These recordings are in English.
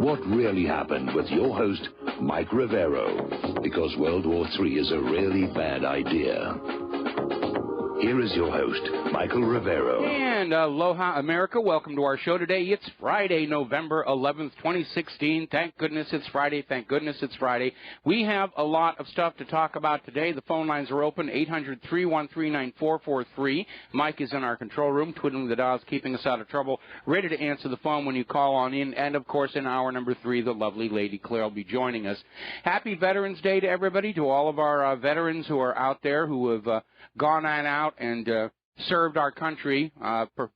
what really happened with your host, Mike Rivero, because World War III is a really bad idea. Here is your host, Michael Rivero. And aloha, America. Welcome to our show today. It's Friday, November 11th, 2016. Thank goodness it's Friday. Thank goodness it's Friday. We have a lot of stuff to talk about today. The phone lines are open, 800-313-9443. Mike is in our control room, twiddling the dials, keeping us out of trouble, ready to answer the phone when you call on in. And, of course, in hour number 3, the lovely Lady Claire will be joining us. Happy Veterans Day to everybody, to all of our veterans who are out there who have gone on out and served our country,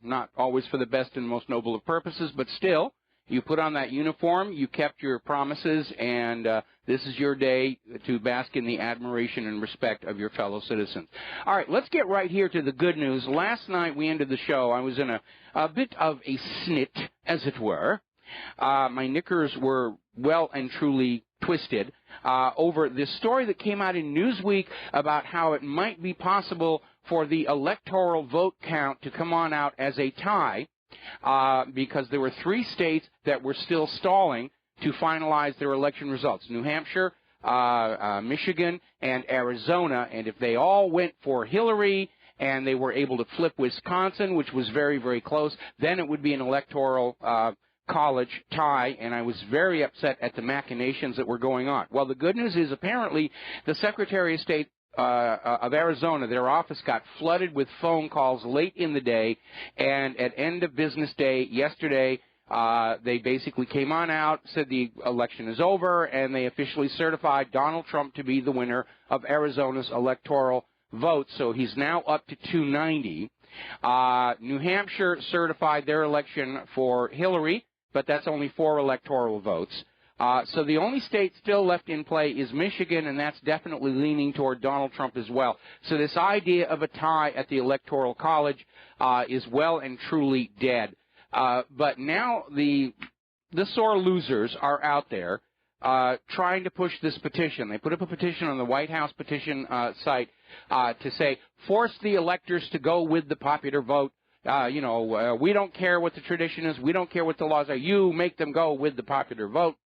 not always for the best and most noble of purposes, but still, you put on that uniform, you kept your promises, and this is your day to bask in the admiration and respect of your fellow citizens. All right, let's get right here to the good news. Last night we ended the show. I was in a bit of a snit, as it were. My knickers were well and truly twisted over this story that came out in Newsweek about how it might be possible for the electoral vote count to come on out as a tie because there were 3 states that were still stalling to finalize their election results: New Hampshire, Michigan, and Arizona. And if they all went for Hillary and they were able to flip Wisconsin, which was very, very close, then it would be an electoral college tie, and I was very upset at the machinations that were going on. Well, the good news is apparently the Secretary of State of Arizona, their office got flooded with phone calls late in the day, and at end of business day yesterday, they basically came on out, said the election is over, and they officially certified Donald Trump to be the winner of Arizona's electoral vote. So he's now up to 290. New Hampshire certified their election for Hillary, but that's only 4 electoral votes. So the only state still left in play is Michigan, and that's definitely leaning toward Donald Trump as well. So this idea of a tie at the Electoral College is well and truly dead. But now the sore losers are out there trying to push this petition. They put up a petition on the White House petition site to say, force the electors to go with the popular vote. We don't care what the tradition is. We don't care what the laws are. You make them go with the popular vote.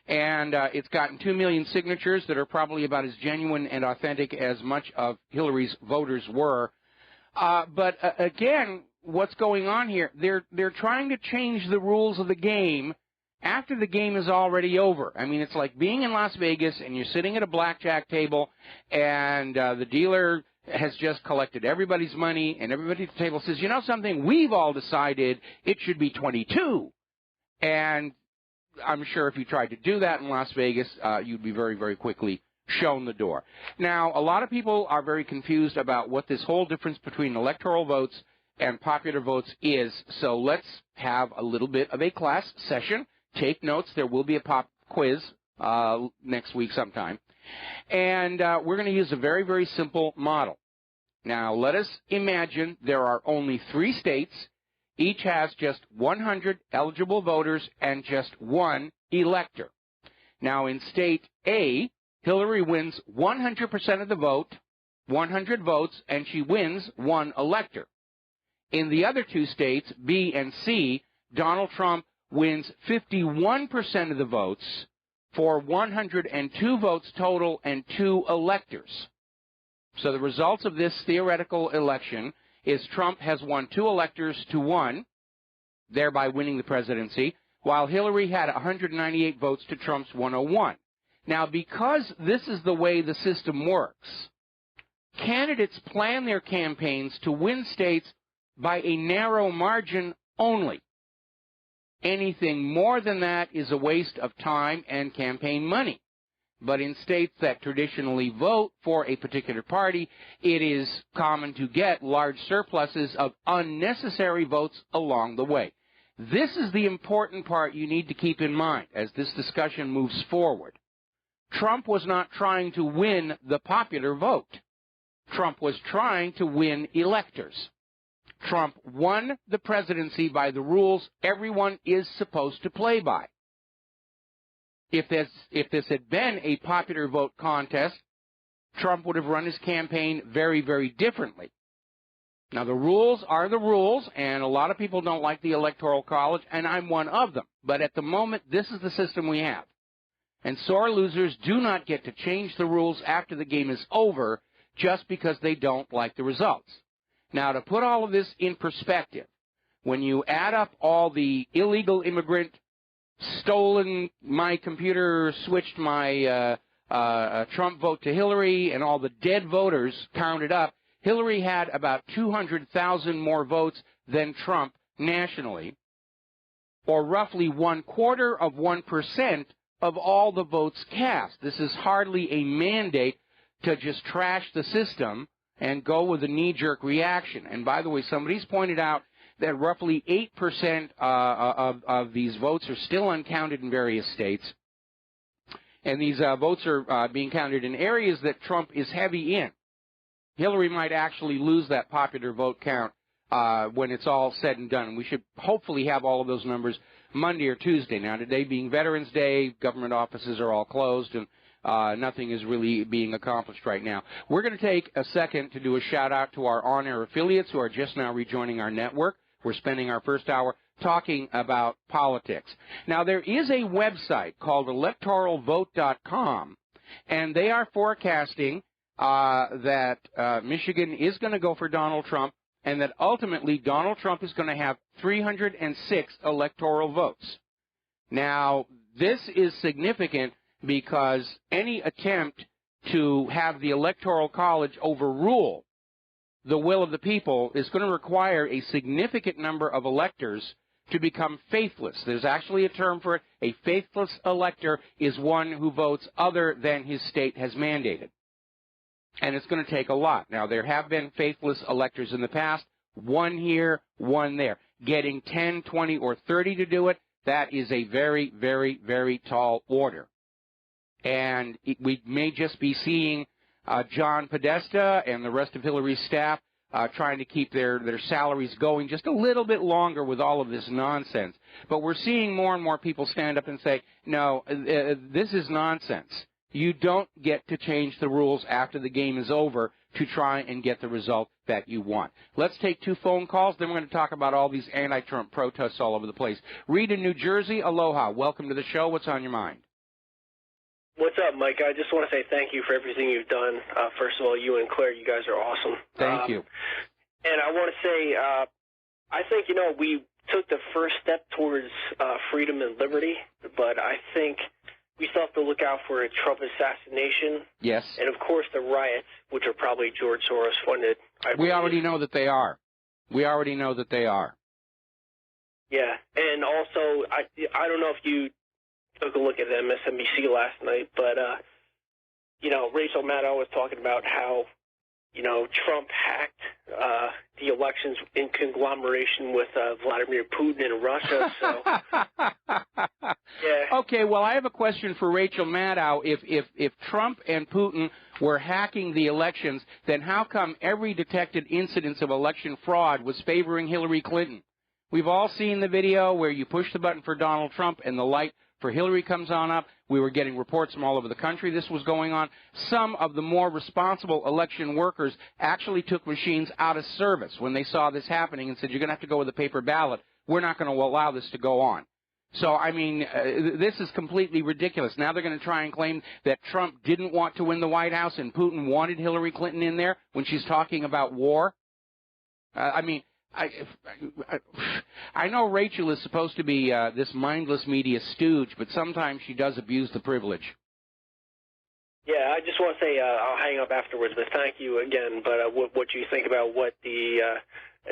And it's gotten 2 million signatures that are probably about as genuine and authentic as much of Hillary's voters were. But again, what's going on here? They're trying to change the rules of the game after the game is already over. I mean, it's like being in Las Vegas and you're sitting at a blackjack table and the dealer has just collected everybody's money, and everybody at the table says, you know something, we've all decided it should be 22. And I'm sure if you tried to do that in Las Vegas, you'd be very, very quickly shown the door. Now, a lot of people are very confused about what this whole difference between electoral votes and popular votes is, so let's have a little bit of a class session. Take notes. There will be a pop quiz next week sometime. And we're going to use a very, very simple model. Now, let us imagine there are only 3 states. Each has just 100 eligible voters and just 1 elector. Now, in State A, Hillary wins 100% of the vote, 100 votes, and she wins 1 elector. In the other 2 states, B and C, Donald Trump wins 51% of the votes for 102 votes total and 2 electors. So the results of this theoretical election is Trump has won 2 electors to 1, thereby winning the presidency, while Hillary had 198 votes to Trump's 101. Now, because this is the way the system works, candidates plan their campaigns to win states by a narrow margin only. Anything more than that is a waste of time and campaign money. But in states that traditionally vote for a particular party, it is common to get large surpluses of unnecessary votes along the way. This is the important part you need to keep in mind as this discussion moves forward. Trump was not trying to win the popular vote. Trump was trying to win electors. Trump won the presidency by the rules everyone is supposed to play by. If this had been a popular vote contest, Trump would have run his campaign very, very differently. Now, the rules are the rules, and a lot of people don't like the Electoral College, and I'm one of them. But at the moment, this is the system we have. And sore losers do not get to change the rules after the game is over just because they don't like the results. Now, to put all of this in perspective, when you add up all the illegal immigrant, stolen my computer, switched my Trump vote to Hillary, and all the dead voters counted up, Hillary had about 200,000 more votes than Trump nationally, or roughly 0.25% of all the votes cast. This is hardly a mandate to just trash the system and go with a knee-jerk reaction. And by the way, somebody's pointed out that roughly 8% of these votes are still uncounted in various states. And these votes are being counted in areas that Trump is heavy in. Hillary might actually lose that popular vote count when it's all said and done. We should hopefully have all of those numbers Monday or Tuesday. Now, today being Veterans Day, government offices are all closed, and nothing is really being accomplished right now. We're going to take a second to do a shout-out to our on-air affiliates who are just now rejoining our network. We're spending our first hour talking about politics. Now, there is a website called electoralvote.com, and they are forecasting that Michigan is going to go for Donald Trump, and that ultimately Donald Trump is going to have 306 electoral votes. Now, this is significant because any attempt to have the Electoral College overrule the will of the people is going to require a significant number of electors to become faithless. There's actually a term for it. A faithless elector is one who votes other than his state has mandated. And it's going to take a lot. Now, there have been faithless electors in the past, one here, one there. Getting 10, 20, or 30 to do it, that is a very, very, very tall order. And we may just be seeing John Podesta and the rest of Hillary's staff trying to keep their salaries going just a little bit longer with all of this nonsense. But we're seeing more and more people stand up and say, no, this is nonsense. You don't get to change the rules after the game is over to try and get the result that you want. Let's take 2 phone calls, then we're going to talk about all these anti-Trump protests all over the place. Reed in New Jersey, aloha. Welcome to the show. What's on your mind? What's up, Mike? I just want to say thank you for everything you've done. First of all, you and Claire, you guys are awesome. Thank you. And I want to say, I think, we took the first step towards freedom and liberty, but I think we still have to look out for a Trump assassination. Yes. And, of course, the riots, which are probably George Soros funded. We already know that they are. We already know that they are. Yeah. And also, I don't know if you took a look at MSNBC last night, but, Rachel Maddow was talking about how, Trump hacked the elections in conglomeration with Vladimir Putin in Russia. So, yeah. Okay, well, I have a question for Rachel Maddow. If Trump and Putin were hacking the elections, then how come every detected incidence of election fraud was favoring Hillary Clinton? We've all seen the video where you push the button for Donald Trump and the light for Hillary comes on up. We were getting reports from all over the country this was going on. Some of the more responsible election workers actually took machines out of service when they saw this happening and said, you're going to have to go with a paper ballot. We're not going to allow this to go on. So, I mean, this is completely ridiculous. Now they're going to try and claim that Trump didn't want to win the White House and Putin wanted Hillary Clinton in there when she's talking about war. I know Rachel is supposed to be this mindless media stooge, but sometimes she does abuse the privilege. Yeah, I just want to say I'll hang up afterwards, but thank you again. But what you think about what the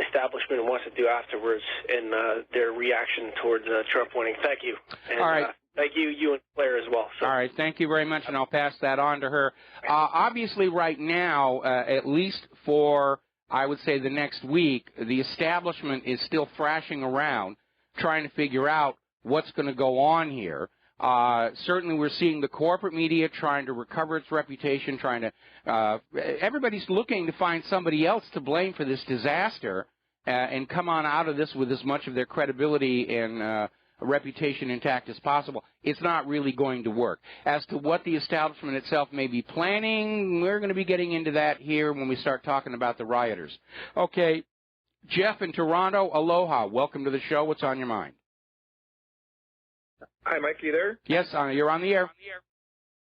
establishment wants to do afterwards and their reaction towards Trump winning. Thank you. And, all right. Thank you, you and Claire as well. So. All right, thank you very much, and I'll pass that on to her. Obviously, right now, at least for I would say the next week, the establishment is still thrashing around trying to figure out what's going to go on here. Certainly we're seeing the corporate media trying to recover its reputation, trying to everybody's looking to find somebody else to blame for this disaster and come on out of this with as much of their credibility and reputation intact as possible. It's not really going to work. As to what the establishment itself may be planning, we're going to be getting into that here when we start talking about the rioters. Okay, Jeff in Toronto, aloha. Welcome to the show. What's on your mind? Hi, Mike. Are you there? Yes, you're on the air.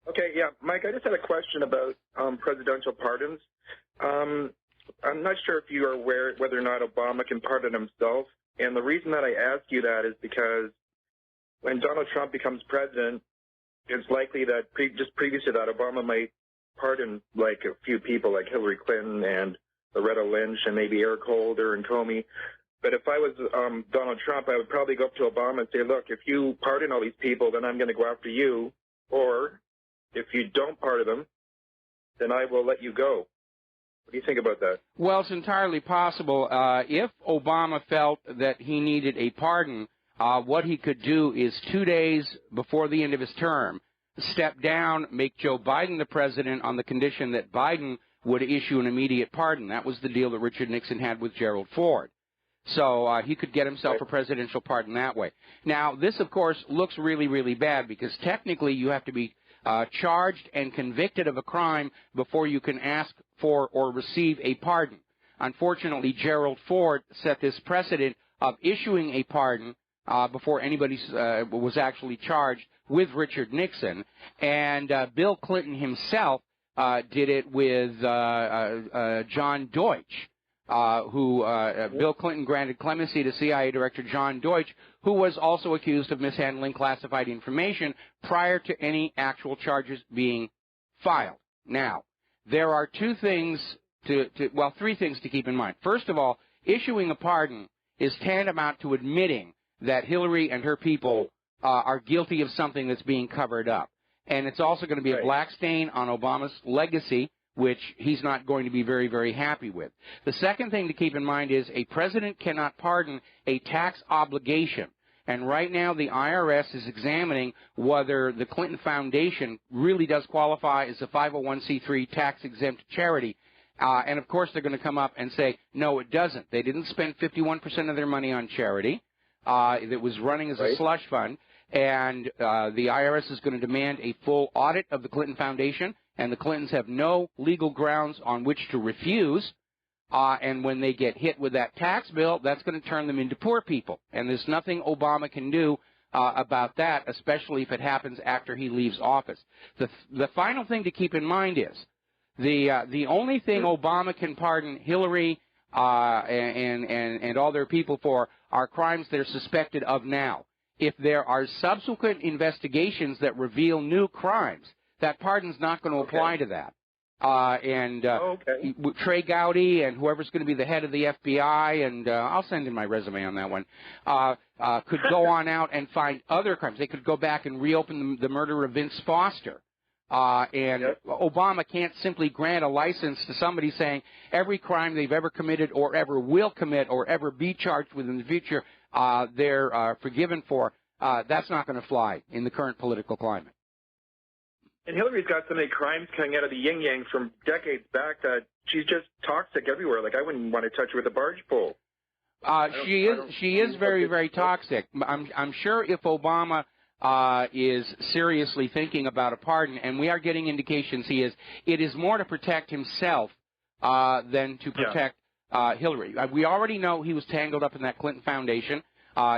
Okay, yeah. Mike, I just had a question about presidential pardons. I'm not sure if you are aware whether or not Obama can pardon himself. And the reason that I ask you that is because when Donald Trump becomes president, it's likely that just previous to that, Obama might pardon like a few people like Hillary Clinton and Loretta Lynch and maybe Eric Holder and Comey. But if I was Donald Trump, I would probably go up to Obama and say, look, if you pardon all these people, then I'm going to go after you. Or if you don't pardon them, then I will let you go. What do you think about that? Well, it's entirely possible. If Obama felt that he needed a pardon, what he could do is 2 days before the end of his term, step down, make Joe Biden the president on the condition that Biden would issue an immediate pardon. That was the deal that Richard Nixon had with Gerald Ford. So he could get himself a presidential pardon that way. Now, this, of course, looks really, really bad because technically you have to be charged and convicted of a crime before you can ask for or receive a pardon. Unfortunately, Gerald Ford set this precedent of issuing a pardon before anybody was actually charged with Richard Nixon. And Bill Clinton himself did it with John Deutsch. Bill Clinton granted clemency to CIA Director John Deutsch, who was also accused of mishandling classified information prior to any actual charges being filed. Now, there are three things to keep in mind. First of all, issuing a pardon is tantamount to admitting that Hillary and her people are guilty of something that's being covered up. And it's also going to be a black stain on Obama's legacy, which he's not going to be very, very happy with. The second thing to keep in mind is a president cannot pardon a tax obligation. And right now the IRS is examining whether the Clinton Foundation really does qualify as a 501c3 tax-exempt charity. And, of course, they're going to come up and say, no, it doesn't. They didn't spend 51% of their money on charity. It was running as a slush fund. And the IRS is going to demand a full audit of the Clinton Foundation. And the Clintons have no legal grounds on which to refuse. And when they get hit with that tax bill, that's going to turn them into poor people. And there's nothing Obama can do about that, especially if it happens after he leaves office. The final thing to keep in mind is the only thing Obama can pardon Hillary and all their people for are crimes they're suspected of now. If there are subsequent investigations that reveal new crimes, that pardon's not going to apply to that. Trey Gowdy and whoever's going to be the head of the FBI, and I'll send in my resume on that one, could go on out and find other crimes. They could go back and reopen the murder of Vince Foster. Obama can't simply grant a license to somebody saying every crime they've ever committed or ever will commit or ever be charged with in the future, they're forgiven for. That's not going to fly in the current political climate. And Hillary's got so many crimes coming out of the yin-yang from decades back that she's just toxic everywhere. Like, I wouldn't want to touch her with a barge pole. She is very, very toxic. I'm sure if Obama is seriously thinking about a pardon, and we are getting indications he is, it is more to protect himself than to protect Hillary. We already know he was tangled up in that Clinton Foundation.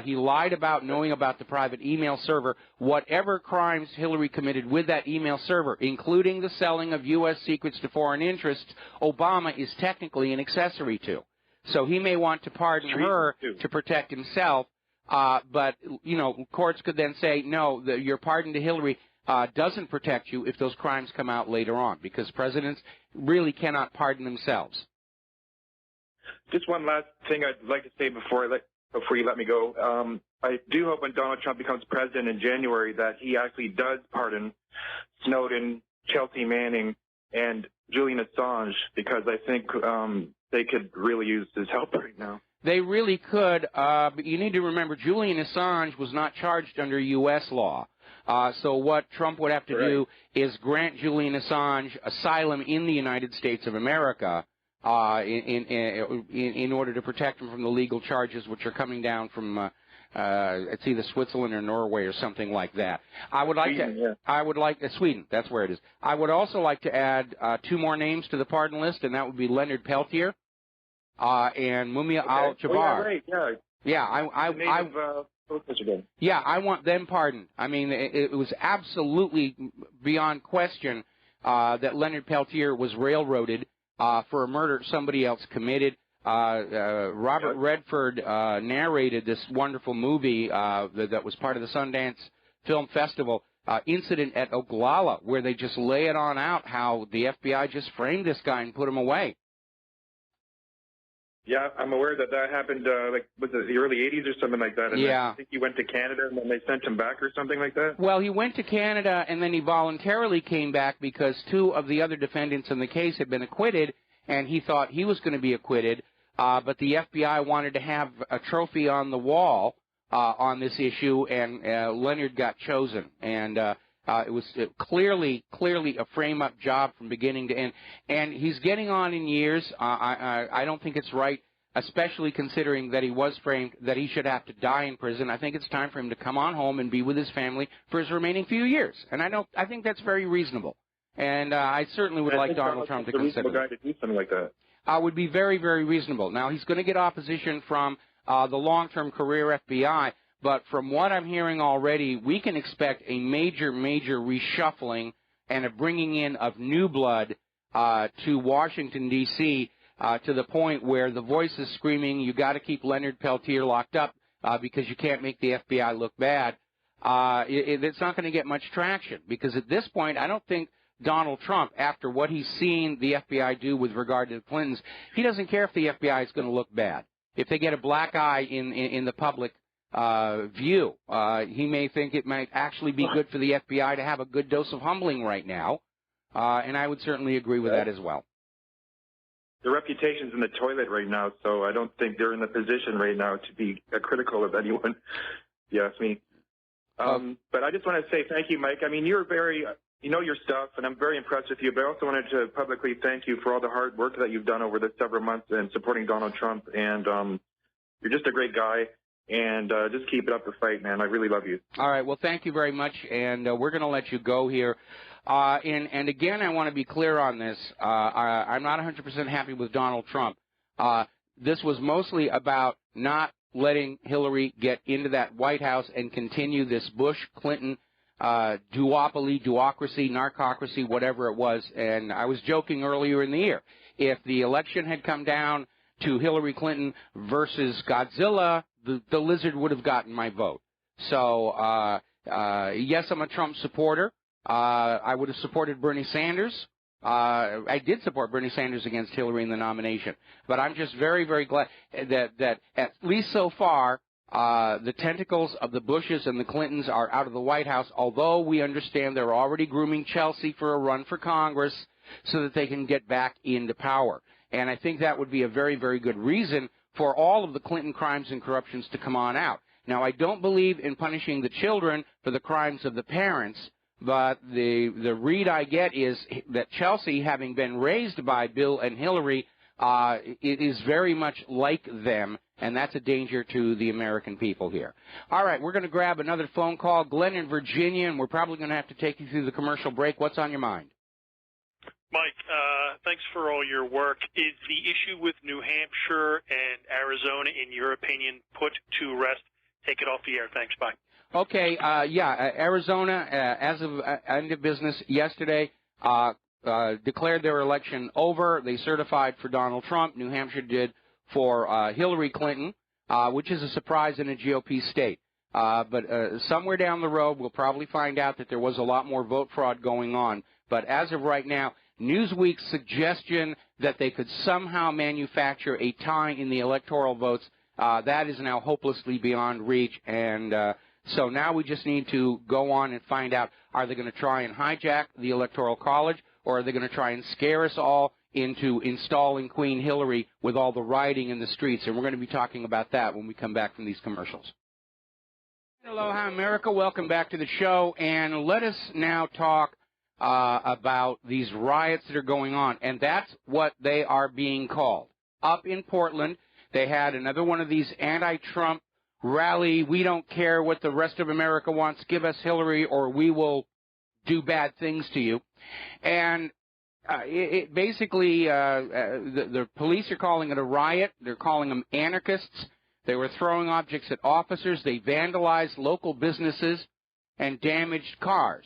He lied about knowing about the private email server. Whatever crimes Hillary committed with that email server, including the selling of U.S. secrets to foreign interests, Obama is technically an accessory to. So he may want to pardon her to protect himself, but, you know, courts could then say, no, your pardon to Hillary doesn't protect you if those crimes come out later on, because presidents really cannot pardon themselves. Just one last thing I'd like to say before you let me go. I do hope when Donald Trump becomes president in January that he actually does pardon Snowden, Chelsea Manning, and Julian Assange, because I think they could really use his help right now. They really could, but you need to remember Julian Assange was not charged under U.S. law. So what Trump would have to do is grant Julian Assange asylum in the United States of America, in order to protect him from the legal charges which are coming down from it's either Switzerland or Norway or something like that. I would like Sweden. That's where it is. I would also like to add two more names to the pardon list, and that would be Leonard Peltier and Mumia al-Jabbar. Oh, yeah, right, yeah. Yeah, I want them pardoned. I mean, it was absolutely beyond question that Leonard Peltier was railroaded for a murder somebody else committed. Robert Redford narrated this wonderful movie that was part of the Sundance Film Festival, Incident at Oglala, where they just lay it on out how the FBI just framed this guy and put him away. Yeah, I'm aware that happened, was it the early 80s or something like that? And yeah. I think he went to Canada and then they sent him back or something like that? Well, he went to Canada and then he voluntarily came back because 2 of the other defendants in the case had been acquitted, and he thought he was going to be acquitted, but the FBI wanted to have a trophy on the wall on this issue, and Leonard got chosen. And it was clearly a frame-up job from beginning to end. And he's getting on in years. I don't think it's right, especially considering that he was framed, that he should have to die in prison. I think it's time for him to come on home and be with his family for his remaining few years. And I think that's very reasonable. And I certainly would like Donald Trump to consider guy to do something like that. Would be very, very reasonable. Now, he's going to get opposition from the long-term career FBI, but from what I'm hearing already, we can expect a major, major reshuffling and a bringing in of new blood to Washington, D.C., to the point where the voice is screaming, you got to keep Leonard Peltier locked up because you can't make the FBI look bad. It's not going to get much traction because at this point, I don't think Donald Trump, after what he's seen the FBI do with regard to the Clintons, he doesn't care if the FBI is going to look bad. If they get a black eye in the public view, he may think it might actually be good for the FBI to have a good dose of humbling right now, and I would certainly agree with that as well. Their reputation's in the toilet right now, so I don't think they're in the position right now to be critical of anyone, if you ask me. But I just want to say thank you, Mike. I mean, you're you know your stuff, and I'm very impressed with you, but I also wanted to publicly thank you for all the hard work that you've done over the several months in supporting Donald Trump, and you're just a great guy, and just keep it up the fight, man. I really love you. All right, well, thank you very much, and we're going to let you go here. And again, I want to be clear on this. I'm not 100% happy with Donald Trump. This was mostly about not letting Hillary get into that White House and continue this Bush-Clinton duopoly, duocracy, narcocracy, whatever it was. And I was joking earlier in the year. If the election had come down to Hillary Clinton versus Godzilla, the lizard would have gotten my vote. So, yes, I'm a Trump supporter. I would have supported Bernie Sanders. I did support Bernie Sanders against Hillary in the nomination. But I'm just very, very glad that at least so far, the tentacles of the Bushes and the Clintons are out of the White House, although we understand they're already grooming Chelsea for a run for Congress so that they can get back into power. And I think that would be a very, very good reason for all of the Clinton crimes and corruptions to come on out. Now, I don't believe in punishing the children for the crimes of the parents, but the read I get is that Chelsea, having been raised by Bill and Hillary, is very much like them, and that's a danger to the American people here. All right, we're going to grab another phone call. Glenn in Virginia, and we're probably going to have to take you through the commercial break. What's on your mind? Mike, thanks for all your work. Is the issue with New Hampshire and Arizona, in your opinion, put to rest? Take it off the air. Thanks. Bye. Okay, Arizona, as of end of business yesterday, declared their election over. They certified for Donald Trump. New Hampshire did for Hillary Clinton, which is a surprise in a GOP state. But somewhere down the road, we'll probably find out that there was a lot more vote fraud going on. But as of right now, Newsweek's suggestion that they could somehow manufacture a tie in the electoral votes, that is now hopelessly beyond reach. And so now we just need to go on and find out, are they going to try and hijack the Electoral College, or are they going to try and scare us all into installing Queen Hillary with all the rioting in the streets? And we're going to be talking about that when we come back from these commercials. Aloha, America. Welcome back to the show. And let us now talk about these riots that are going on. And that's what they are being called. Up in Portland, they had another one of these anti-Trump rally, we don't care what the rest of America wants, give us Hillary or we will do bad things to you. And Basically, the police are calling it a riot. They're calling them anarchists. They were throwing objects at officers. They vandalized local businesses and damaged cars.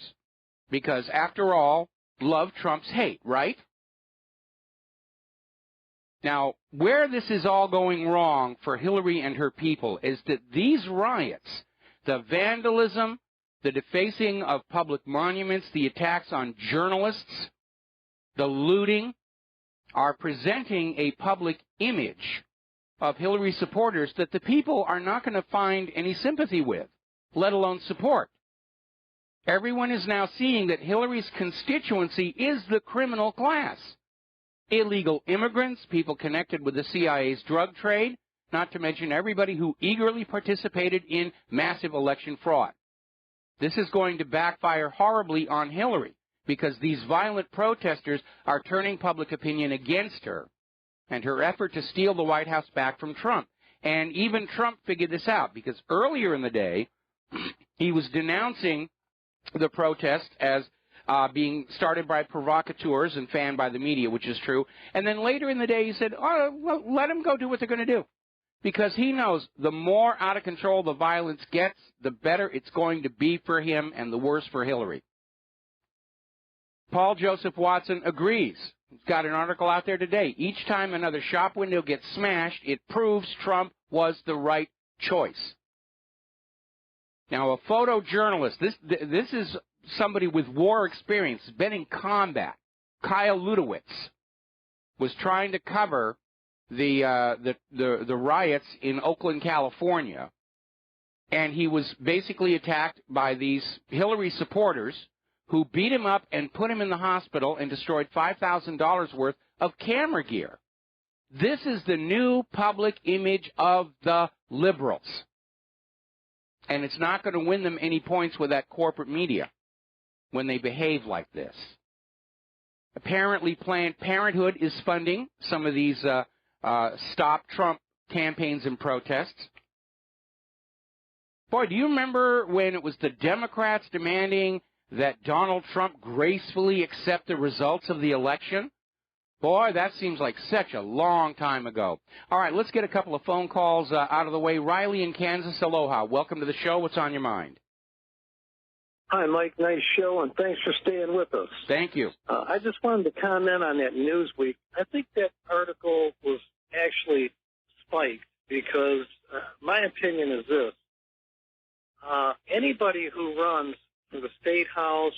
Because, after all, love trumps hate, right? Now, where this is all going wrong for Hillary and her people is that these riots, the vandalism, the defacing of public monuments, the attacks on journalists, the looting, are presenting a public image of Hillary supporters that the people are not going to find any sympathy with, let alone support. Everyone is now seeing that Hillary's constituency is the criminal class. Illegal immigrants, people connected with the CIA's drug trade, not to mention everybody who eagerly participated in massive election fraud. This is going to backfire horribly on Hillary because these violent protesters are turning public opinion against her and her effort to steal the White House back from Trump. And even Trump figured this out because earlier in the day, he was denouncing the protest as being started by provocateurs and fanned by the media, which is true. And then later in the day, he said, oh, well, let them go do what they're going to do. Because he knows the more out of control the violence gets, the better it's going to be for him and the worse for Hillary. Paul Joseph Watson agrees. He's got an article out there today. Each time another shop window gets smashed, it proves Trump was the right choice. Now, a photojournalist, this is somebody with war experience, been in combat. Kyle Ludowitz was trying to cover the riots in Oakland, California, and he was basically attacked by these Hillary supporters who beat him up and put him in the hospital and destroyed $5,000 worth of camera gear. This is the new public image of the liberals. And it's not going to win them any points with that corporate media when they behave like this. Apparently, Planned Parenthood is funding some of these Stop Trump campaigns and protests. Boy, do you remember when it was the Democrats demanding that Donald Trump gracefully accept the results of the election? Boy, that seems like such a long time ago. All right, let's get a couple of phone calls out of the way. Riley in Kansas, aloha. Welcome to the show. What's on your mind? Hi, Mike. Nice show, and thanks for staying with us. Thank you. I just wanted to comment on that Newsweek. I think that article was actually spiked because my opinion is this. Anybody who runs for the state house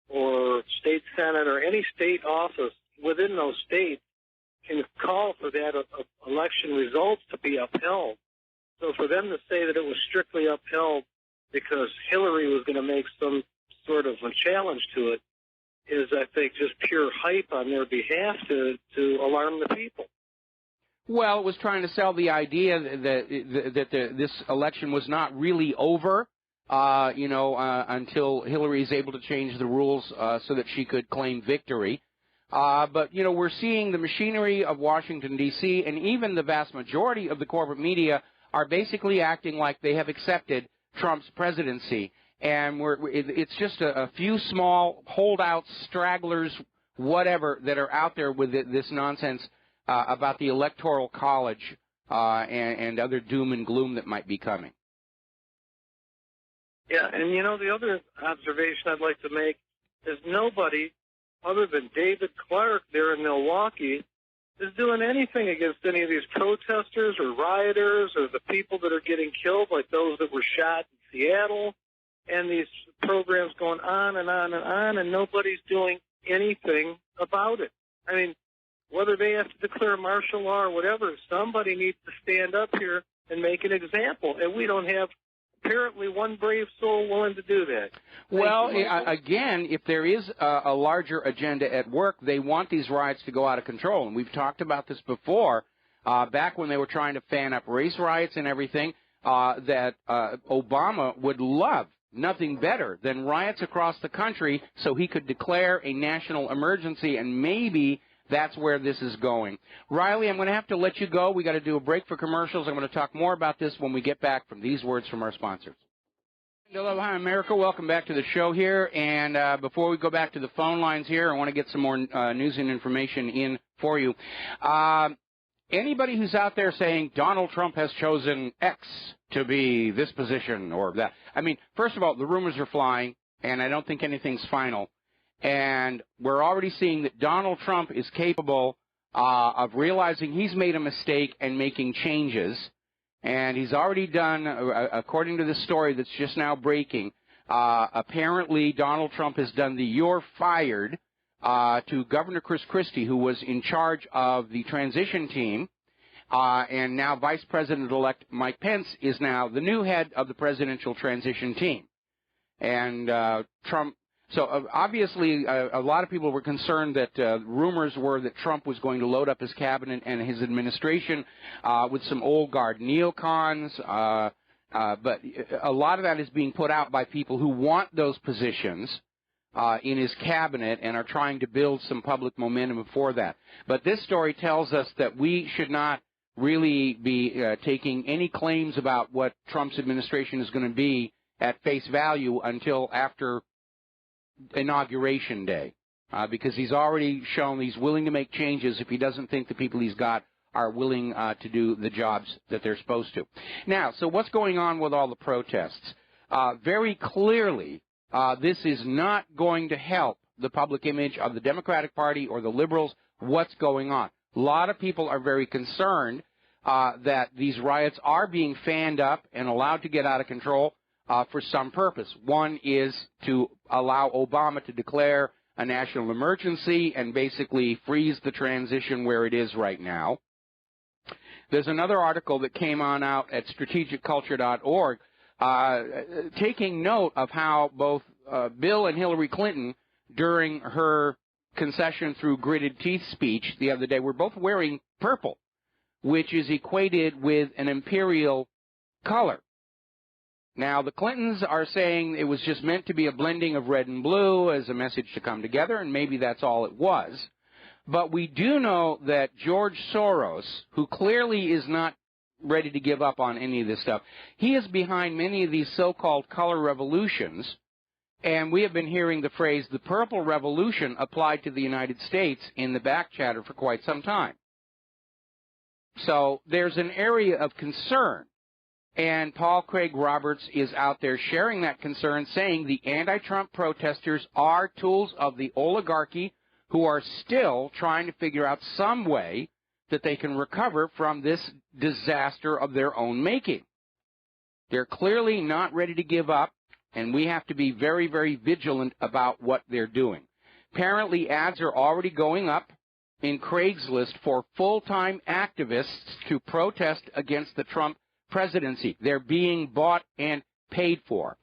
or state senate or any state office within those states can call for that election results to be upheld. So for them to say that it was strictly upheld because Hillary was going to make some sort of a challenge to it is, I think, just pure hype on their behalf to alarm the people. Well, it was trying to sell the idea that this election was not really over, until Hillary is able to change the rules so that she could claim victory. But, we're seeing the machinery of Washington, D.C., and even the vast majority of the corporate media are basically acting like they have accepted Trump's presidency. And it's just a few small holdouts, stragglers, whatever, that are out there with this nonsense about the Electoral College and other doom and gloom that might be coming. Yeah, and the other observation I'd like to make is nobody other than David Clark there in Milwaukee is doing anything against any of these protesters or rioters or the people that are getting killed, like those that were shot in Seattle, and these programs going on and on and on, and nobody's doing anything about it. I mean, whether they have to declare martial law or whatever, somebody needs to stand up here and make an example, and we don't have apparently one brave soul willing to do that. Well, again, if there is a larger agenda at work, they want these riots to go out of control. And we've talked about this before, back when they were trying to fan up race riots and everything, that Obama would love nothing better than riots across the country so he could declare a national emergency, and maybe that's where this is going. Riley, I'm going to have to let you go. We got to do a break for commercials. I'm going to talk more about this when we get back from these words from our sponsors. Hello, hi, America. Welcome back to the show here. And before we go back to the phone lines here, I want to get some more news and information in for you. Anybody who's out there saying Donald Trump has chosen X to be this position or that, I mean, first of all, the rumors are flying, and I don't think anything's final. And we're already seeing that Donald Trump is capable of realizing he's made a mistake and making changes. And he's already done, according to this story that's just now breaking, apparently Donald Trump has done the "you're fired" to Governor Chris Christie, who was in charge of the transition team, and now Vice President-elect Mike Pence is now the new head of the presidential transition team. And Trump, so obviously a lot of people were concerned that rumors were that Trump was going to load up his cabinet and his administration with some old guard neocons, but a lot of that is being put out by people who want those positions in his cabinet and are trying to build some public momentum for that. But this story tells us that we should not really be taking any claims about what Trump's administration is going to be at face value until after Inauguration Day, because he's already shown he's willing to make changes if he doesn't think the people he's got are willing to do the jobs that they're supposed to. Now, so what's going on with all the protests? Very clearly, this is not going to help the public image of the Democratic Party or the liberals. What's going on? A lot of people are very concerned that these riots are being fanned up and allowed to get out of control for some purpose. One is to allow Obama to declare a national emergency and basically freeze the transition where it is right now. There's another article that came on out at strategicculture.org taking note of how both Bill and Hillary Clinton, during her concession through gritted teeth speech the other day, were both wearing purple, which is equated with an imperial color. Now, the Clintons are saying it was just meant to be a blending of red and blue as a message to come together, and maybe that's all it was. But we do know that George Soros, who clearly is not ready to give up on any of this stuff, he is behind many of these so-called color revolutions, and we have been hearing the phrase, the Purple Revolution, applied to the United States in the back chatter for quite some time. So there's an area of concern. And Paul Craig Roberts is out there sharing that concern, saying the anti-Trump protesters are tools of the oligarchy who are still trying to figure out some way that they can recover from this disaster of their own making. They're clearly not ready to give up, and we have to be very, very vigilant about what they're doing. Apparently, ads are already going up in Craigslist for full-time activists to protest against the Trump presidency. They're being bought and paid for.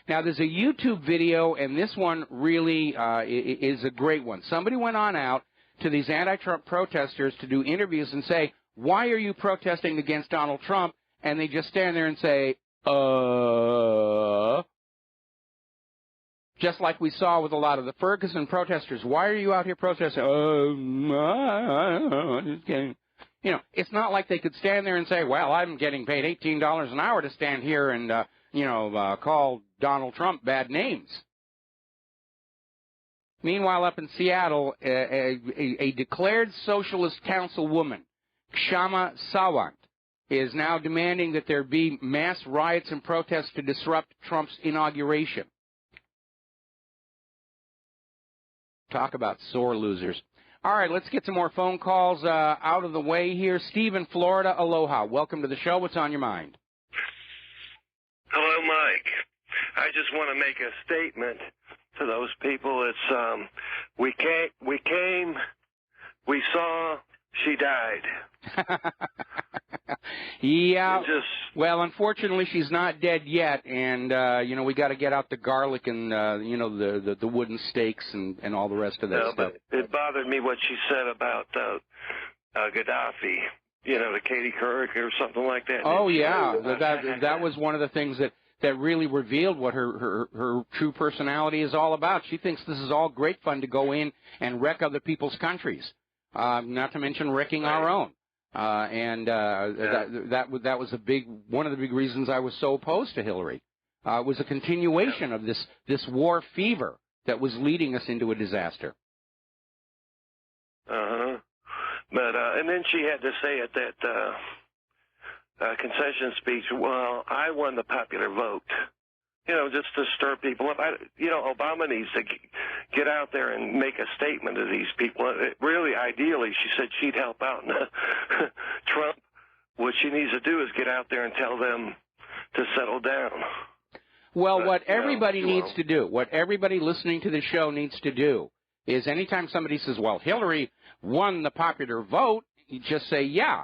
Now, there's a YouTube video, and this one really is a great one. Somebody went on out to these anti-Trump protesters to do interviews and say, why are you protesting against Donald Trump? And they just stand there and say, just like we saw with a lot of the Ferguson protesters. Why are you out here protesting? Just kidding. You know, it's not like they could stand there and say, well, I'm getting paid $18 an hour to stand here and, call Donald Trump bad names. Meanwhile, up in Seattle, a declared socialist councilwoman, Kshama Sawant, is now demanding that there be mass riots and protests to disrupt Trump's inauguration. Talk about sore losers. All right, let's get some more phone calls out of the way here. Steve in Florida, aloha. Welcome to the show. What's on your mind? Hello, Mike. I just want to make a statement to those people. It's we came, we saw, she died. Yeah. Well, unfortunately, she's not dead yet, and we got to get out the garlic and the wooden stakes and all the rest of that stuff. But it bothered me what she said about Gaddafi. To Katie Couric or something like that. Oh yeah, that was one of the things that really revealed what her true personality is all about. She thinks this is all great fun to go in and wreck other people's countries, not to mention wrecking our own. That was one of the big reasons I was so opposed to Hillary. was a continuation of this war fever that was leading us into a disaster. Uh-huh. But, and then she had to say at that concession speech, well, I won the popular vote. You know, just to stir people up. Obama needs to get out there and make a statement to these people. Really, ideally, she said she'd help out. Trump, what she needs to do is get out there and tell them to settle down. Well, what everybody needs to do, what everybody listening to the show needs to do, is anytime somebody says, well, Hillary won the popular vote, you just say, yeah,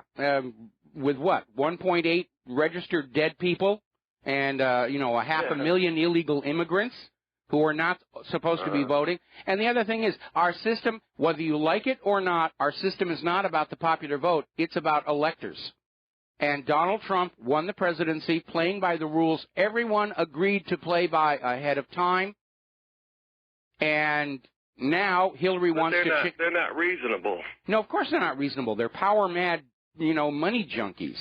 with what, 1.8 registered dead people and, a 500,000 illegal immigrants who are not supposed to be voting. And the other thing is, our system, whether you like it or not, our system is not about the popular vote. It's about electors. And Donald Trump won the presidency playing by the rules everyone agreed to play by ahead of time. And now Hillary wants to... They're not reasonable. No, of course they're not reasonable. They're power-mad, money junkies.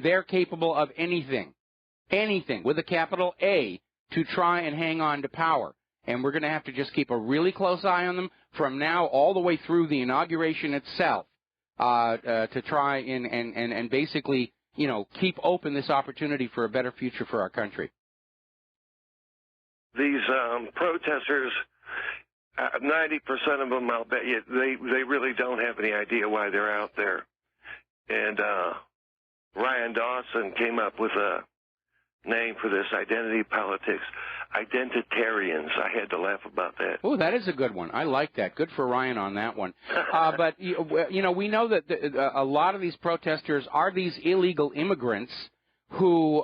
They're capable of anything with a capital A to try and hang on to power. And we're going to have to just keep a really close eye on them from now all the way through the inauguration itself to try and basically, keep open this opportunity for a better future for our country. These protesters, 90% of them, I'll bet you, they really don't have any idea why they're out there. And Ryan Dawson came up with a name for this identity politics, identitarians. I had to laugh about that. Oh, that is a good one. I like that. Good for Ryan on that one. But, we know that a lot of these protesters are these illegal immigrants who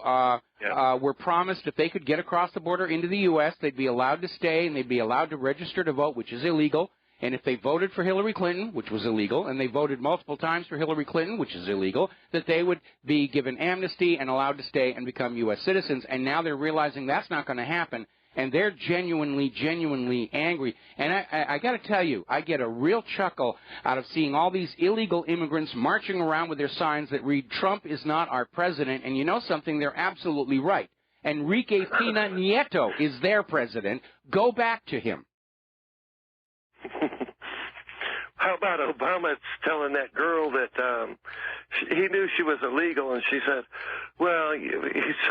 were promised if they could get across the border into the U.S., they'd be allowed to stay and they'd be allowed to register to vote, which is illegal. And if they voted for Hillary Clinton, which was illegal, and they voted multiple times for Hillary Clinton, which is illegal, that they would be given amnesty and allowed to stay and become U.S. citizens. And now they're realizing that's not going to happen, and they're genuinely angry. And I got to tell you, I get a real chuckle out of seeing all these illegal immigrants marching around with their signs that read, Trump is not our president. And you know something? They're absolutely right. Enrique Pena Nieto is their president. Go back to him. How about Obama telling that girl that he knew she was illegal, and she said, well, he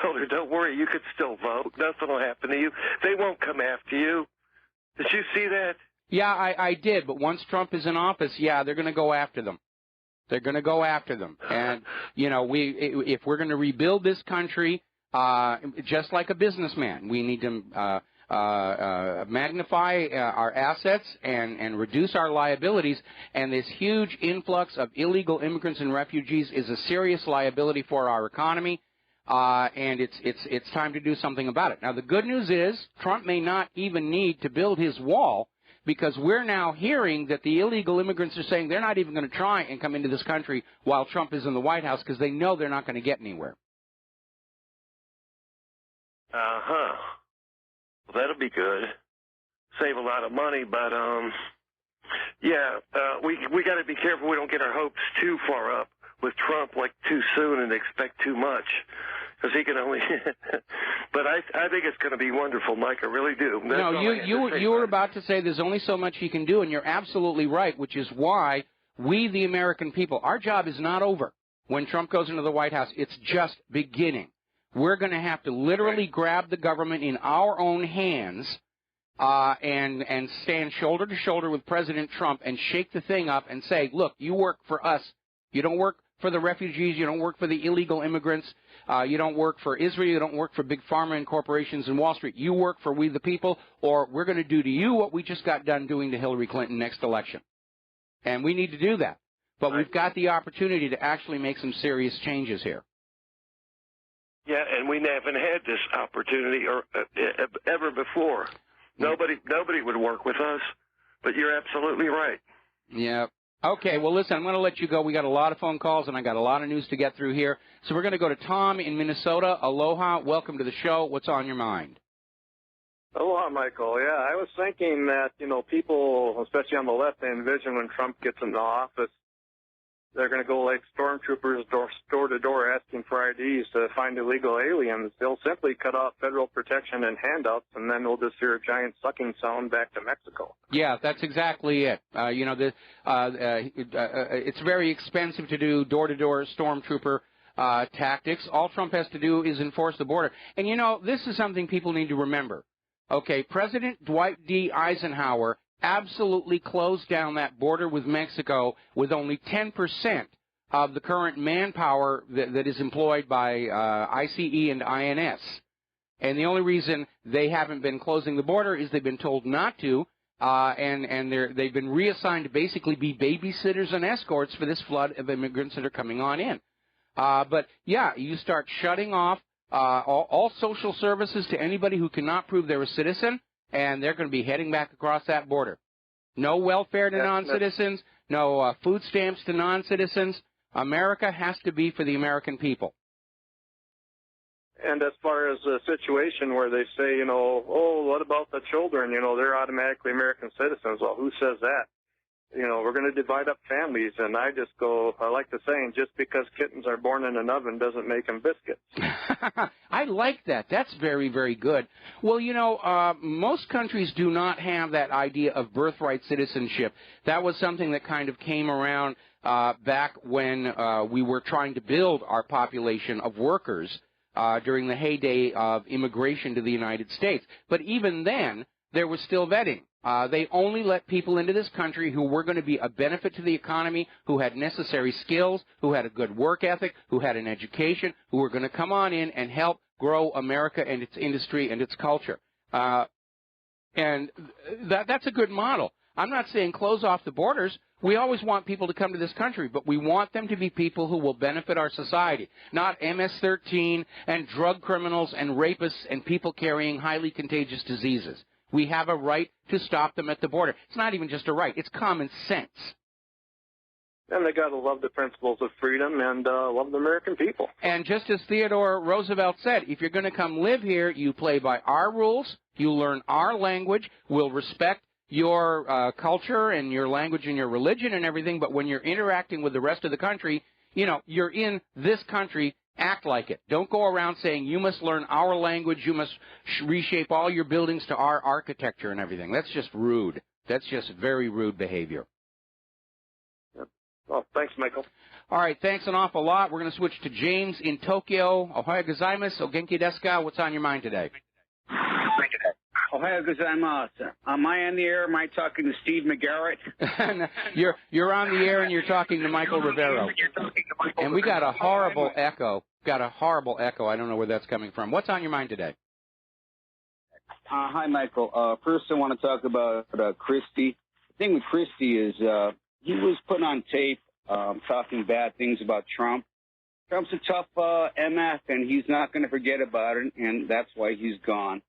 told her, don't worry, you could still vote. Nothing will happen to you. They won't come after you. Did you see that? Yeah, I did, but once Trump is in office, yeah, they're going to go after them. They're going to go after them. And, if we're going to rebuild this country, just like a businessman, we need to magnify our assets and reduce our liabilities, and this huge influx of illegal immigrants and refugees is a serious liability for our economy, and it's time to do something about it. Now, the good news is Trump may not even need to build his wall, because we're now hearing that the illegal immigrants are saying they're not even going to try and come into this country while Trump is in the White House because they know they're not going to get anywhere. Uh-huh. Well, that'll be good. Save a lot of money, but we got to be careful we don't get our hopes too far up with Trump, like too soon, and expect too much, because he can only. But I think it's going to be wonderful, Mike. I really do. You were about to say there's only so much he can do, and you're absolutely right, which is why we, the American people, our job is not over when Trump goes into the White House. It's just beginning. We're going to have to literally grab the government in our own hands and stand shoulder to shoulder with President Trump and shake the thing up and say, look, you work for us. You don't work for the refugees. You don't work for the illegal immigrants. You don't work for Israel. You don't work for big pharma and corporations in Wall Street. You work for we the people, or we're going to do to you what we just got done doing to Hillary Clinton next election. And we need to do that. But we've got the opportunity to actually make some serious changes here. Yeah, and we haven't had this opportunity ever before. Nobody would work with us, but you're absolutely right. Yeah. Okay, well, listen, I'm going to let you go. We got a lot of phone calls, and I got a lot of news to get through here. So we're going to go to Tom in Minnesota. Aloha. Welcome to the show. What's on your mind? Aloha, Michael. Yeah, I was thinking that, people, especially on the left, they envision when Trump gets into office, they're going to go like stormtroopers door to door asking for IDs to find illegal aliens. They'll simply cut off federal protection and handouts, and then we'll just hear a giant sucking sound back to Mexico. Yeah, that's exactly it. It's very expensive to do door-to-door stormtrooper tactics. All Trump has to do is enforce the border. And, this is something people need to remember. Okay, President Dwight D. Eisenhower absolutely closed down that border with Mexico with only 10% of the current manpower that is employed by ICE and INS. And the only reason they haven't been closing the border is they've been told not to, and they've been reassigned to basically be babysitters and escorts for this flood of immigrants that are coming on in. But, yeah, you start shutting off all social services to anybody who cannot prove they're a citizen, and they're going to be heading back across that border. No welfare to non-citizens, no food stamps to non-citizens. America has to be for the American people. And as far as a situation where they say, oh, what about the children? They're automatically American citizens. Well, who says that? We're going to divide up families, and I like the saying, just because kittens are born in an oven doesn't make them biscuits. I like that. That's very, very good. Well, most countries do not have that idea of birthright citizenship. That was something that kind of came around back when we were trying to build our population of workers during the heyday of immigration to the United States. But even then, there was still vetting. They only let people into this country who were going to be a benefit to the economy, who had necessary skills, who had a good work ethic, who had an education, who were going to come on in and help grow America and its industry and its culture. And that's a good model. I'm not saying close off the borders. We always want people to come to this country, but we want them to be people who will benefit our society, not MS-13 and drug criminals and rapists and people carrying highly contagious diseases. We have a right to stop them at the border. It's not even just a right. It's common sense. And they got to love the principles of freedom and love the American people. And just as Theodore Roosevelt said, if you're going to come live here, you play by our rules, you learn our language, we'll respect your culture and your language and your religion and everything, but when you're interacting with the rest of the country, you're in this country. Act like it. Don't go around saying you must learn our language, you must reshape all your buildings to our architecture and everything. That's just rude. That's just very rude behavior. Yep. Well, thanks, Michael. All right, thanks an awful lot. We're going to switch to James in Tokyo. Ohayou gozaimasu. O genki desu ka? What's on your mind today? Ohayou gozaimasu. Am I on the air? Am I talking to Steve McGarrett? You're on the air and you're talking to Michael Rivero. And we got a horrible echo. I don't know where that's coming from. What's on your mind today? Hi, Michael. First, I want to talk about Christie. The thing with Christie is he was put on tape talking bad things about Trump. Trump's a tough MF, and he's not going to forget about it, and that's why he's gone.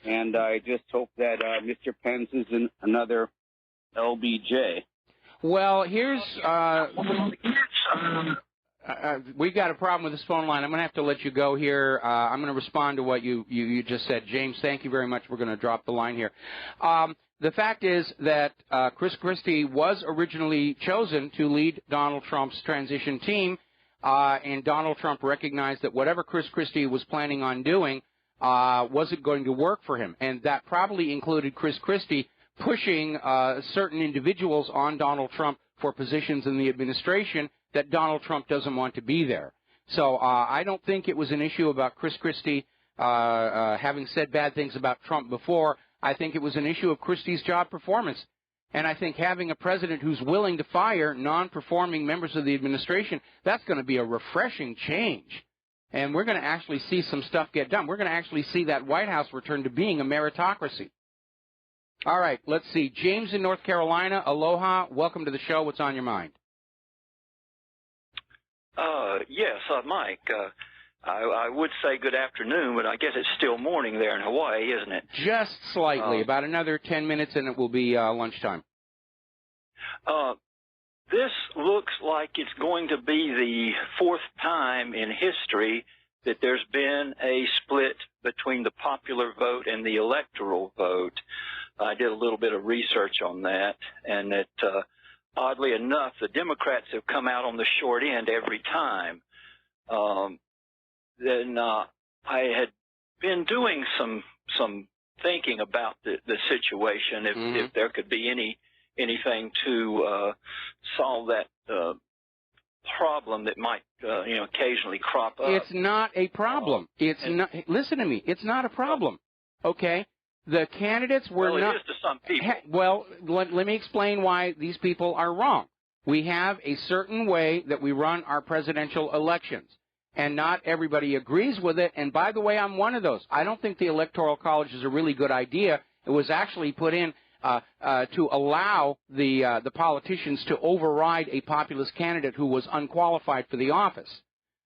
And I just hope that Mr. Pence is another LBJ. Well, here's we've got a problem with this phone line. I'm going to have to let you go here. I'm going to respond to what you just said. James, thank you very much. We're going to drop the line here. The fact is that Chris Christie was originally chosen to lead Donald Trump's transition team, and Donald Trump recognized that whatever Chris Christie was planning on doing wasn't going to work for him. And that probably included Chris Christie pushing certain individuals on Donald Trump for positions in the administration that Donald Trump doesn't want to be there. So I don't think it was an issue about Chris Christie having said bad things about Trump before. I think it was an issue of Christie's job performance. And I think having a president who's willing to fire non-performing members of the administration, that's going to be a refreshing change. And we're going to actually see some stuff get done. We're going to actually see that White House return to being a meritocracy. All right, let's see. James in North Carolina, aloha. Welcome to the show. What's on your mind? Yes, Mike. I would say good afternoon, but I guess it's still morning there in Hawaii, isn't it? Just slightly. About another 10 minutes and it will be lunchtime. This looks like it's going to be the fourth time in history that there's been a split between the popular vote and the electoral vote. I did a little bit of research on that, and that oddly enough, the Democrats have come out on the short end every time. Then I had been doing some thinking about the situation, if there could be anything to solve that problem that might occasionally crop up. It's not a problem. Listen to me. It's not a problem. Okay? The candidates were not. It is to some people. Well, let me explain why these people are wrong. We have a certain way that we run our presidential elections, and not everybody agrees with it. And by the way, I'm one of those. I don't think the Electoral College is a really good idea. It was actually put in to allow the politicians to override a populist candidate who was unqualified for the office.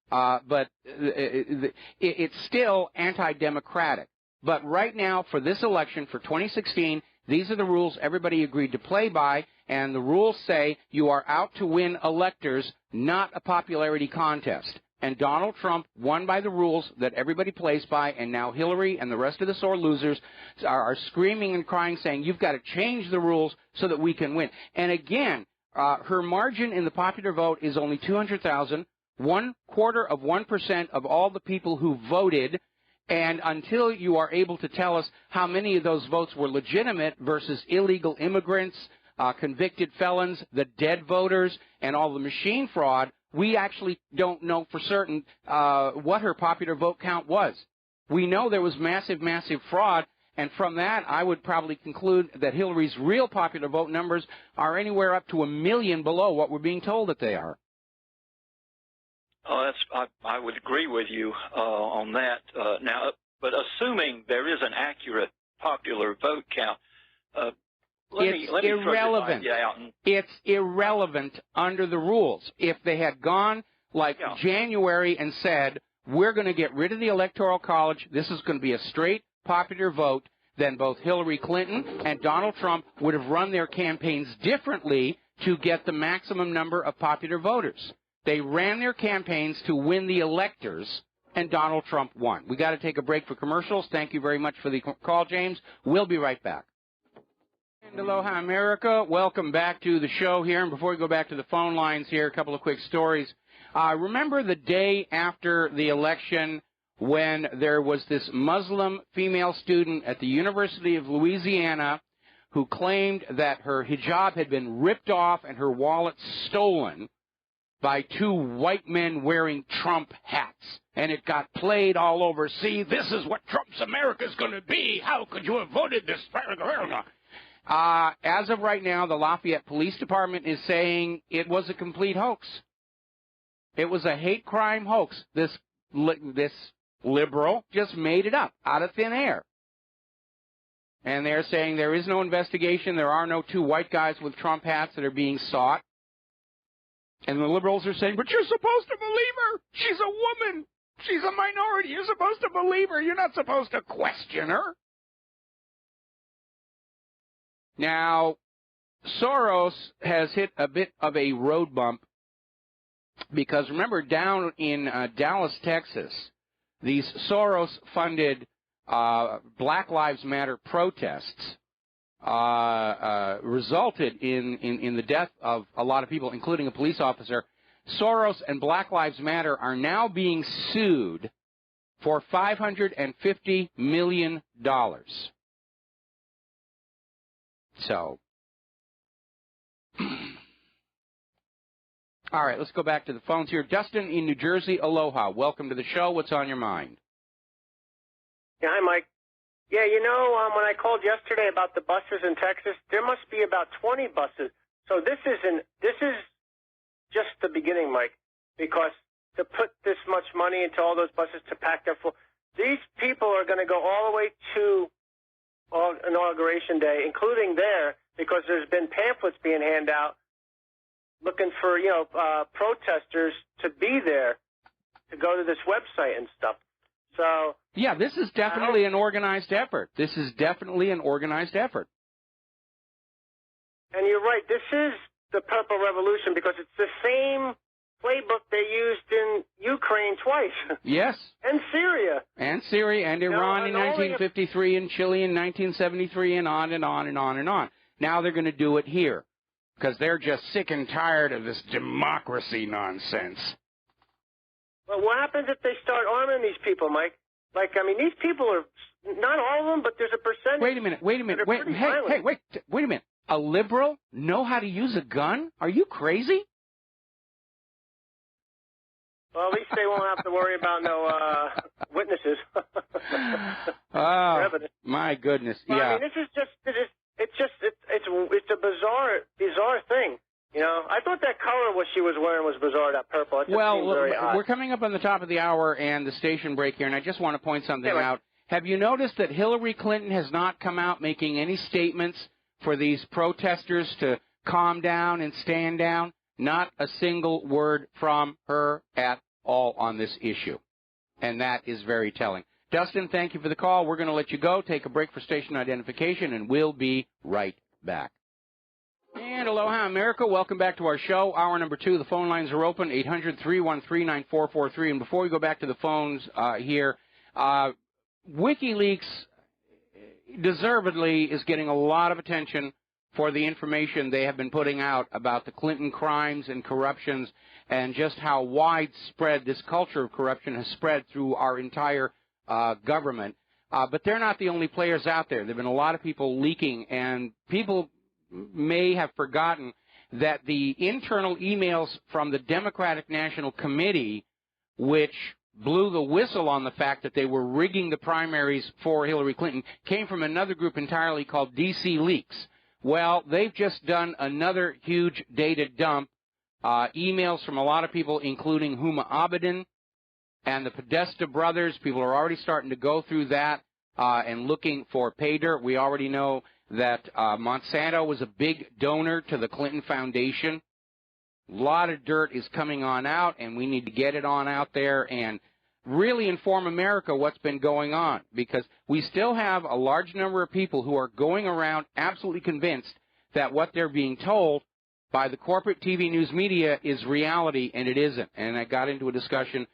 But it's still anti-democratic. But right now, for this election, for 2016, these are the rules everybody agreed to play by, and the rules say you are out to win electors, not a popularity contest. And Donald Trump won by the rules that everybody plays by, and now Hillary and the rest of the sore losers are screaming and crying, saying, you've got to change the rules so that we can win. And again, her margin in the popular vote is only 200,000, 0.25% of all the people who voted. And until you are able to tell us how many of those votes were legitimate versus illegal immigrants, convicted felons, the dead voters, and all the machine fraud, we actually don't know for certain what her popular vote count was. We know there was massive, massive fraud, and from that I would probably conclude that Hillary's real popular vote numbers are anywhere up to 1 million below what we're being told that they are. I would agree with you on that. Now, but assuming there is an accurate popular vote count, It's irrelevant. It's irrelevant under the rules. If they had gone like January and said, we're going to get rid of the Electoral College, this is going to be a straight popular vote, then both Hillary Clinton and Donald Trump would have run their campaigns differently to get the maximum number of popular voters. They ran their campaigns to win the electors, and Donald Trump won. We got to take a break for commercials. Thank you very much for the call, James. We'll be right back. And aloha, America. Welcome back to the show here. And before we go back to the phone lines here, a couple of quick stories. Remember the day after the election when there was this Muslim female student at the University of Louisiana who claimed that her hijab had been ripped off and her wallet stolen by two white men wearing Trump hats. And it got played all over. See, this is what Trump's America's going to be. How could you have voted this? As of right now, the Lafayette Police Department is saying it was a complete hoax. It was a hate crime hoax. This liberal just made it up out of thin air. And they're saying there is no investigation. There are no two white guys with Trump hats that are being sought. And the liberals are saying, but you're supposed to believe her. She's a woman. She's a minority. You're supposed to believe her. You're not supposed to question her. Now, Soros has hit a bit of a road bump because, remember, down in Dallas, Texas, these Soros-funded Black Lives Matter protests resulted in the death of a lot of people, including a police officer. Soros and Black Lives Matter are now being sued for $550 million. So, all right, let's go back to the phones here. Dustin in New Jersey, aloha. Welcome to the show. What's on your mind? Yeah, hi, Mike. Yeah, you know, when I called yesterday about the buses in Texas, there must be about 20 buses. So this is just the beginning, Mike, because to put this much money into all those buses to pack them full, these people are going to go all the way to Inauguration Day, including there, because there's been pamphlets being handed out looking for, protesters to be there to go to this website and stuff. So yeah, this is definitely an organized effort. This is definitely an organized effort. And you're right. This is the Purple Revolution because it's the same playbook they used in Ukraine twice. Yes. And Syria. And Syria and Iran in 1953 and Chile in 1973 and on and on and on and on. Now they're going to do it here. because they're just sick and tired of this democracy nonsense. Well, what happens if they start arming these people, Mike? Like, I mean, these people are, not all of them, but there's a percentage. Wait a minute. Wait, a minute. A liberal know how to use a gun? Are you crazy? Well, at least they won't have to worry about no witnesses. Oh, my goodness! Well, yeah. I mean, this is it's a bizarre thing. You know, I thought that color what she was wearing was bizarre. That purple. It just seemed very odd. We're coming up on the top of the hour and the station break here, and I just want to point something out. Have you noticed that Hillary Clinton has not come out making any statements for these protesters to calm down and stand down? Not a single word from her at all on this issue. And that is very telling. Dustin, thank you for the call. We're going to let you go, take a break for station identification, and we'll be right back. And aloha, America. Welcome back to our show. Hour number 2. The phone lines are open, 800-313-9443. And before we go back to the phones here, WikiLeaks deservedly is getting a lot of attention for the information they have been putting out about the Clinton crimes and corruptions and just how widespread this culture of corruption has spread through our entire government. But they're not the only players out there. There have been a lot of people leaking, and people may have forgotten that the internal emails from the Democratic National Committee, which blew the whistle on the fact that they were rigging the primaries for Hillary Clinton, came from another group entirely called DC Leaks. Well, they've just done another huge data dump, emails from a lot of people, including Huma Abedin and the Podesta brothers. People are already starting to go through that and looking for pay dirt. We already know that Monsanto was a big donor to the Clinton Foundation. A lot of dirt is coming on out, and we need to get it on out there and really inform America what's been going on, because we still have a large number of people who are going around absolutely convinced that what they're being told by the corporate TV news media is reality, and it isn't. And I got into a discussion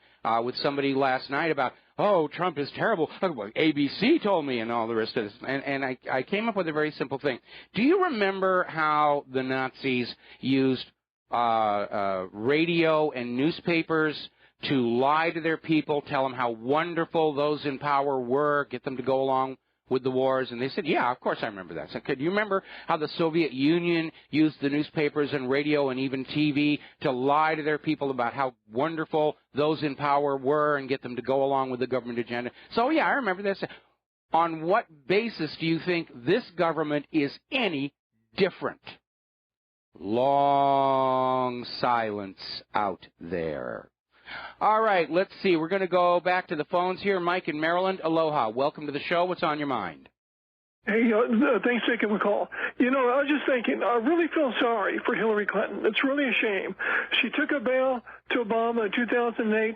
with somebody last night about, oh, Trump is terrible. ABC told me and all the rest of this. And I came up with a very simple thing. Do you remember how the Nazis used radio and newspapers to lie to their people, tell them how wonderful those in power were, get them to go along with the wars? And they said, yeah, of course I remember that. I said, do you remember how the Soviet Union used the newspapers and radio and even TV to lie to their people about how wonderful those in power were and get them to go along with the government agenda? So, yeah, I remember this. On what basis do you think this government is any different? Long silence out there. All right, let's see. We're going to go back to the phones here. Mike in Maryland. Aloha. Welcome to the show. What's on your mind? Hey, thanks for taking the call. You know, I was just thinking, I really feel sorry for Hillary Clinton. It's really a shame. She took a bail to Obama in 2008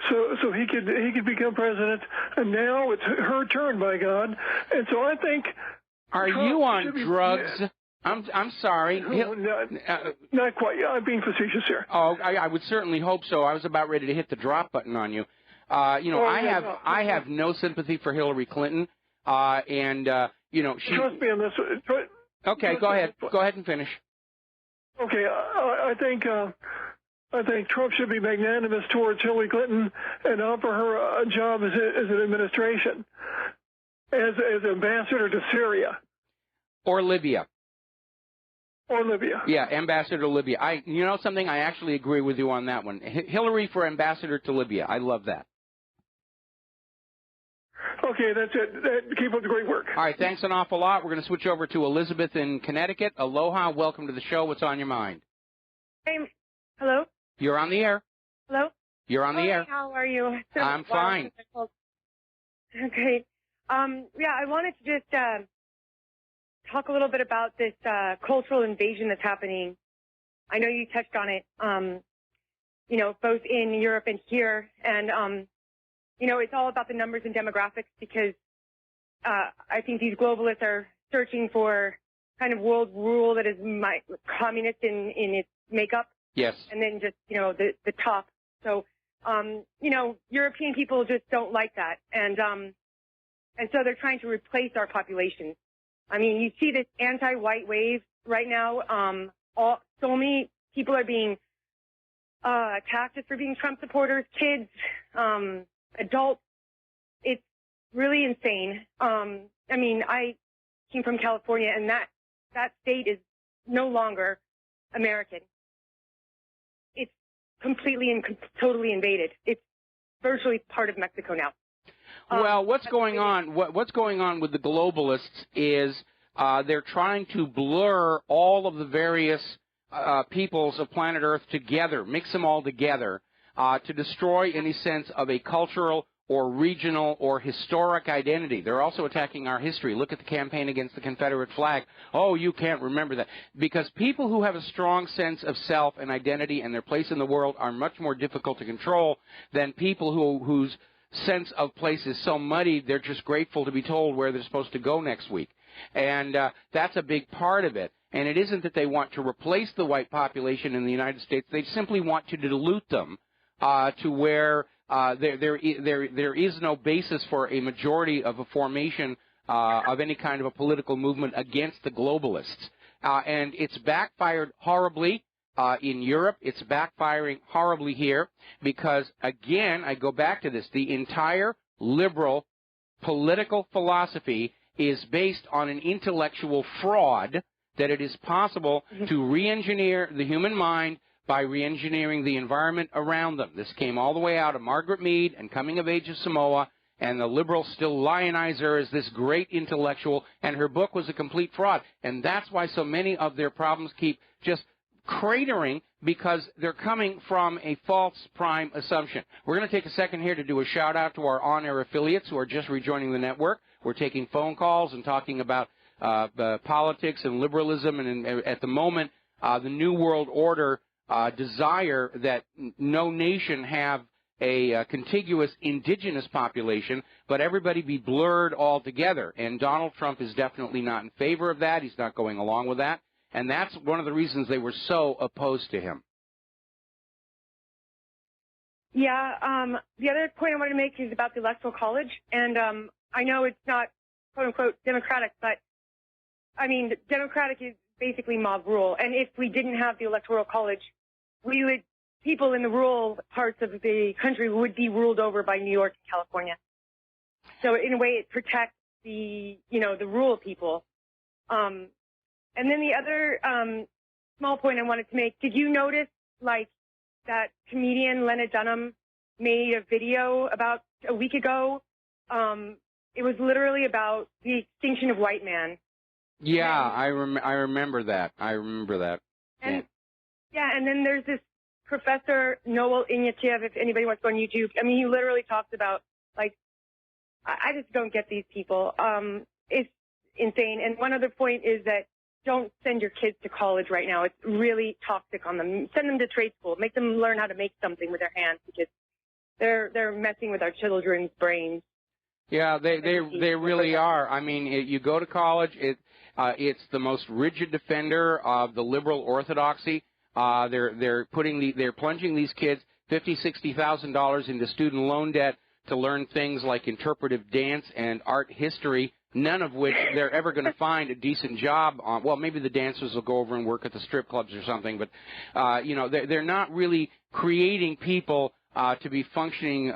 so he could become president, and now it's her turn, by God. And so I think... Are you on drugs? I'm sorry. Not quite. I'm being facetious here. Oh, I would certainly hope so. I was about ready to hit the drop button on you. I have no sympathy for Hillary Clinton, she. Trust me on this. Okay, go ahead. Go ahead and finish. Okay, I think Trump should be magnanimous towards Hillary Clinton and offer her a job as an administration, as ambassador to Syria or Libya. Or Libya. Yeah, ambassador to Libya. You know something? I actually agree with you on that one. Hillary for ambassador to Libya. I love that. Okay, that's it. Keep up the great work. All right, thanks an awful lot. We're going to switch over to Elizabeth in Connecticut. Aloha, welcome to the show. What's on your mind? Hey, hello? You're on the air. Hello? You're on the air. How are you? I'm fine. Okay. I wanted to just talk a little bit about this cultural invasion that's happening. I know you touched on it, both in Europe and here. And, it's all about the numbers and demographics, because I think these globalists are searching for kind of world rule that is communist in its makeup. Yes. And then just, the top. So, European people just don't like that. And so they're trying to replace our population. I mean, you see this anti-white wave right now. so many people are being attacked just for being Trump supporters, kids, adults. It's really insane. I mean, I came from California, and that state is no longer American. It's completely and totally invaded. It's virtually part of Mexico now. Well, what's going on? What's going on with the globalists is they're trying to blur all of the various peoples of planet Earth together, mix them all together, to destroy any sense of a cultural or regional or historic identity. They're also attacking our history. Look at the campaign against the Confederate flag. Oh, you can't remember that. Because people who have a strong sense of self and identity and their place in the world are much more difficult to control than people whose sense of place is so muddied they're just grateful to be told where they're supposed to go next week. And that's a big part of it. And it isn't that they want to replace the white population in the United States. They simply want to dilute them to where there is no basis for a majority of a formation of any kind of a political movement against the globalists. And it's backfired horribly in Europe. It's backfiring horribly here because, again, I go back to this. The entire liberal political philosophy is based on an intellectual fraud that it is possible to re-engineer the human mind by re-engineering the environment around them. This came all the way out of Margaret Mead and Coming of Age of Samoa, and the liberals still lionize her as this great intellectual, and her book was a complete fraud. And that's why so many of their problems keep just cratering, because they're coming from a false prime assumption. We're going to take a second here to do a shout-out to our on-air affiliates who are just rejoining the network. We're taking phone calls and talking about politics and liberalism, and at the moment, the New World Order desire that no nation have a contiguous indigenous population, but everybody be blurred altogether. And Donald Trump is definitely not in favor of that. He's not going along with that. And that's one of the reasons they were so opposed to him. Yeah, the other point I wanted to make is about the Electoral College. And I know it's not, quote-unquote, democratic, but, I mean, democratic is basically mob rule. And if we didn't have the Electoral College, people in the rural parts of the country would be ruled over by New York and California. So in a way, it protects the rural people. And then the other small point I wanted to make, did you notice, like, that comedian Lena Dunham made a video about a week ago? It was literally about the extinction of white man. Yeah, I remember that. And and then there's this Professor Noel Ignatieff, if anybody wants to go on YouTube. I mean, he literally talks about, like, I just don't get these people. It's insane. And one other point is that don't send your kids to college right now. It's really toxic on them. Send them to trade school. Make them learn how to make something with their hands, because they're messing with our children's brains. Yeah, they really are. I mean, you go to college, it's the most rigid defender of the liberal orthodoxy. They're plunging these kids $50,000-$60,000 into student loan debt to learn things like interpretive dance and art history, none of which they're ever going to find a decent job on. Well, maybe the dancers will go over and work at the strip clubs or something, but they're not really creating people to be functioning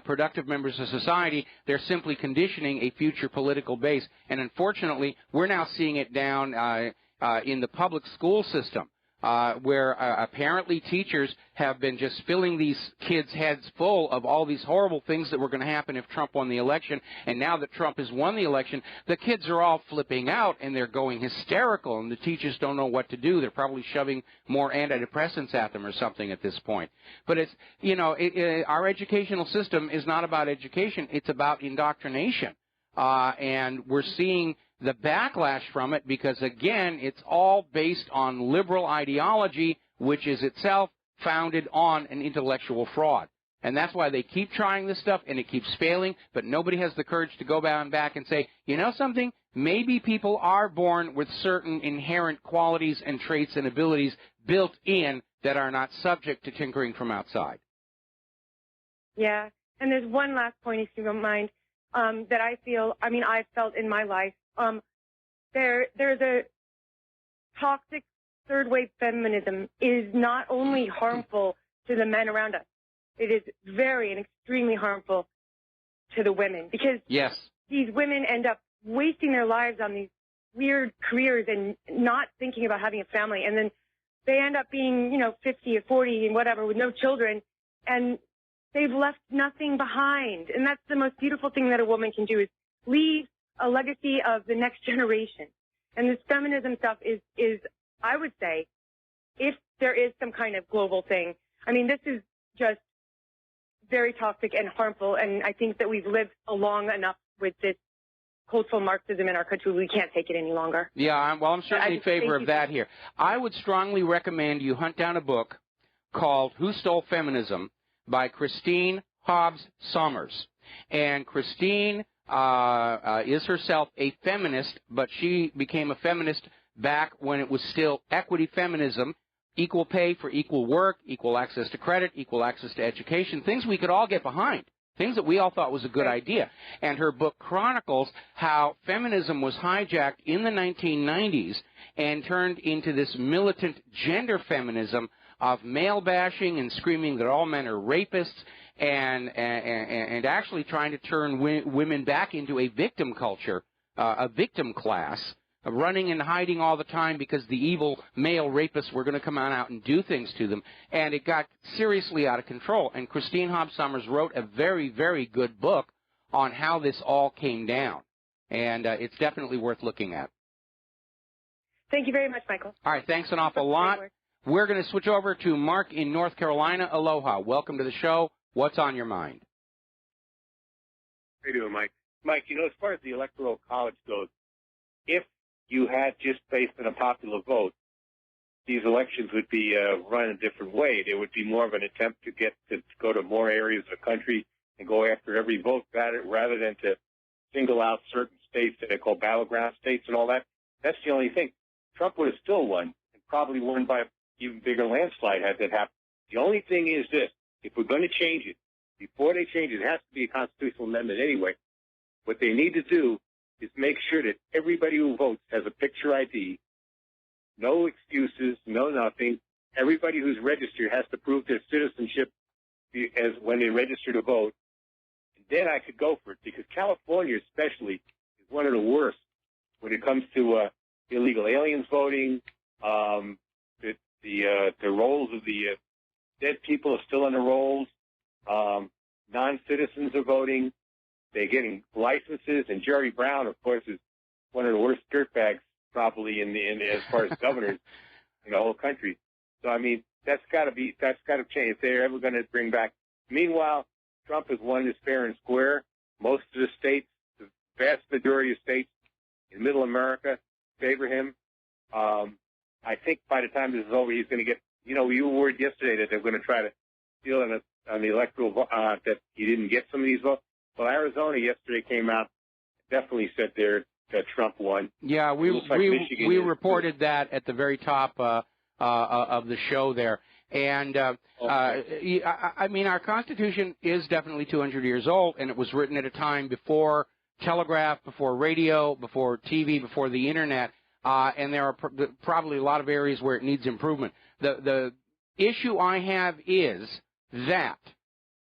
productive members of society. They're simply conditioning a future political base. And unfortunately, we're now seeing it down in the public school system, where apparently teachers have been just filling these kids' heads full of all these horrible things that were going to happen if Trump won the election. And now that Trump has won the election, the kids are all flipping out and they're going hysterical, and the teachers don't know what to do. They're probably shoving more antidepressants at them or something at this point. But it's, our educational system is not about education. It's about indoctrination. And we're seeing the backlash from it because, again, it's all based on liberal ideology, which is itself founded on an intellectual fraud. And that's why they keep trying this stuff, and it keeps failing, but nobody has the courage to go back and say, you know something, maybe people are born with certain inherent qualities and traits and abilities built in that are not subject to tinkering from outside. Yeah, and there's one last point, if you don't mind, that I've felt in my life. There's a toxic third-wave feminism is not only harmful to the men around us, it is very and extremely harmful to the women, because yes, these women end up wasting their lives on these weird careers and not thinking about having a family. And then they end up being, 50 or 40 and whatever with no children, and they've left nothing behind. And that's the most beautiful thing that a woman can do, is leave a legacy of the next generation. And this feminism stuff is, I would say, if there is some kind of global thing, I mean, this is just very toxic and harmful, and I think that we've lived long enough with this cultural Marxism in our country. We can't take it any longer. Yeah, I'm certainly in favor of that here. I would strongly recommend you hunt down a book called Who Stole Feminism by Christine Hobbs Sommers. And Christine is herself a feminist, but she became a feminist back when it was still equity feminism, equal pay for equal work, equal access to credit, equal access to education, things we could all get behind, things that we all thought was a good idea. And her book chronicles how feminism was hijacked in the 1990s and turned into this militant gender feminism of male bashing and screaming that all men are rapists, and actually trying to turn women back into a victim culture, a victim class, running and hiding all the time because the evil male rapists were going to come out and do things to them. And it got seriously out of control. And Christine Hobbs Sommers wrote a very, very good book on how this all came down. And it's definitely worth looking at. Thank you very much, Michael. All right, thanks an awful lot. We're going to switch over to Mark in North Carolina. Aloha. Welcome to the show. What's on your mind? How you doing, Mike? Mike, as far as the Electoral College goes, if you had just based on a popular vote, these elections would be run a different way. There would be more of an attempt to go to more areas of the country and go after every vote rather than to single out certain states that they call battleground states and all that. That's the only thing. Trump would have still won, and probably won by an even bigger landslide had that happened. The only thing is this: if we're going to change it, before they change it, it has to be a constitutional amendment anyway. What they need to do is make sure that everybody who votes has a picture ID, no excuses, no nothing. Everybody who's registered has to prove their citizenship as when they register to vote. And then I could go for it, because California especially is one of the worst when it comes to illegal aliens voting. The rolls of the dead people are still on the rolls. Non-citizens are voting. They're getting licenses, and Jerry Brown, of course, is one of the worst dirtbags probably in as far as governors in the whole country. So I mean, that's got to change if they're ever going to bring back. Meanwhile, Trump has won this fair and square. Most of the states, the vast majority of states in Middle America, favor him. I think by the time this is over, he's going to get. You were worried yesterday that they're going to try to steal on the electoral that he didn't get some of these votes. Well, Arizona yesterday came out, definitely said that Trump won. Yeah, we reported that at the very top of the show there. And, I mean, our Constitution is definitely 200 years old, and it was written at a time before telegraph, before radio, before TV, before the Internet, and there are probably a lot of areas where it needs improvement. The issue I have is that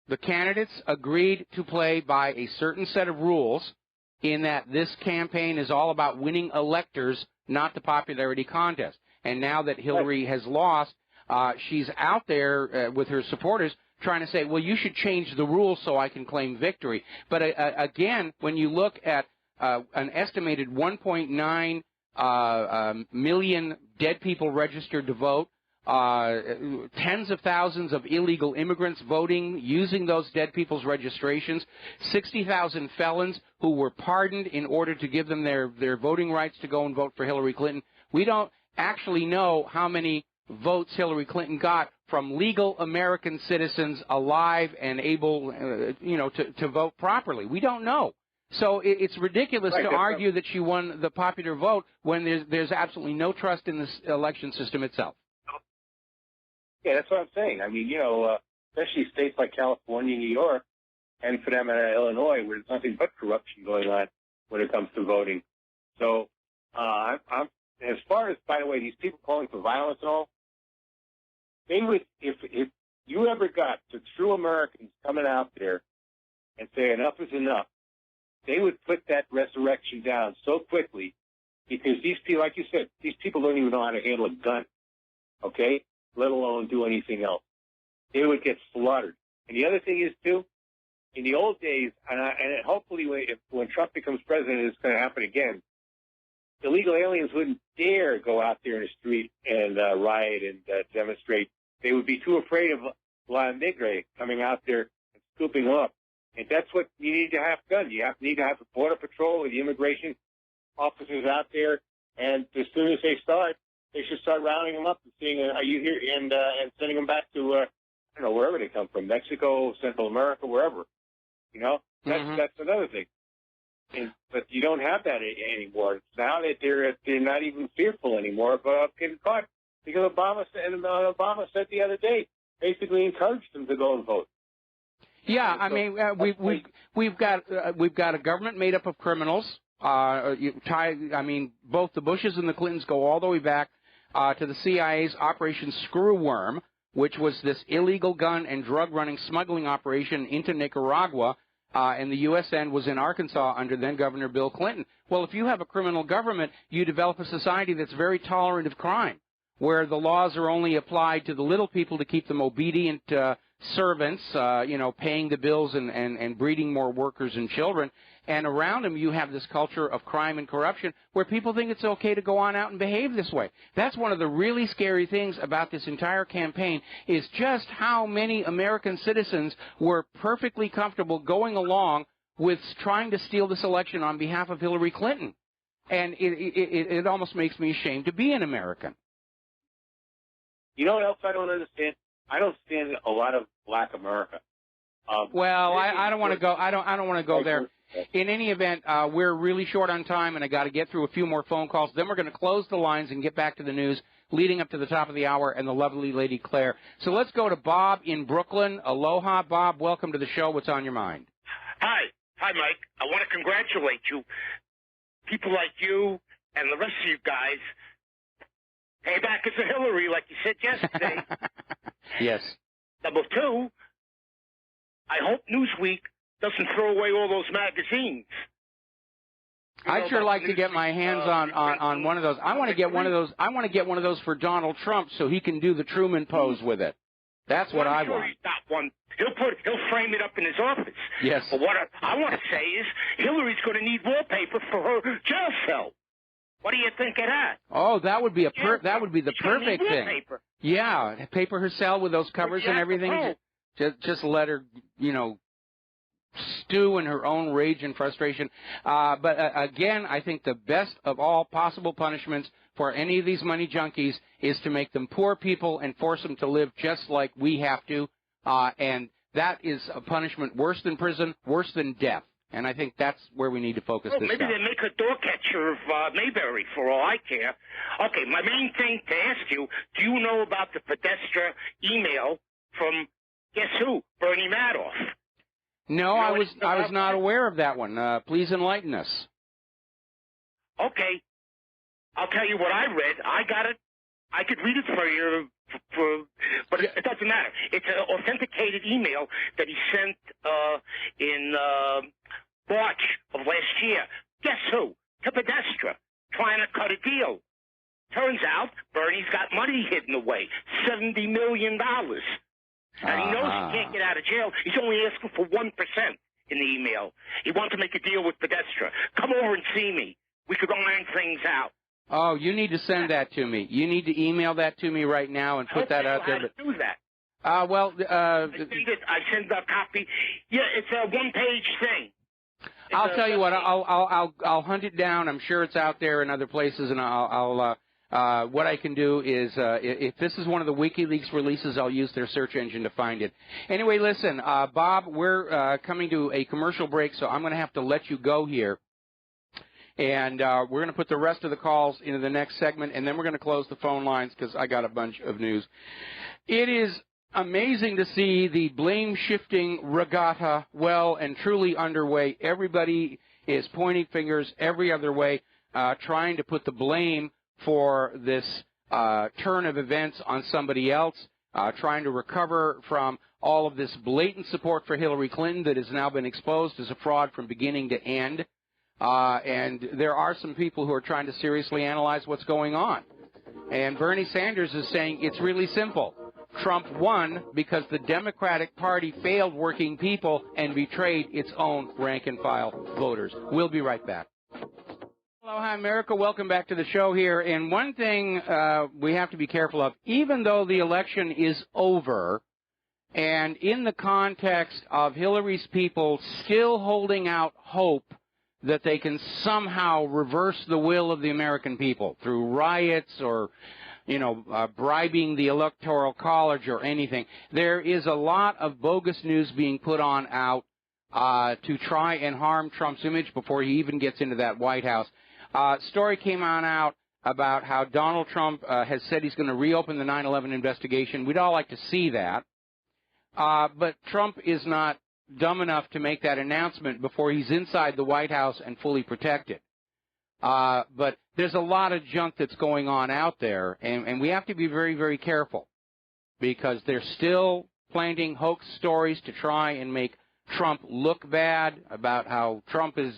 the candidates agreed to play by a certain set of rules, in that this campaign is all about winning electors, not the popularity contest. And now that Hillary has lost, she's out there with her supporters trying to say, well, you should change the rules so I can claim victory. But again, when you look at an estimated 1.9 million dead people registered to vote, tens of thousands of illegal immigrants voting using those dead people's registrations, 60,000 felons who were pardoned in order to give them their voting rights to go and vote for Hillary Clinton. We don't actually know how many votes Hillary Clinton got from legal American citizens alive and able, to vote properly. We don't know. So it's ridiculous to argue that she won the popular vote when there's absolutely no trust in this election system itself. Yeah, that's what I'm saying. I mean, especially states like California, New York, and for them Illinois, where there's nothing but corruption going on when it comes to voting. So, And as far as, by the way, these people calling for violence and all, they would, if you ever got to true Americans coming out there and say enough is enough, they would put that resurrection down so quickly because these people, like you said, these people don't even know how to handle a gun, okay, let alone do anything else. They would get slaughtered. And the other thing is, too, in the old days, and hopefully when Trump becomes president, it's going to happen again, illegal aliens wouldn't dare go out there in the street and riot and demonstrate. They would be too afraid of La Negra coming out there and scooping them up. And that's what you need to have done. You need to have the Border Patrol and the immigration officers out there, and as soon as they start, they should start rounding them up and seeing, are you here, and sending them back to, I don't know, wherever they come from, Mexico, Central America, wherever. You know, that's another thing. But you don't have that anymore. Now that they're not even fearful anymore of getting caught, because Obama said the other day, basically encouraged them to go and vote. Yeah, I mean, we've got a government made up of criminals. Both the Bushes and the Clintons go all the way back to the CIA's Operation Screwworm, which was this illegal gun and drug running smuggling operation into Nicaragua, and the U.S. end was in Arkansas under then Governor Bill Clinton. Well, if you have a criminal government, you develop a society that's very tolerant of crime, where the laws are only applied to the little people to keep them obedient servants, paying the bills and breeding more workers and children. And around them, you have this culture of crime and corruption where people think it's okay to go on out and behave this way. That's one of the really scary things about this entire campaign is just how many American citizens were perfectly comfortable going along with trying to steal this election on behalf of Hillary Clinton. And it almost makes me ashamed to be an American. You know what else I don't understand? I don't stand a lot of Black America. I don't want to go. I don't want to go there. In any event, we're really short on time, and I got to get through a few more phone calls. Then we're going to close the lines and get back to the news leading up to the top of the hour and the lovely Lady Claire. So let's go to Bob in Brooklyn. Aloha, Bob. Welcome to the show. What's on your mind? Hi, Mike. I want to congratulate you. People like you and the rest of you guys. Payback is a Hillary, like you said yesterday. Yes. Number two, I hope Newsweek doesn't throw away all those magazines. I'd sure like to get my hands on one of those. I want to get one of those. I want to get one of those for Donald Trump so he can do the Truman pose with it. That's what I want. He's got one. He'll frame it up in his office. Yes. But what I want to say is Hillary's going to need wallpaper for her jail cell. What do you think of that? Oh, that would be that would be the perfect thing. Yeah, paper her cell with those covers and everything. Just let her, stew in her own rage and frustration. But again, I think the best of all possible punishments for any of these money junkies is to make them poor people and force them to live just like we have to. And that is a punishment worse than prison, worse than death. And I think that's where we need to focus this maybe time. they make a door catcher of Mayberry, for all I care. Okay, my main thing to ask you, do you know about the Podesta email from, guess who, Bernie Madoff? No, I was not aware of that one. Please enlighten us. Okay. I'll tell you what I read. I got it. I could read it for you, but it doesn't matter. It's an authenticated email that he sent in March of last year. Guess who? To Podesta, trying to cut a deal. Turns out Bernie's got money hidden away, $70 million. And he knows he can't get out of jail. He's only asking for 1% in the email. He wants to make a deal with Podesta. Come over and see me. We could iron things out. Oh, you need to send that to me. You need to email that to me right now and put that out there. How to do that? I send a copy. Yeah, it's a one-page thing. I'll tell you what. I'll hunt it down. I'm sure it's out there in other places, and what I can do is, if this is one of the WikiLeaks releases, I'll use their search engine to find it. Anyway, listen, Bob, we're coming to a commercial break, so I'm going to have to let you go here. And we're going to put the rest of the calls into the next segment, and then we're going to close the phone lines because I got a bunch of news. It is amazing to see the blame-shifting regatta well and truly underway. Everybody is pointing fingers every other way, trying to put the blame for this turn of events on somebody else, trying to recover from all of this blatant support for Hillary Clinton that has now been exposed as a fraud from beginning to end. And there are some people who are trying to seriously analyze what's going on. And Bernie Sanders is saying it's really simple. Trump won because the Democratic Party failed working people and betrayed its own rank-and-file voters. We'll be right back. Hello, hi, America. Welcome back to the show here. And one thing we have to be careful of, even though the election is over, and in the context of Hillary's people still holding out hope that they can somehow reverse the will of the American people through riots or, you know, bribing the Electoral College or anything, there is a lot of bogus news being put on out to try and harm Trump's image before he even gets into that White House. Story came on out about how Donald Trump has said he's going to reopen the 9/11 investigation. We'd all like to see that. But Trump is not dumb enough to make that announcement before he's inside the White House and fully protected. But there's a lot of junk that's going on out there, and we have to be very, very careful because they're still planting hoax stories to try and make Trump look bad about how Trump is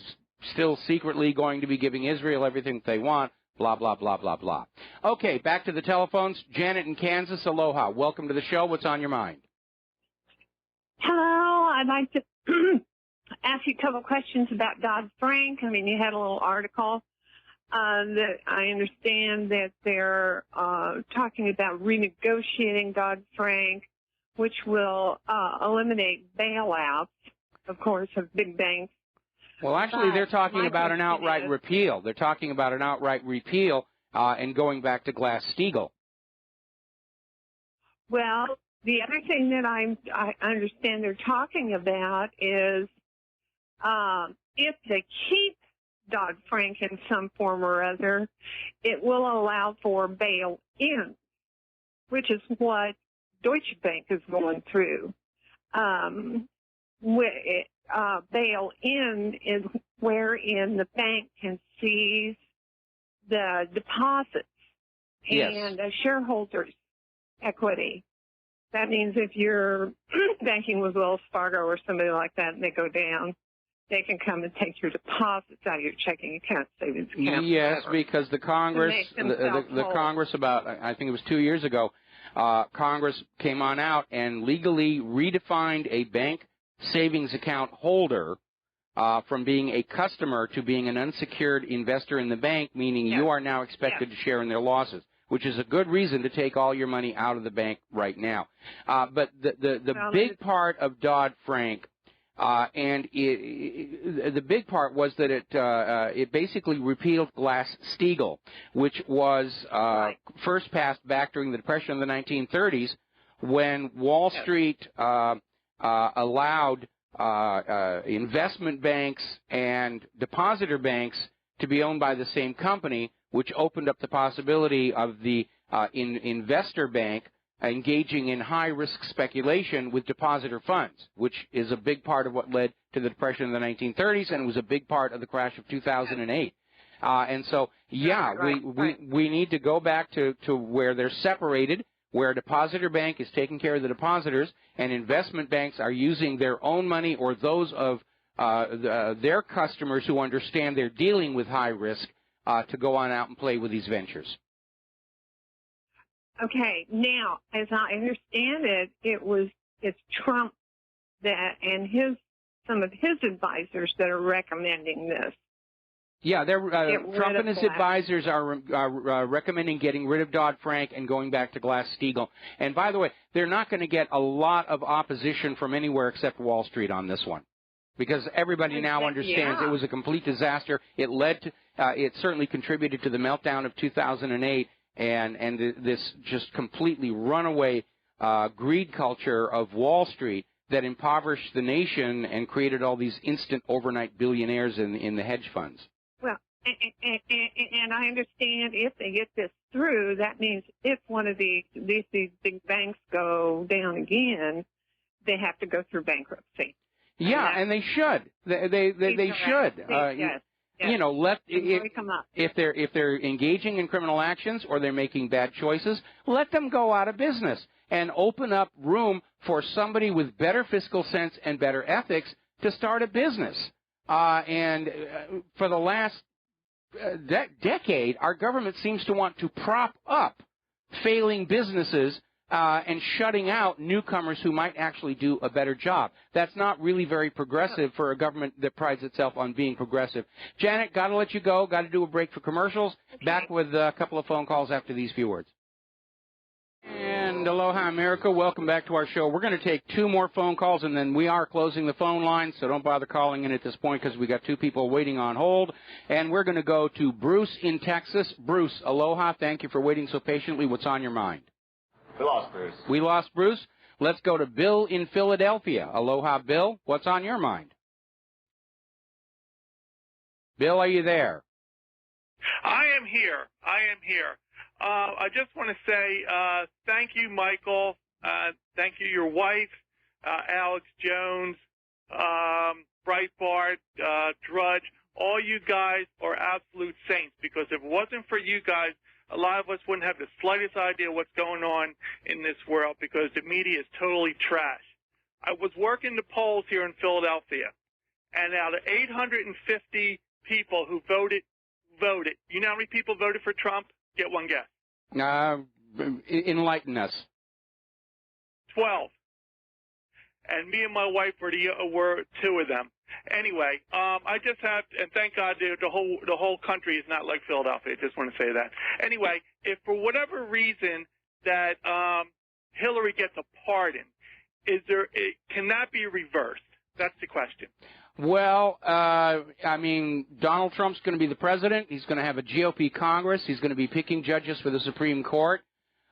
still secretly going to be giving Israel everything they want, blah, blah, blah, blah, blah. Okay, back to the telephones. Janet in Kansas, aloha. Welcome to the show. What's on your mind? Hello, I'd like to ask you a couple questions about Dodd-Frank. I mean, you had a little article that I understand that they're talking about renegotiating Dodd-Frank, which will eliminate bailouts, of course, of big banks. Well, actually, they're talking about an outright repeal. They're talking about an outright repeal and going back to Glass-Steagall. Well, the other thing that I understand they're talking about is if they keep Dodd-Frank in some form or other, it will allow for bail-in, which is what Deutsche Bank is going through. Bail-in is wherein the bank can seize the deposits and a shareholder's equity. That means if you're banking with Wells Fargo or somebody like that and they go down, they can come and take your deposits out of your checking account, savings account. Yes, because the Congress, the Congress about, I think it was 2 years ago, Congress came on out and legally redefined a bank savings account holder from being a customer to being an unsecured investor in the bank, meaning you are now expected to share in their losses, which is a good reason to take all your money out of the bank right now. But the big part of Dodd-Frank, the big part was that it basically repealed Glass-Steagall, which was first passed back during the Depression of the 1930s when Wall Street allowed investment banks and depositor banks to be owned by the same company, which opened up the possibility of the investor bank engaging in high-risk speculation with depositor funds, which is a big part of what led to the Depression of the 1930s, and it was a big part of the crash of 2008. And so, we need to go back to where they're separated, where a depositor bank is taking care of the depositors, and investment banks are using their own money or those of their customers who understand they're dealing with high risk to go on out and play with these ventures. Okay, now, as I understand it, it's Trump that and some of his advisors that are recommending this. Yeah, Trump and his advisors are recommending getting rid of Dodd-Frank and going back to Glass-Steagall. And by the way, they're not going to get a lot of opposition from anywhere except Wall Street on this one, because everybody now understands it was a complete disaster. It led to, it certainly contributed to the meltdown of 2008 and this just completely runaway greed culture of Wall Street that impoverished the nation and created all these instant overnight billionaires in the hedge funds. Well, and I understand if they get this through, that means if one of these big banks go down again, they have to go through bankruptcy. Yeah, and they should. They should. Yes. you know, if they're engaging in criminal actions or they're making bad choices, let them go out of business and open up room for somebody with better fiscal sense and better ethics to start a business. For the last decade, our government seems to want to prop up failing businesses and shutting out newcomers who might actually do a better job. That's not really very progressive for a government that prides itself on being progressive. Janet, got to let you go. Got to do a break for commercials. Okay. Back with a couple of phone calls after these few words. And aloha, America. Welcome back to our show. We're going to take 2 more phone calls, and then we are closing the phone line, so don't bother calling in at this point because we got 2 people waiting on hold. And we're going to go to Bruce in Texas. Bruce, aloha. Thank you for waiting so patiently. What's on your mind? We lost Bruce. We lost Bruce. Let's go to Bill in Philadelphia. Aloha, Bill. What's on your mind? Bill, are you there? I am here. I just want to say thank you, Michael. Thank you, your wife, Alex Jones, Breitbart, Drudge. All you guys are absolute saints, because if it wasn't for you guys, a lot of us wouldn't have the slightest idea what's going on in this world, because the media is totally trash. I was working the polls here in Philadelphia, and out of 850 people who voted. You know how many people voted for Trump? Get one guess. Enlighten us. 12. And me and my wife were 2 of them. Anyway, I just have to, and thank God the whole country is not like Philadelphia. I just want to say that. Anyway, if for whatever reason that Hillary gets a pardon, can that be reversed? That's the question. Well, I mean, Donald Trump's going to be the president. He's going to have a GOP Congress. He's going to be picking judges for the Supreme Court.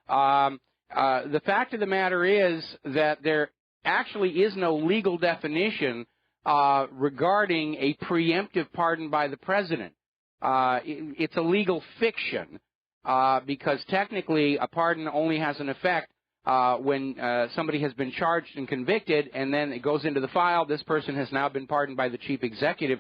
The fact of the matter is that there actually is no legal definition regarding a preemptive pardon by the president. It's a legal fiction because technically a pardon only has an effect when somebody has been charged and convicted, and then it goes into the file. This person has now been pardoned by the chief executive.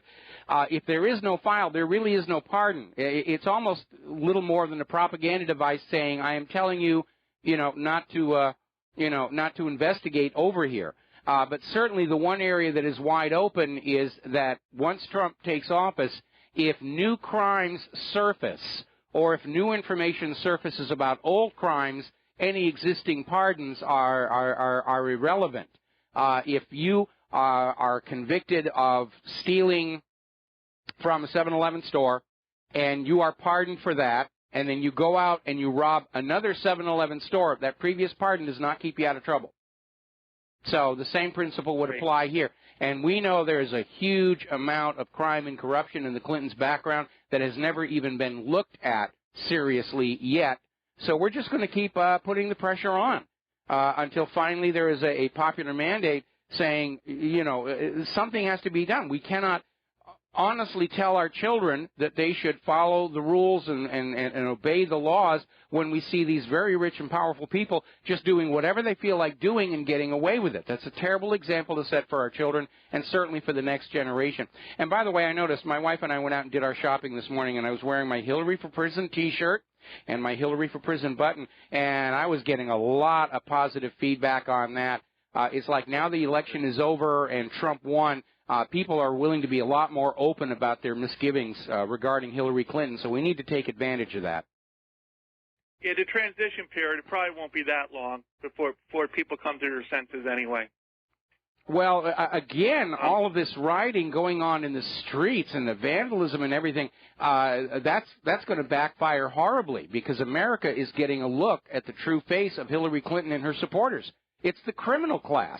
If there is no file, there really is no pardon. It's almost little more than a propaganda device saying, "I am telling you, not to investigate over here." But certainly the one area that is wide open is that once Trump takes office, if new crimes surface or if new information surfaces about old crimes, any existing pardons are irrelevant. If you are convicted of stealing from a 7-Eleven store and you are pardoned for that, and then you go out and you rob another 7-Eleven store, that previous pardon does not keep you out of trouble. So the same principle would apply here. And we know there is a huge amount of crime and corruption in the Clintons' background that has never even been looked at seriously yet. So we're just going to keep putting the pressure on until finally there is a popular mandate saying, something has to be done. We cannot honestly tell our children that they should follow the rules and obey the laws when we see these very rich and powerful people just doing whatever they feel like doing and getting away with it. That's a terrible example to set for our children and certainly for the next generation. And by the way, I noticed my wife and I went out and did our shopping this morning, and I was wearing my Hillary for Prison T-shirt and my Hillary for Prison button, and I was getting a lot of positive feedback on that. It's like now the election is over and Trump won, people are willing to be a lot more open about their misgivings regarding Hillary Clinton, so we need to take advantage of that. Yeah, the transition period, it probably won't be that long before people come to their senses anyway. Well, again, all of this rioting going on in the streets and the vandalism and everything, that's going to backfire horribly because America is getting a look at the true face of Hillary Clinton and her supporters. It's the criminal class.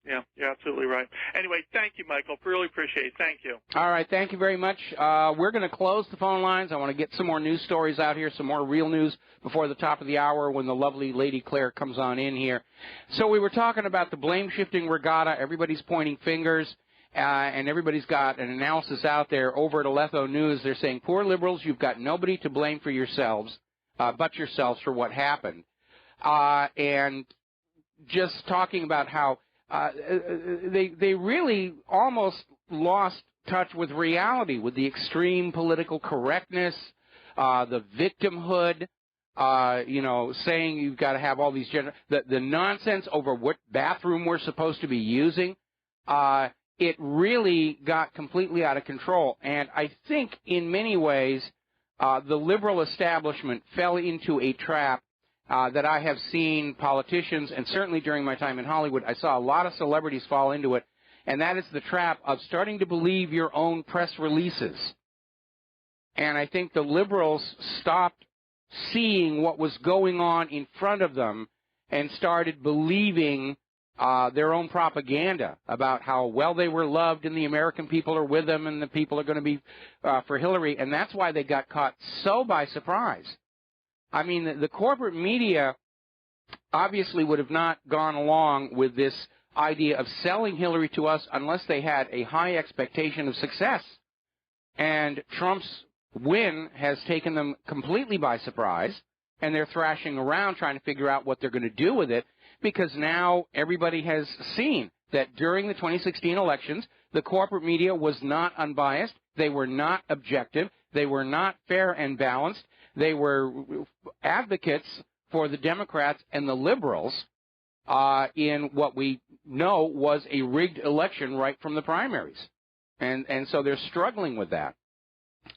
Yeah, you're absolutely right. Anyway, thank you, Michael. Really appreciate it. Thank you. All right, thank you very much. We're going to close the phone lines. I want to get some more news stories out here, some more real news before the top of the hour when the lovely Lady Claire comes on in here. So we were talking about the blame-shifting regatta. Everybody's pointing fingers, and everybody's got an analysis out there over at Aletho News. They're saying, poor liberals, you've got nobody to blame for yourselves but yourselves for what happened. And just talking about how they really almost lost touch with reality, with the extreme political correctness, the victimhood, saying you've got to have all these the nonsense over what bathroom we're supposed to be using. It really got completely out of control. And I think in many ways the liberal establishment fell into a trap that I have seen politicians, and certainly during my time in Hollywood, I saw a lot of celebrities fall into it, and that is the trap of starting to believe your own press releases. And I think the liberals stopped seeing what was going on in front of them and started believing their own propaganda about how well they were loved and the American people are with them and the people are going to be for Hillary. And that's why they got caught so by surprise. I mean, the corporate media obviously would have not gone along with this idea of selling Hillary to us unless they had a high expectation of success. And Trump's win has taken them completely by surprise, and they're thrashing around trying to figure out what they're going to do with it, because now everybody has seen that during the 2016 elections, the corporate media was not unbiased, they were not objective, they were not fair and balanced, they were advocates for the Democrats and the liberals in what we know was a rigged election right from the primaries. And so they're struggling with that.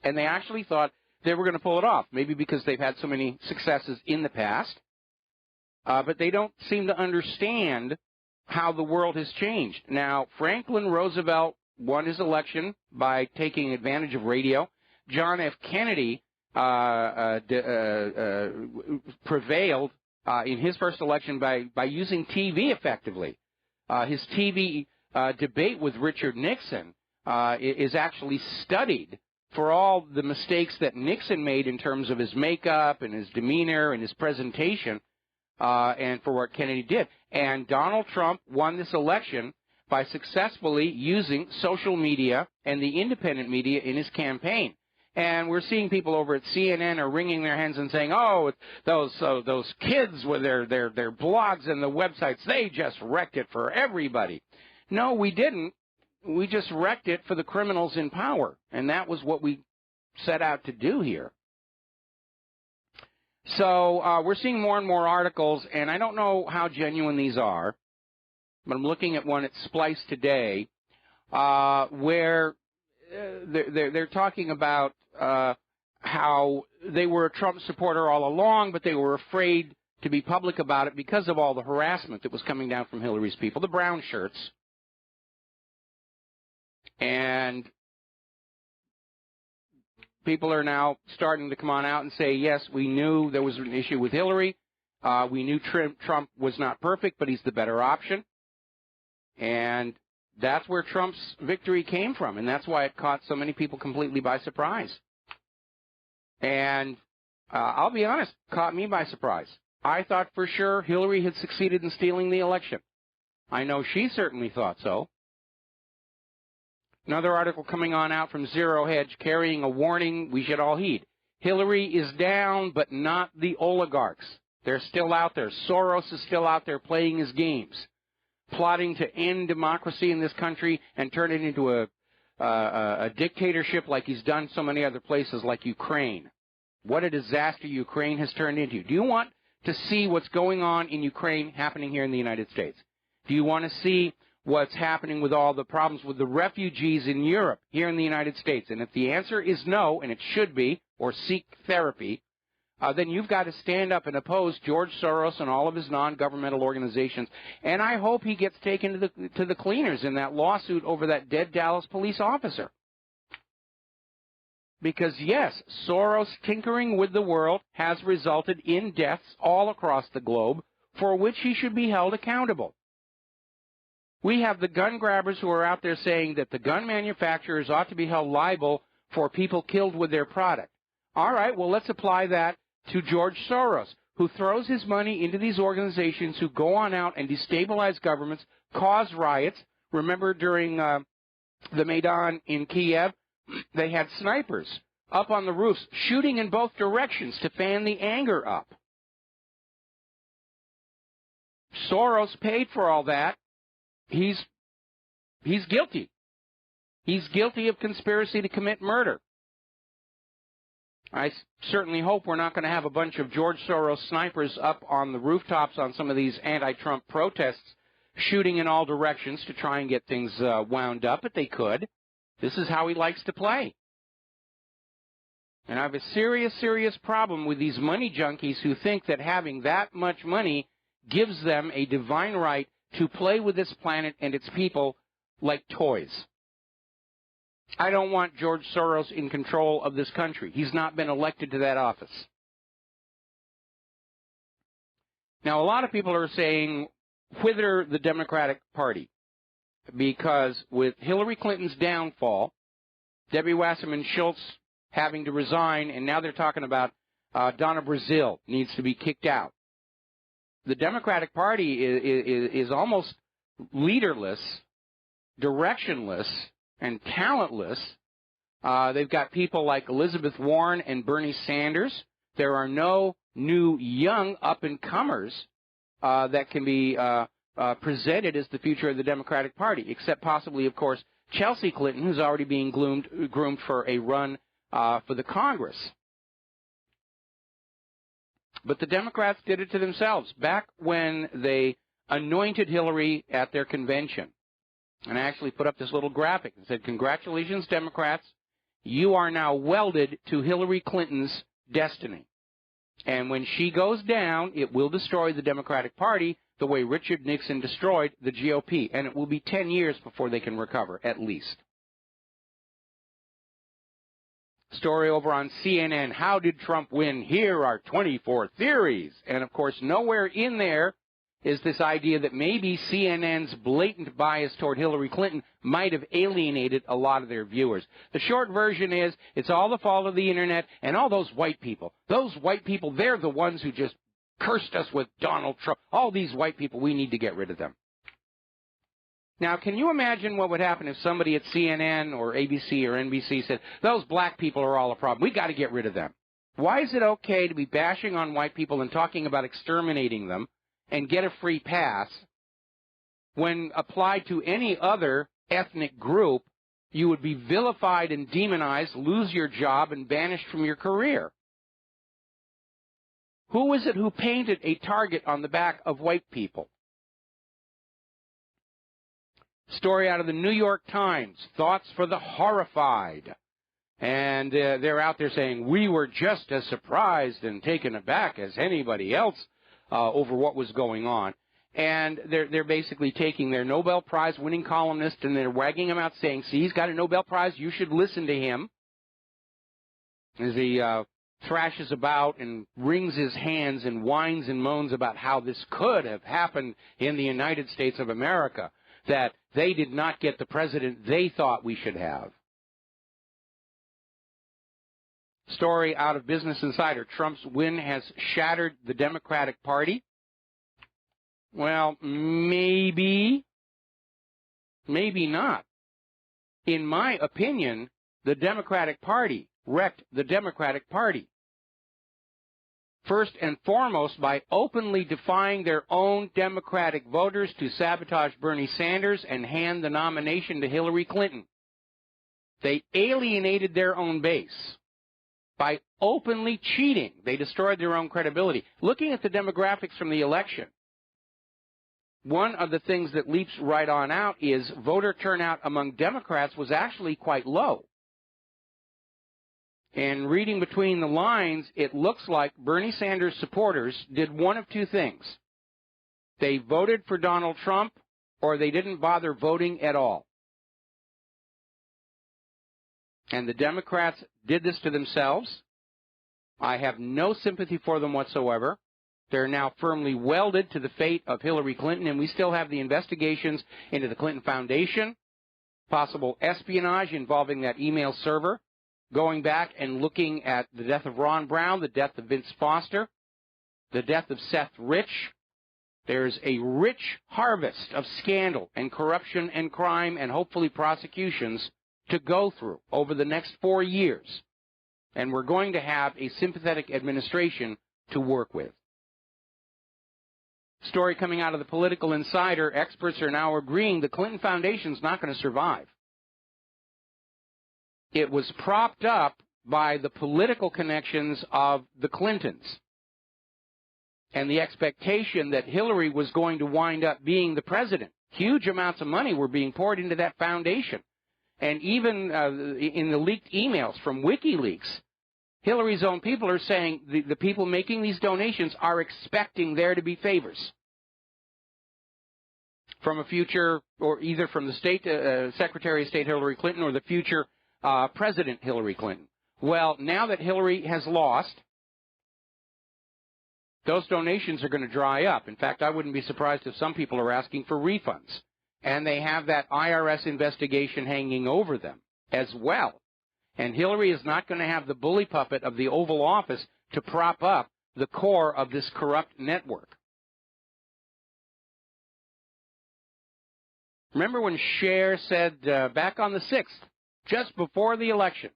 And they actually thought they were going to pull it off, maybe because they've had so many successes in the past. But they don't seem to understand how the world has changed. Now, Franklin Roosevelt won his election by taking advantage of radio. John F. Kennedy prevailed in his first election by using TV effectively. His TV debate with Richard Nixon is actually studied for all the mistakes that Nixon made in terms of his makeup and his demeanor and his presentation, and for what Kennedy did. And Donald Trump won this election by successfully using social media and the independent media in his campaign. And we're seeing people over at CNN are wringing their hands and saying, "Oh, those kids with their blogs and the websites, they just wrecked it for everybody." No, we didn't. We just wrecked it for the criminals in power, and that was what we set out to do here. So we're seeing more and more articles, and I don't know how genuine these are, but I'm looking at one at Splice today where they're talking about how they were a Trump supporter all along, but they were afraid to be public about it because of all the harassment that was coming down from Hillary's people, the brown shirts. And people are now starting to come on out and say, yes, we knew there was an issue with Hillary. We knew Trump was not perfect, but he's the better option. And that's where Trump's victory came from, and that's why it caught so many people completely by surprise. And I'll be honest, caught me by surprise. I thought for sure Hillary had succeeded in stealing the election. I know she certainly thought so. Another article coming on out from Zero Hedge carrying a warning we should all heed. Hillary is down, but not the oligarchs. They're still out there. Soros is still out there playing his games, plotting to end democracy in this country and turn it into a dictatorship like he's done so many other places like Ukraine. What a disaster Ukraine has turned into. Do you want to see what's going on in Ukraine happening here in the United States? Do you want to see what's happening with all the problems with the refugees in Europe here in the United States? And if the answer is no, and it should be, or seek therapy, then you've got to stand up and oppose George Soros and all of his non-governmental organizations. And I hope he gets taken to the cleaners in that lawsuit over that dead Dallas police officer. Because, yes, Soros tinkering with the world has resulted in deaths all across the globe for which he should be held accountable. We have the gun grabbers who are out there saying that the gun manufacturers ought to be held liable for people killed with their product. All right, well, let's apply that to George Soros, who throws his money into these organizations who go on out and destabilize governments, cause riots. Remember during the Maidan in Kiev, they had snipers up on the roofs shooting in both directions to fan the anger up. Soros paid for all that he's guilty. He's guilty of conspiracy to commit murder. I certainly hope we're not going to have a bunch of George Soros snipers up on the rooftops on some of these anti-Trump protests, shooting in all directions to try and get things wound up, but they could. This is how he likes to play. And I have a serious, serious problem with these money junkies who think that having that much money gives them a divine right to play with this planet and its people like toys. I don't want George Soros in control of this country. He's not been elected to that office. Now, a lot of people are saying, whither the Democratic Party? Because with Hillary Clinton's downfall, Debbie Wasserman Schultz having to resign, and now they're talking about Donna Brazile needs to be kicked out. The Democratic Party is almost leaderless, directionless, and talentless. They've got people like Elizabeth Warren and Bernie Sanders. There are no new young up-and-comers that can be presented as the future of the Democratic Party, except possibly, of course, Chelsea Clinton, who's already being groomed for a run for the Congress. But the Democrats did it to themselves back when they anointed Hillary at their convention. And I actually put up this little graphic that said, "Congratulations, Democrats. You are now welded to Hillary Clinton's destiny. And when she goes down, it will destroy the Democratic Party the way Richard Nixon destroyed the GOP. And it will be 10 years before they can recover, at least." Story over on CNN, how did Trump win? Here are 24 theories. And, of course, nowhere in there is this idea that maybe CNN's blatant bias toward Hillary Clinton might have alienated a lot of their viewers. The short version is it's all the fault of the Internet and all those white people. Those white people, they're the ones who just cursed us with Donald Trump. All these white people, we need to get rid of them. Now, can you imagine what would happen if somebody at CNN or ABC or NBC said, those black people are all a problem. We've got to get rid of them. Why is it okay to be bashing on white people and talking about exterminating them and get a free pass when applied to any other ethnic group, you would be vilified and demonized, lose your job, and banished from your career? Who is it who painted a target on the back of white people? Story out of the New York Times, thoughts for the horrified. And they're out there saying, we were just as surprised and taken aback as anybody else over what was going on. And they're basically taking their Nobel Prize winning columnist and they're wagging him out saying, see, he's got a Nobel Prize, you should listen to him. As he thrashes about and wrings his hands and whines and moans about how this could have happened in the United States of America, that they did not get the president they thought we should have. Story out of Business Insider, Trump's win has shattered the Democratic Party. Well, maybe not. In my opinion, the Democratic Party wrecked the Democratic Party. First and foremost, by openly defying their own Democratic voters to sabotage Bernie Sanders and hand the nomination to Hillary Clinton. They alienated their own base. By openly cheating, they destroyed their own credibility. Looking at the demographics from the election, one of the things that leaps right on out is voter turnout among Democrats was actually quite low. And reading between the lines, it looks like Bernie Sanders supporters did one of two things. They voted for Donald Trump, or they didn't bother voting at all. And the Democrats did this to themselves. I have no sympathy for them whatsoever. They're now firmly welded to the fate of Hillary Clinton, and we still have the investigations into the Clinton Foundation, possible espionage involving that email server, going back and looking at the death of Ron Brown, the death of Vince Foster, the death of Seth Rich. There's a rich harvest of scandal and corruption and crime and hopefully prosecutions to go through over the next 4 years. And we're going to have a sympathetic administration to work with. Story coming out of the Political Insider, experts are now agreeing the Clinton Foundation's not going to survive. It was propped up by the political connections of the Clintons and the expectation that Hillary was going to wind up being the president. Huge amounts of money were being poured into that foundation. And even in the leaked emails from WikiLeaks, Hillary's own people are saying the people making these donations are expecting there to be favors from a future, or either from the state Secretary of State Hillary Clinton or the future President Hillary Clinton. Well, now that Hillary has lost, those donations are going to dry up. In fact, I wouldn't be surprised if some people are asking for refunds. And they have that IRS investigation hanging over them as well. And Hillary is not going to have the bully puppet of the Oval Office to prop up the core of this corrupt network. Remember when Cher said back on the 6th, just before the election,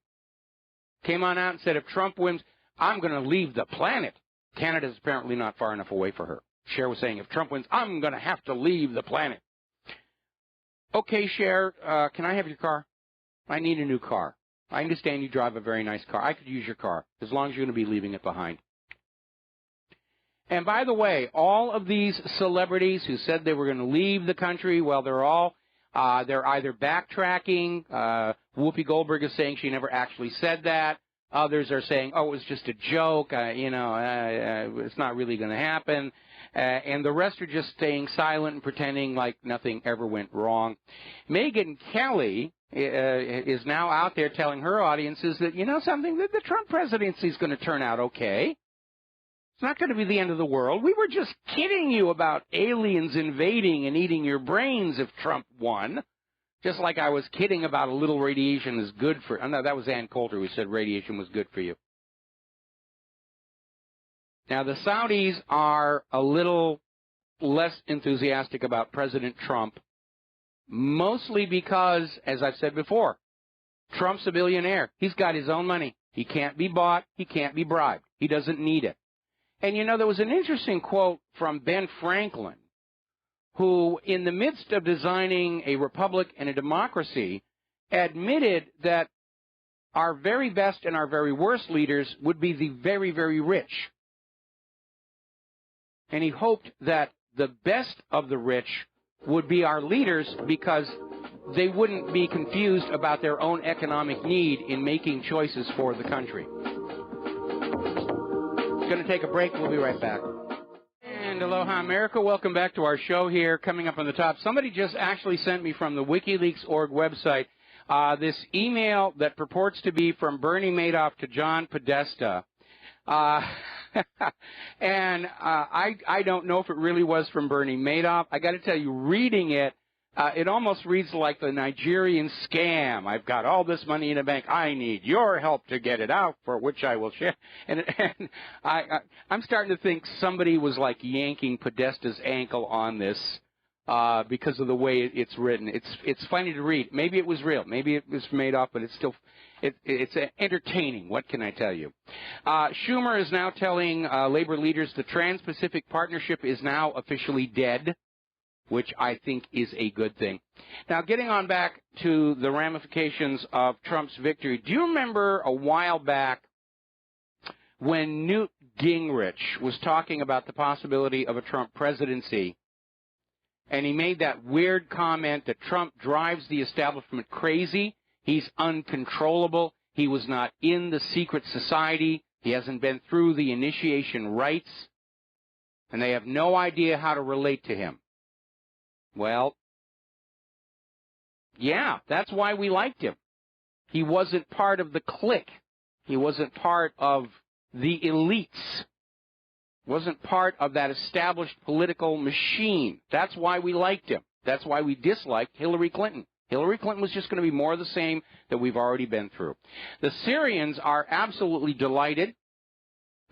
came on out and said, if Trump wins, I'm going to leave the planet. Canada's apparently not far enough away for her. Cher was saying, if Trump wins, I'm going to have to leave the planet. Okay, Cher, can I have your car? I need a new car. I understand you drive a very nice car. I could use your car, as long as you're going to be leaving it behind. And by the way, all of these celebrities who said they were going to leave the country, well, they're either backtracking. Whoopi Goldberg is saying she never actually said that. Others are saying, oh, it was just a joke, it's not really going to happen. And the rest are just staying silent and pretending like nothing ever went wrong. Megyn Kelly is now out there telling her audiences that, that the Trump presidency is going to turn out okay. It's not going to be the end of the world. We were just kidding you about aliens invading and eating your brains if Trump won. Just like I was kidding about a little radiation is good for... Oh, no, that was Ann Coulter who said radiation was good for you. Now, the Saudis are a little less enthusiastic about President Trump, mostly because, as I've said before, Trump's a billionaire. He's got his own money. He can't be bought. He can't be bribed. He doesn't need it. And, there was an interesting quote from Ben Franklin, who, in the midst of designing a republic and a democracy, admitted that our very best and our very worst leaders would be the very, very rich. And he hoped that the best of the rich would be our leaders because they wouldn't be confused about their own economic need in making choices for the country. Going to take a break. We'll be right back. And aloha, America. Welcome back to our show here. Coming up on the top, somebody just actually sent me from the WikiLeaks.org website this email that purports to be from Bernie Madoff to John Podesta. And I don't know if it really was from Bernie Madoff. I got to tell you, reading it, it almost reads like the Nigerian scam. I've got all this money in the bank. I need your help to get it out, for which I will share. And I'm starting to think somebody was like yanking Podesta's ankle on this because of the way it's written. It's funny to read. Maybe it was real. Maybe it was made up, but it's still it's entertaining. What can I tell you? Schumer is now telling labor leaders the Trans-Pacific Partnership is now officially dead, which I think is a good thing. Now, getting on back to the ramifications of Trump's victory, do you remember a while back when Newt Gingrich was talking about the possibility of a Trump presidency, and he made that weird comment that Trump drives the establishment crazy, he's uncontrollable, he was not in the secret society, he hasn't been through the initiation rites, and they have no idea how to relate to him? Well, yeah, that's why we liked him. He wasn't part of the clique. He wasn't part of the elites. Wasn't part of that established political machine. That's why we liked him. That's why we disliked Hillary Clinton. Hillary Clinton was just going to be more of the same that we've already been through. The Syrians are absolutely delighted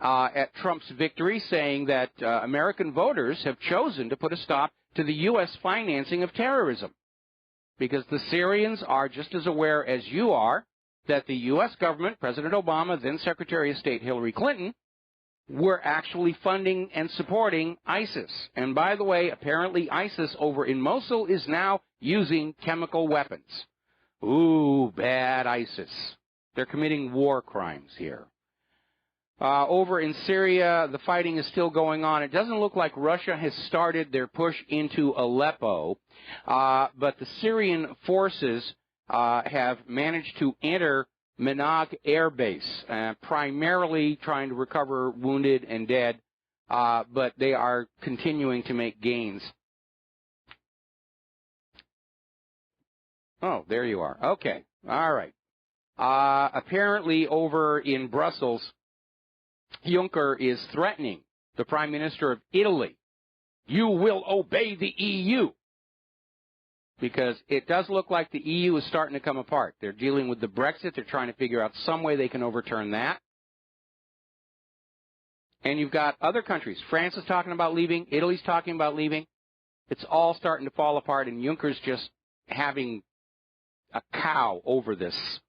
at Trump's victory, saying that American voters have chosen to put a stop to the U.S. financing of terrorism, because the Syrians are just as aware as you are that the U.S. government, President Obama, then Secretary of State Hillary Clinton, were actually funding and supporting ISIS. And by the way, apparently ISIS over in Mosul is now using chemical weapons. Ooh, bad ISIS. They're committing war crimes here. Over in Syria, the fighting is still going on. It doesn't look like Russia has started their push into Aleppo, but the Syrian forces have managed to enter Manag Air Base, primarily trying to recover wounded and dead, but they are continuing to make gains. Oh, there you are. Okay. All right. Apparently over in Brussels, Juncker is threatening the Prime Minister of Italy. You will obey the EU. Because it does look like the EU is starting to come apart. They're dealing with the Brexit. They're trying to figure out some way they can overturn that. And you've got other countries. France is talking about leaving. Italy's talking about leaving. It's all starting to fall apart, and Juncker's just having a cow over this.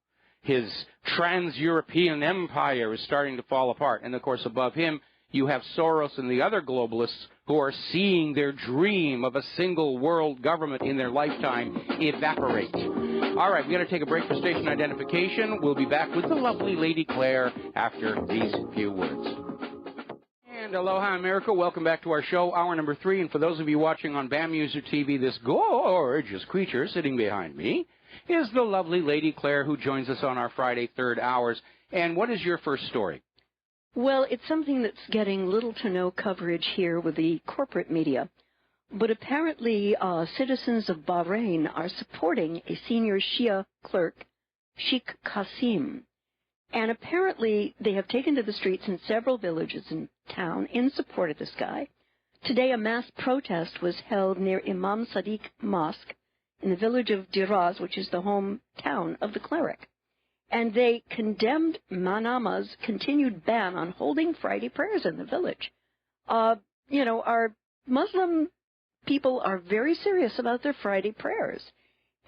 His trans-European empire is starting to fall apart. And, of course, above him, you have Soros and the other globalists who are seeing their dream of a single world government in their lifetime evaporate. All right, we've got to take a break for station identification. We'll be back with the lovely Lady Claire after these few words. And aloha, America. Welcome back to our show, hour number 3. And for those of you watching on BAM User TV, this gorgeous creature sitting behind me is the lovely Lady Claire, who joins us on our Friday third hours. And what is your first story? Well, it's something that's getting little to no coverage here with the corporate media. But apparently, citizens of Bahrain are supporting a senior Shia clerk, Sheikh Qasim. And apparently, they have taken to the streets in several villages in town in support of this guy. Today, a mass protest was held near Imam Sadiq Mosque in the village of Diraz, which is the hometown of the cleric. And they condemned Manama's continued ban on holding Friday prayers in the village. You know, our Muslim people are very serious about their Friday prayers.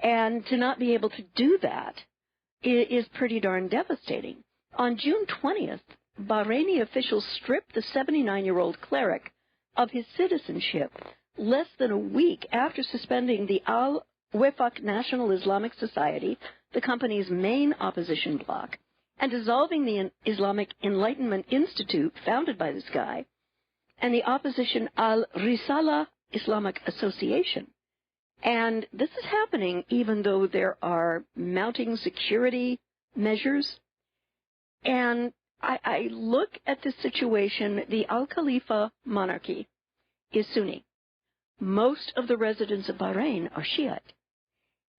And to not be able to do that is pretty darn devastating. On June 20th, Bahraini officials stripped the 79-year-old cleric of his citizenship less than a week after suspending the Al-Wefaq National Islamic Society, the company's main opposition bloc, and dissolving the Islamic Enlightenment Institute founded by this guy, and the opposition Al-Risala Islamic Association. And this is happening even though there are mounting security measures. And I look at this situation. The Al-Khalifa monarchy is Sunni. Most of the residents of Bahrain are Shiite.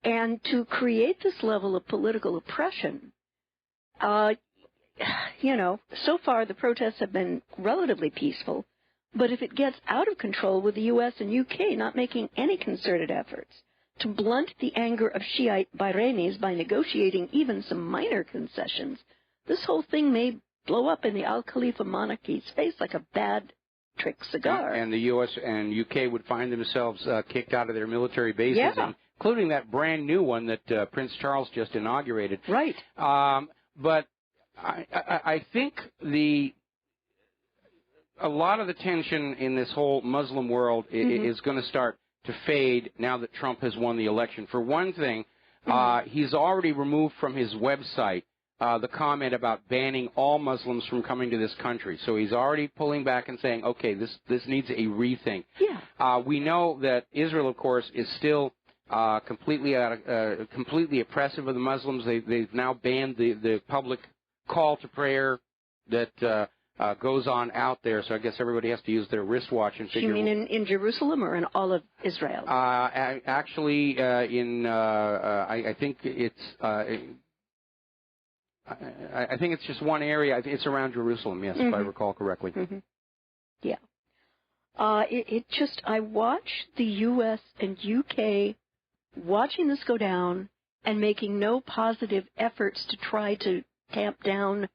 And to create this level of political oppression, you know, so far the protests have been relatively peaceful, but if it gets out of control with the U.S. and U.K. not making any concerted efforts to blunt the anger of Shiite Bahrainis by negotiating even some minor concessions, this whole thing may blow up in the Al-Khalifa monarchy's face like a bad trick cigar. And the U.S. and U.K. would find themselves kicked out of their military bases, yeah, including that brand new one that Prince Charles just inaugurated. Right. But I think a lot of the tension in this whole Muslim world is going to start to fade now that Trump has won the election. For one thing, he's already removed from his website the comment about banning all Muslims from coming to this country. So he's already pulling back and saying, okay, this needs a rethink. Yeah. We know that Israel, of course, is still completely oppressive of the Muslims. They've now banned the public call to prayer that goes on out there. So I guess everybody has to use their wristwatch and figure. You mean in Jerusalem or in all of Israel? Actually, I think it's. I think it's just one area. I think it's around Jerusalem, yes, if I recall correctly. Yeah. I watch the U.S. and U.K. watching this go down and making no positive efforts to try to tamp down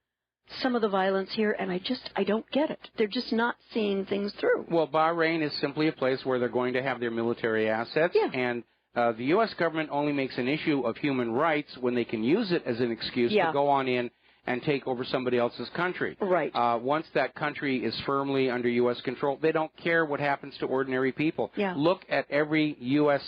some of the violence here, and I don't get it. They're just not seeing things through. Well, Bahrain is simply a place where they're going to have their military assets, and the U.S. government only makes an issue of human rights when they can use it as an excuse to go on in and take over somebody else's country. Right. Once that country is firmly under U.S. control, they don't care what happens to ordinary people. Yeah. Look at every U.S.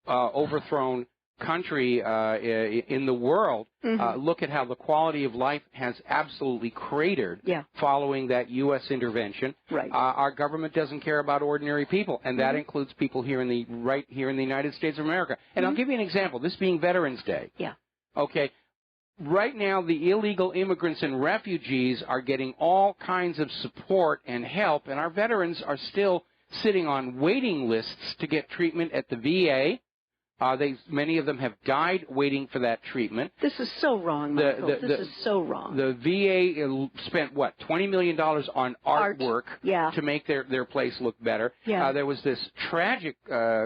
Overthrown country in the world. Look at how the quality of life has absolutely cratered following that U.S. intervention. Right. Our government doesn't care about ordinary people, and that includes people here in the United States of America. And I'll give you an example. This being Veterans Day. Yeah. Okay. Right now, the illegal immigrants and refugees are getting all kinds of support and help, and our veterans are still sitting on waiting lists to get treatment at the VA. Many of them have died waiting for that treatment. This is so wrong, Michael. This is so wrong. The VA spent, what, $20 million on artwork to make their place look better. Yeah. There was this tragic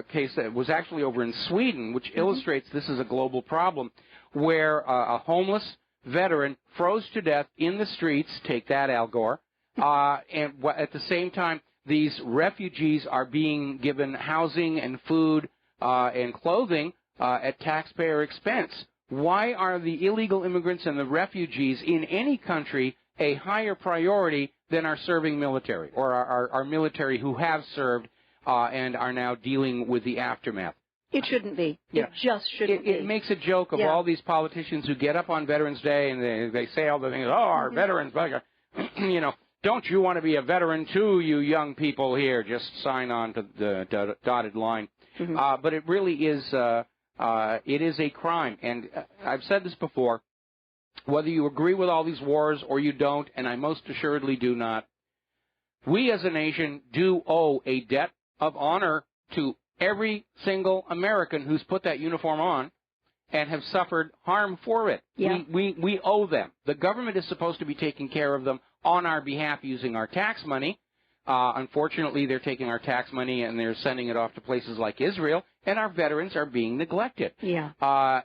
case that was actually over in Sweden, which illustrates this is a global problem, where a homeless veteran froze to death in the streets. Take that, Al Gore. And at the same time, these refugees are being given housing and food and clothing at taxpayer expense. Why are the illegal immigrants and the refugees in any country a higher priority than our serving military or our military who have served and are now dealing with the aftermath? It shouldn't be. It just shouldn't be. It makes a joke of all these politicians who get up on Veterans Day and they say all the things, our veterans, you know, don't you want to be a veteran too, you young people here? Just sign on to the dotted line. But it really is, it is a crime. And I've said this before, whether you agree with all these wars or you don't, and I most assuredly do not, we as a nation do owe a debt of honor to every single American who's put that uniform on and have suffered harm for it. Yeah. We owe them. The government is supposed to be taking care of them on our behalf using our tax money. Unfortunately, they're taking our tax money and they're sending it off to places like Israel, and our veterans are being neglected. Yeah.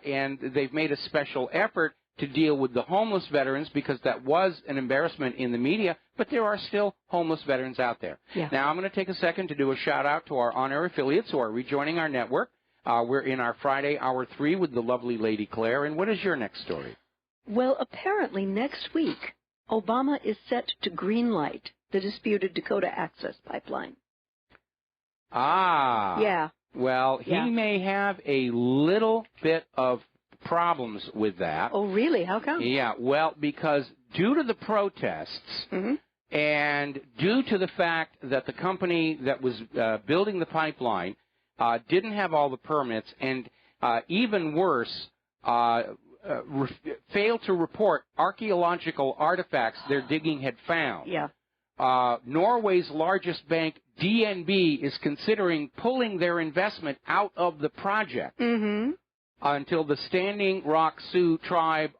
And they've made a special effort to deal with the homeless veterans because that was an embarrassment in the media, but there are still homeless veterans out there. Yeah. Now, I'm going to take a second to do a shout-out to our on-air affiliates who are rejoining our network. We're in our Friday, Hour 3 with the lovely Lady Claire. And what is your next story? Well, apparently next week, Obama is set to greenlight the disputed Dakota Access Pipeline. Ah. Yeah. Well, he may have a little bit of problems with that. Oh, really? How come? Yeah, well, because due to the protests and due to the fact that the company that was building the pipeline didn't have all the permits and even worse, failed to report archaeological artifacts their digging had found. Yeah. Norway's largest bank, DNB, is considering pulling their investment out of the project until the Standing Rock Sioux tribe,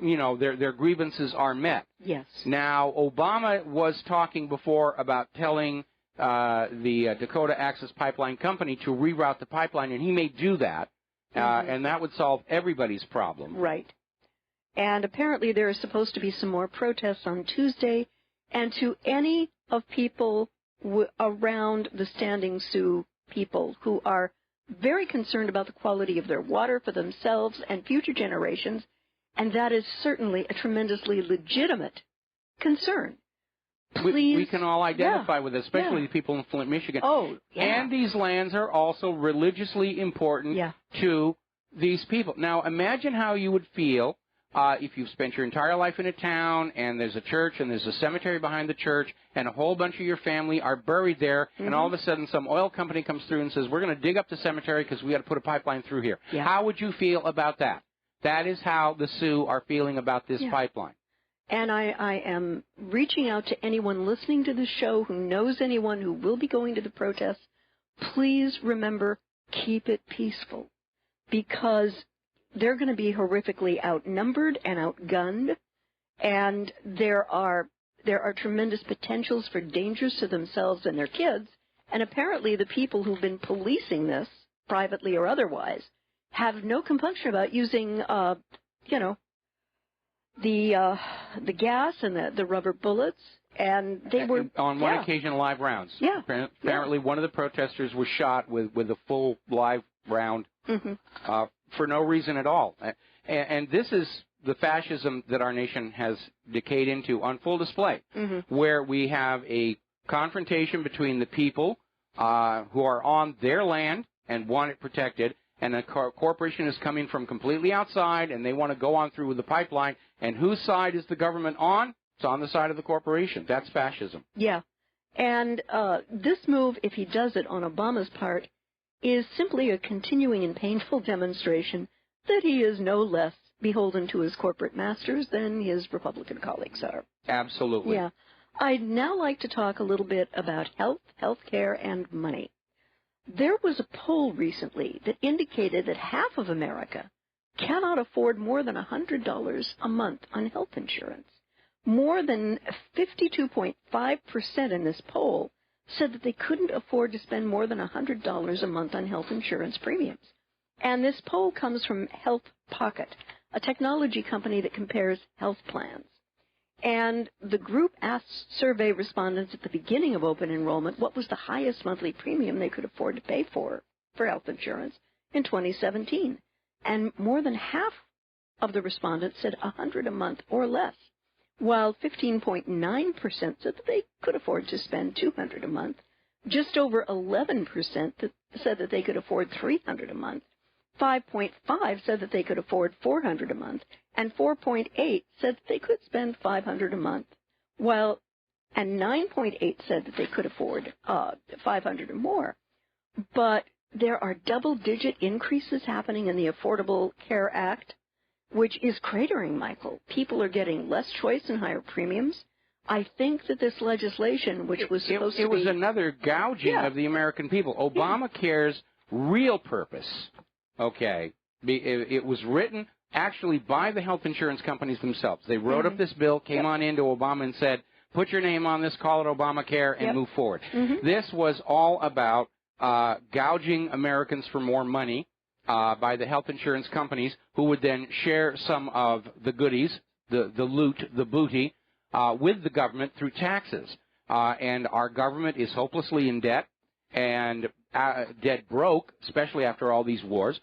you know, their grievances are met. Yes. Now, Obama was talking before about telling the Dakota Access Pipeline Company to reroute the pipeline, and he may do that, and that would solve everybody's problem. Right. And apparently there are supposed to be some more protests on Tuesday. And to any of people around the Standing Sioux people who are very concerned about the quality of their water for themselves and future generations, and that is certainly a tremendously legitimate concern. Please, we can all identify with it, especially the people in Flint, Michigan. Oh, yeah. And these lands are also religiously important to these people. Now, imagine how you would feel if you've spent your entire life in a town and there's a church and there's a cemetery behind the church and a whole bunch of your family are buried there, and all of a sudden some oil company comes through and says, we're going to dig up the cemetery because we got to put a pipeline through here. Yeah. How would you feel about that? That is how the Sioux are feeling about this pipeline. And I am reaching out to anyone listening to the show who knows anyone who will be going to the protests. Please remember, keep it peaceful, because they're going to be horrifically outnumbered and outgunned, and there are tremendous potentials for dangers to themselves and their kids, and apparently the people who've been policing this, privately or otherwise, have no compunction about using, the gas and the rubber bullets, and they were on one occasion live rounds. Yeah. Apparently, one of the protesters was shot with a full live round for no reason at all. And this is the fascism that our nation has decayed into on full display, where we have a confrontation between the people who are on their land and want it protected, and a corporation is coming from completely outside, and they want to go on through with the pipeline. And whose side is the government on? It's on the side of the corporation. That's fascism. Yeah. And this move, if he does it on Obama's part, is simply a continuing and painful demonstration that he is no less beholden to his corporate masters than his Republican colleagues are. Absolutely. Yeah. I'd now like to talk a little bit about health care, and money. There was a poll recently that indicated that half of America cannot afford more than $100 a month on health insurance. More than 52.5% in this poll said that they couldn't afford to spend more than $100 a month on health insurance premiums. And this poll comes from Health Pocket, a technology company that compares health plans. And the group asked survey respondents at the beginning of open enrollment what was the highest monthly premium they could afford to pay for health insurance in 2017. And more than half of the respondents said $100 a month or less, while 15.9% said that they could afford to spend $200 a month. Just over 11% said that they could afford $300 a month. 5.5% said that they could afford $400 a month, and 4.8% said that they could spend $500 a month, and 9.8% said that they could afford $500 or more. But there are double-digit increases happening in the Affordable Care Act, which is cratering, Michael. People are getting less choice and higher premiums. I think that this legislation, which was supposed to be... It was another gouging of the American people. Obamacare's real purpose, it was written actually by the health insurance companies themselves. They wrote up this bill, came on into Obama and said, put your name on this, call it Obamacare, and move forward. This was all about gouging Americans for more money by the health insurance companies, who would then share some of the goodies, the loot, the booty, with the government through taxes. And our government is hopelessly in debt and dead broke, especially after all these wars.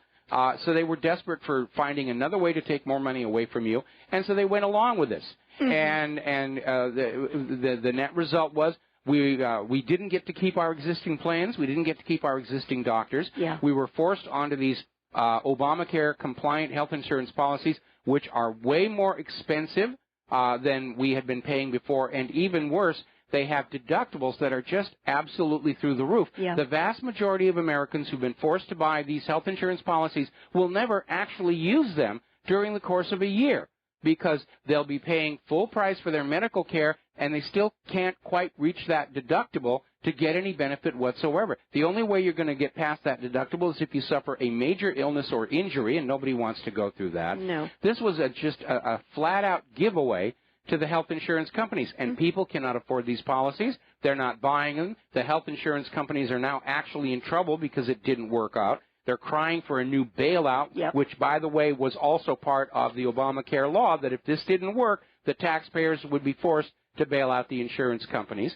So they were desperate for finding another way to take more money away from you, and so they went along with this. And the net result was we didn't get to keep our existing plans. We didn't get to keep our existing doctors. We were forced onto these Obamacare-compliant health insurance policies, which are way more expensive than we had been paying before, and even worse, they have deductibles that are just absolutely through the roof. The vast majority of Americans who've been forced to buy these health insurance policies will never actually use them during the course of a year, because they'll be paying full price for their medical care, and they still can't quite reach that deductible to get any benefit whatsoever. The only way you're going to get past that deductible is if you suffer a major illness or injury, and nobody wants to go through that. This was just a flat-out giveaway to the health insurance companies, and people cannot afford these policies. They're not buying them. The health insurance companies are now actually in trouble because it didn't work out. They're crying for a new bailout, which, by the way, was also part of the Obamacare law, that if this didn't work, the taxpayers would be forced to bail out the insurance companies.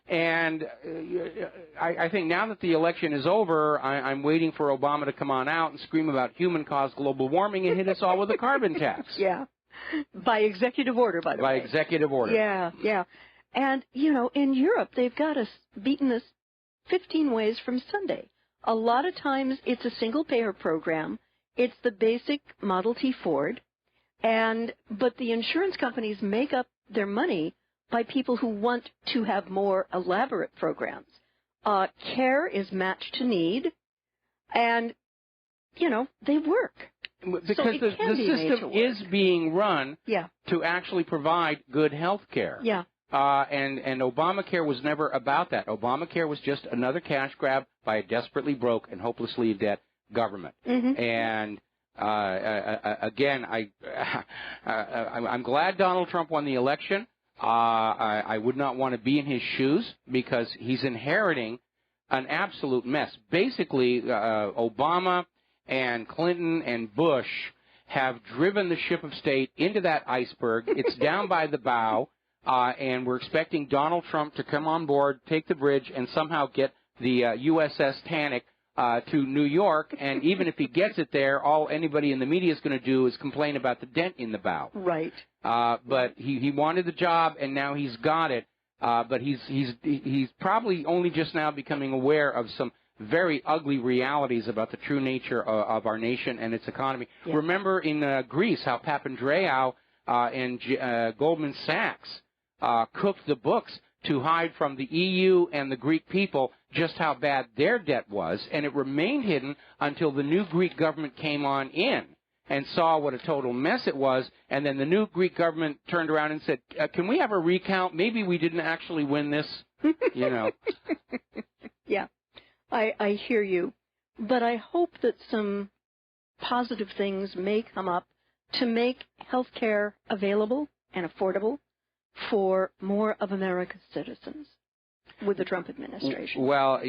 And I think now that the election is over, I'm waiting for Obama to come on out and scream about human-caused global warming and hit us all with a carbon tax. By executive order, by the way. By executive order. And, in Europe, they've got us beaten us 15 ways from Sunday. A lot of times it's a single-payer program. It's the basic Model T Ford. But the insurance companies make up their money by people who want to have more elaborate programs. Care is matched to need, and, they work. Because so the system is being run to actually provide good health care. And Obamacare was never about that. Obamacare was just another cash grab by a desperately broke and hopelessly in debt government. And again, I'm glad Donald Trump won the election. I would not want to be in his shoes, because he's inheriting an absolute mess. Basically, Obama and Clinton and Bush have driven the ship of state into that iceberg. It's down by the bow, and we're expecting Donald Trump to come on board, take the bridge, and somehow get the USS Tannic to New York, and even if he gets it there, all anybody in the media is going to do is complain about the dent in the bow. Right. But he wanted the job, and now he's got it. But he's probably only just now becoming aware of some very ugly realities about the true nature of our nation and its economy. Yeah. Remember in Greece how Papandreou and Goldman Sachs cooked the books to hide from the EU and the Greek people just how bad their debt was, and it remained hidden until the new Greek government came on in and saw what a total mess it was, and then the new Greek government turned around and said, can we have a recount? Maybe we didn't actually win this, you know. Yeah, I hear you. But I hope that some positive things may come up to make health care available and affordable for more of America's citizens with the Trump administration. Well,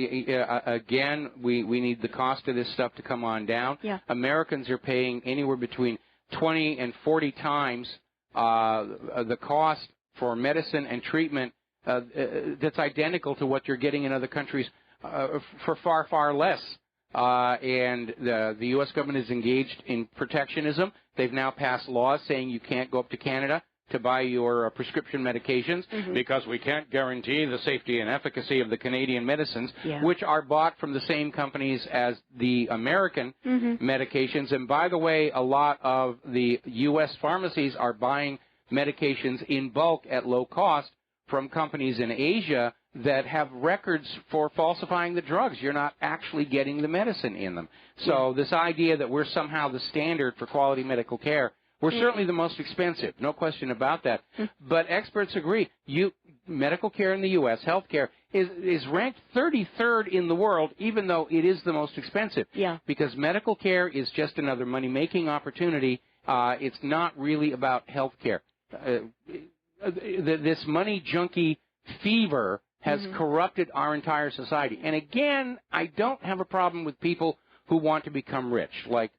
again, we need the cost of this stuff to come on down. Yeah. Americans are paying anywhere between 20 and 40 times the cost for medicine and treatment that's identical to what you're getting in other countries for far, far less. And the U.S. government is engaged in protectionism. They've now passed laws saying you can't go up to Canada to buy your prescription medications because we can't guarantee the safety and efficacy of the Canadian medicines, which are bought from the same companies as the American medications. And by the way, a lot of the U.S. pharmacies are buying medications in bulk at low cost from companies in Asia that have records for falsifying the drugs. You're not actually getting the medicine in them. So this idea that we're somehow the standard for quality medical care, we're certainly the most expensive, no question about that. But experts agree. Medical care in the U.S., health care, is ranked 33rd in the world, even though it is the most expensive. Yeah. Because medical care is just another money-making opportunity. It's not really about health care. This money junkie fever has corrupted our entire society. And again, I don't have a problem with people who want to become rich, like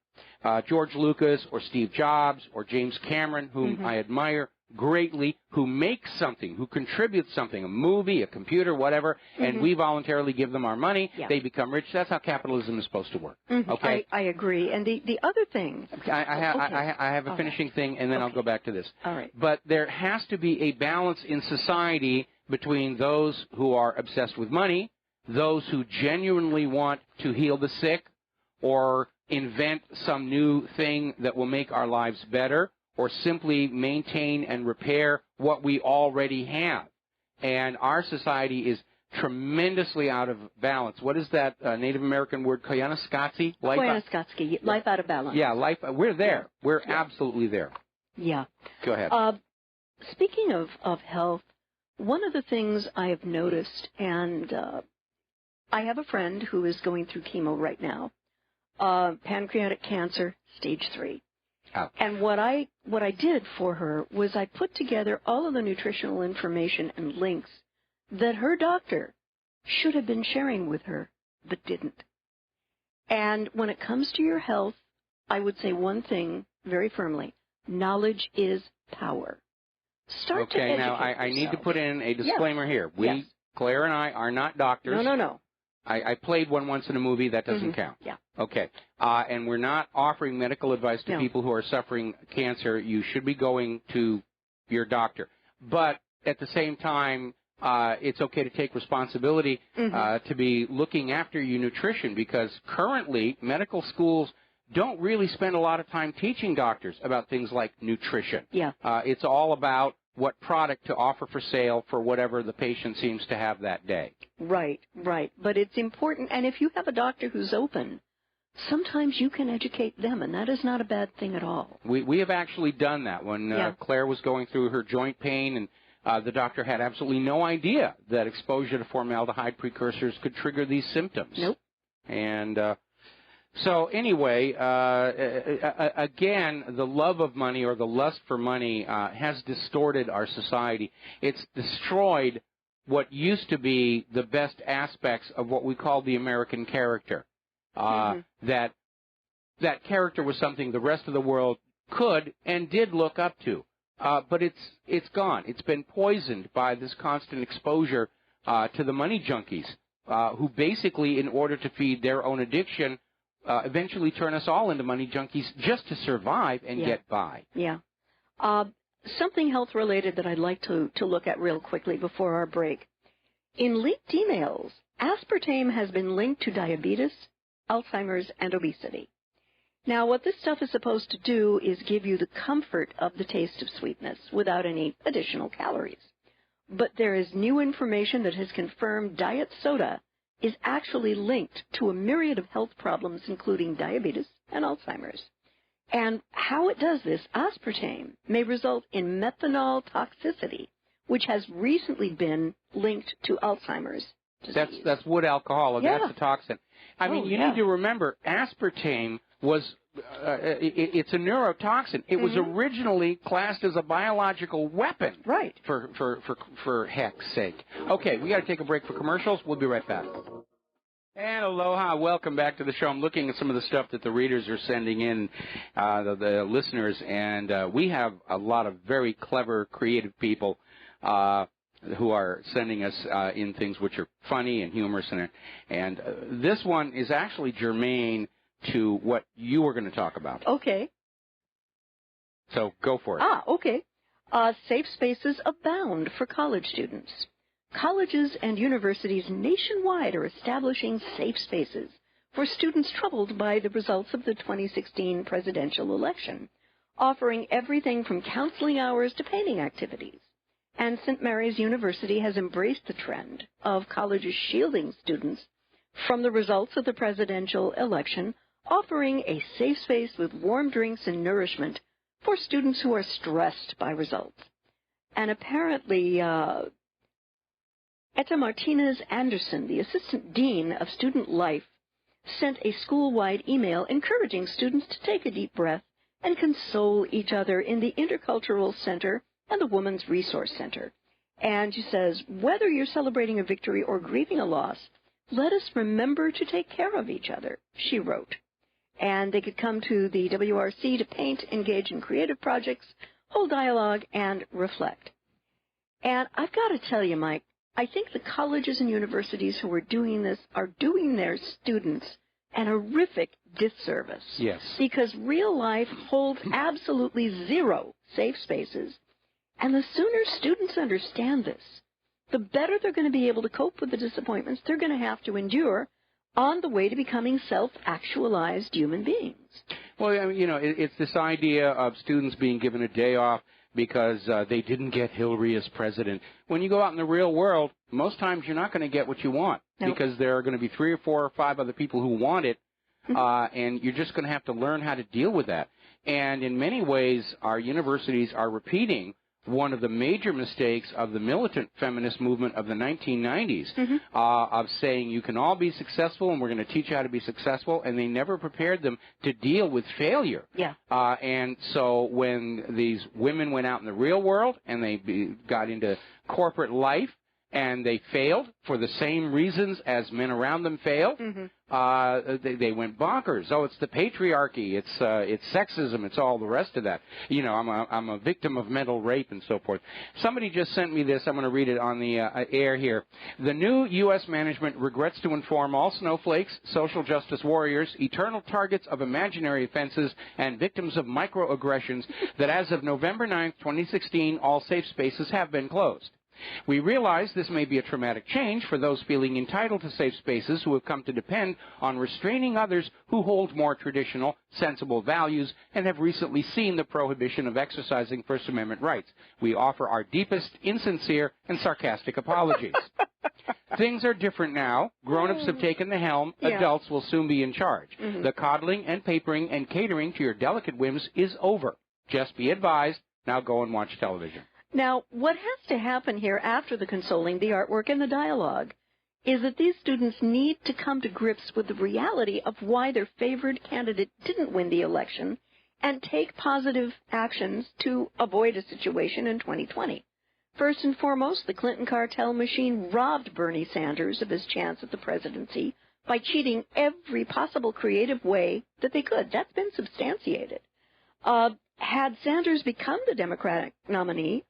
George Lucas or Steve Jobs or James Cameron, whom I admire greatly, who make something, who contribute something, a movie, a computer, whatever, and we voluntarily give them our money. Yeah. They become rich. That's how capitalism is supposed to work. Okay? I agree. And the other thing. I have a finishing thing, and then I'll go back to this. All right. But there has to be a balance in society between those who are obsessed with money, those who genuinely want to heal the sick, or invent some new thing that will make our lives better, or simply maintain and repair what we already have. And our society is tremendously out of balance. What is that Native American word, Koyaanisqatsi? Koyaanisqatsi, life out of balance. Yeah, life. We're there. We're absolutely there. Yeah. Go ahead. Speaking of health, one of the things I have noticed, and I have a friend who is going through chemo right now, pancreatic cancer, stage 3. Ouch. And what I did for her was I put together all of the nutritional information and links that her doctor should have been sharing with her, but didn't. And when it comes to your health, I would say one thing very firmly: knowledge is power. Start to educate now I need to put in a disclaimer here. Yes. Claire and I, are not doctors. No. I played one once in a movie. That doesn't count. Yeah. Okay. And we're not offering medical advice to people who are suffering cancer. You should be going to your doctor. But at the same time, it's okay to take responsibility to be looking after your nutrition, because currently medical schools don't really spend a lot of time teaching doctors about things like nutrition. Yeah. It's all about what product to offer for sale for whatever the patient seems to have that day. Right. But it's important, and if you have a doctor who's open, sometimes you can educate them, and that is not a bad thing at all. We have actually done that when Claire was going through her joint pain, and the doctor had absolutely no idea that exposure to formaldehyde precursors could trigger these symptoms. Nope. And so anyway, again, the love of money or the lust for money has distorted our society. It's destroyed what used to be the best aspects of what we call the American character. That character was something the rest of the world could and did look up to. But it's gone. It's been poisoned by this constant exposure to the money junkies. who basically, in order to feed their own addiction, eventually turn us all into money junkies just to survive and get by. Yeah. Something health-related that I'd like to look at real quickly before our break. In leaked emails, aspartame has been linked to diabetes, Alzheimer's, and obesity. Now, what this stuff is supposed to do is give you the comfort of the taste of sweetness without any additional calories. But there is new information that has confirmed diet soda is actually linked to a myriad of health problems, including diabetes and Alzheimer's. And how it does this, aspartame, may result in methanol toxicity, which has recently been linked to Alzheimer's disease. That's wood alcohol, and that's a toxin. I mean, you need to remember, aspartame was, it's a neurotoxin. It was originally classed as a biological weapon. Right. For heck's sake. Okay, we got to take a break for commercials. We'll be right back. And aloha, welcome back to the show. I'm looking at some of the stuff that the readers are sending in, the listeners, and we have a lot of very clever, creative people who are sending us in things which are funny and humorous. And this one is actually germane to what you were going to talk about. Okay. So go for it. Okay. Safe spaces abound for college students. Colleges and universities nationwide are establishing safe spaces for students troubled by the results of the 2016 presidential election, offering everything from counseling hours to painting activities. And St. Mary's University has embraced the trend of colleges shielding students from the results of the presidential election, offering a safe space with warm drinks and nourishment for students who are stressed by results. And apparently, Etta Martinez-Anderson, the Assistant Dean of Student Life, sent a school-wide email encouraging students to take a deep breath and console each other in the Intercultural Center and the Women's Resource Center. And she says, whether you're celebrating a victory or grieving a loss, let us remember to take care of each other, she wrote. And they could come to the WRC to paint, engage in creative projects, hold dialogue, and reflect. And I've got to tell you, Mike, I think the colleges and universities who are doing this are doing their students an horrific disservice. Yes. Because real life holds absolutely zero safe spaces. And the sooner students understand this, the better they're going to be able to cope with the disappointments they're going to have to endure on the way to becoming self-actualized human beings. Well, I mean, you know, it's this idea of students being given a day off because they didn't get Hillary as president. When you go out in the real world, most times you're not going to get what you want because there are going to be 3 or 4 or 5 other people who want it, and you're just going to have to learn how to deal with that. And in many ways, our universities are repeating one of the major mistakes of the militant feminist movement of the 1990s, of saying you can all be successful and we're going to teach you how to be successful, and they never prepared them to deal with failure. Yeah. And so when these women went out in the real world and they got into corporate life and they failed for the same reasons as men around them failed, they went bonkers. Oh, it's the patriarchy, it's sexism, it's all the rest of that. You know, I'm a victim of mental rape and so forth. Somebody just sent me this. I'm going to read it on the air here. The new U.S. management regrets to inform all snowflakes, social justice warriors, eternal targets of imaginary offenses, and victims of microaggressions that as of November 9th, 2016, all safe spaces have been closed. We realize this may be a traumatic change for those feeling entitled to safe spaces who have come to depend on restraining others who hold more traditional, sensible values and have recently seen the prohibition of exercising First Amendment rights. We offer our deepest, insincere, and sarcastic apologies. Things are different now. Grown-ups have taken the helm. Yeah. Adults will soon be in charge. The coddling and papering and catering to your delicate whims is over. Just be advised. Now go and watch television. Now, what has to happen here after the consoling, the artwork, and the dialogue is that these students need to come to grips with the reality of why their favored candidate didn't win the election and take positive actions to avoid a situation in 2020. First and foremost, the Clinton cartel machine robbed Bernie Sanders of his chance at the presidency by cheating every possible creative way that they could. That's been substantiated. Had Sanders become the Democratic nominee,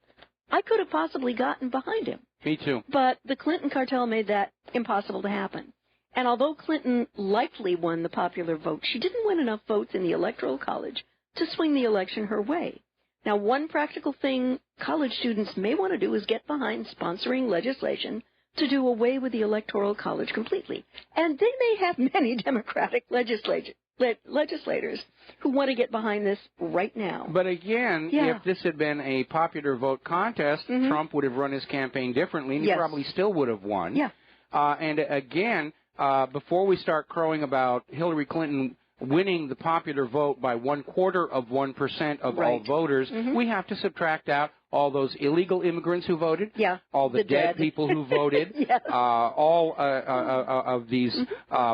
I could have possibly gotten behind him. Me too. But the Clinton cartel made that impossible to happen. And although Clinton likely won the popular vote, she didn't win enough votes in the Electoral College to swing the election her way. Now, one practical thing college students may want to do is get behind sponsoring legislation to do away with the Electoral College completely. And they may have many Democratic legislators who want to get behind this right now. But again, if this had been a popular vote contest, Trump would have run his campaign differently, and he probably still would have won. Yeah. And again, before we start crowing about Hillary Clinton winning the popular vote by 1/4% of all voters, we have to subtract out all those illegal immigrants who voted, all the dead people who voted, all of these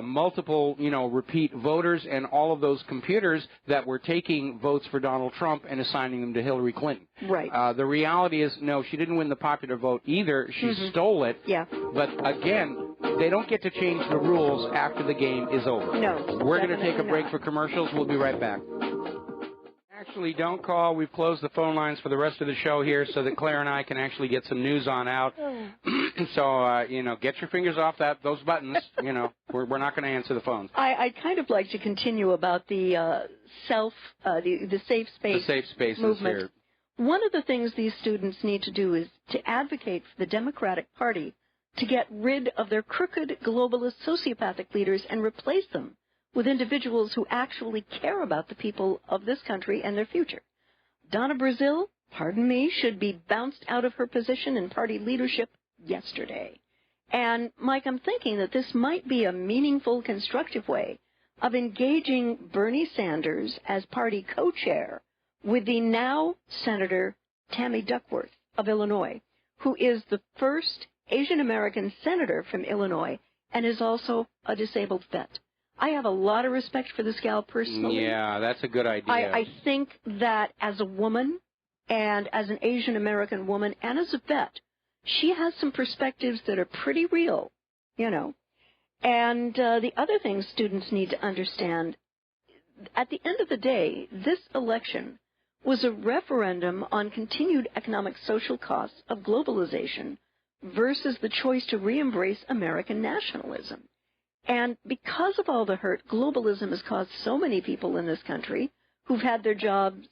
multiple, repeat voters, and all of those computers that were taking votes for Donald Trump and assigning them to Hillary Clinton. Right. The reality is, no, she didn't win the popular vote either. She stole it. Yeah. But again, they don't get to change the rules after the game is over. No. We're going to take a break for commercials. We'll be right back. Actually, don't call. We've closed the phone lines for the rest of the show here so that Claire and I can actually get some news on out. So, get your fingers off those buttons. We're not going to answer the phones. I'd kind of like to continue about the the safe space the safe spaces movement. Here. One of the things these students need to do is to advocate for the Democratic Party to get rid of their crooked globalist sociopathic leaders and replace them with individuals who actually care about the people of this country and their future. Donna Brazile, pardon me, should be bounced out of her position in party leadership yesterday. And, Mike, I'm thinking that this might be a meaningful, constructive way of engaging Bernie Sanders as party co-chair with the now Senator Tammy Duckworth of Illinois, who is the first Asian-American senator from Illinois and is also a disabled vet. I have a lot of respect for this gal personally. Yeah, that's a good idea. I think that as a woman and as an Asian American woman and as a vet, she has some perspectives that are pretty real, And the other thing students need to understand, at the end of the day, this election was a referendum on continued economic social costs of globalization versus the choice to re-embrace American nationalism. And because of all the hurt globalism has caused so many people in this country who've had their jobs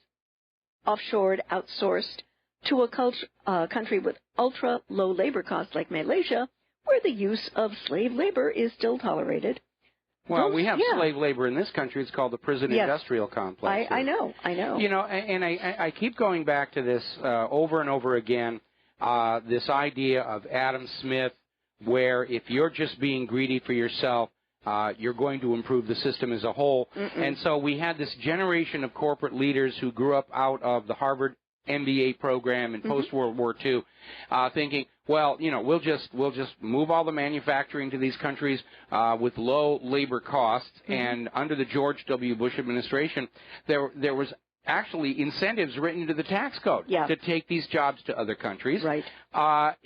offshored, outsourced, to a country with ultra-low labor costs like Malaysia, where the use of slave labor is still tolerated. Well, we have slave labor in this country. It's called the prison industrial complex. I know. And I keep going back to this over and over again, this idea of Adam Smith, where if you're just being greedy for yourself, you're going to improve the system as a whole. And so we had this generation of corporate leaders who grew up out of the Harvard MBA program in post-World War II, thinking, well, we'll just move all the manufacturing to these countries with low labor costs. And under the George W. Bush administration, there was actually incentives written into the tax code to take these jobs to other countries. Right.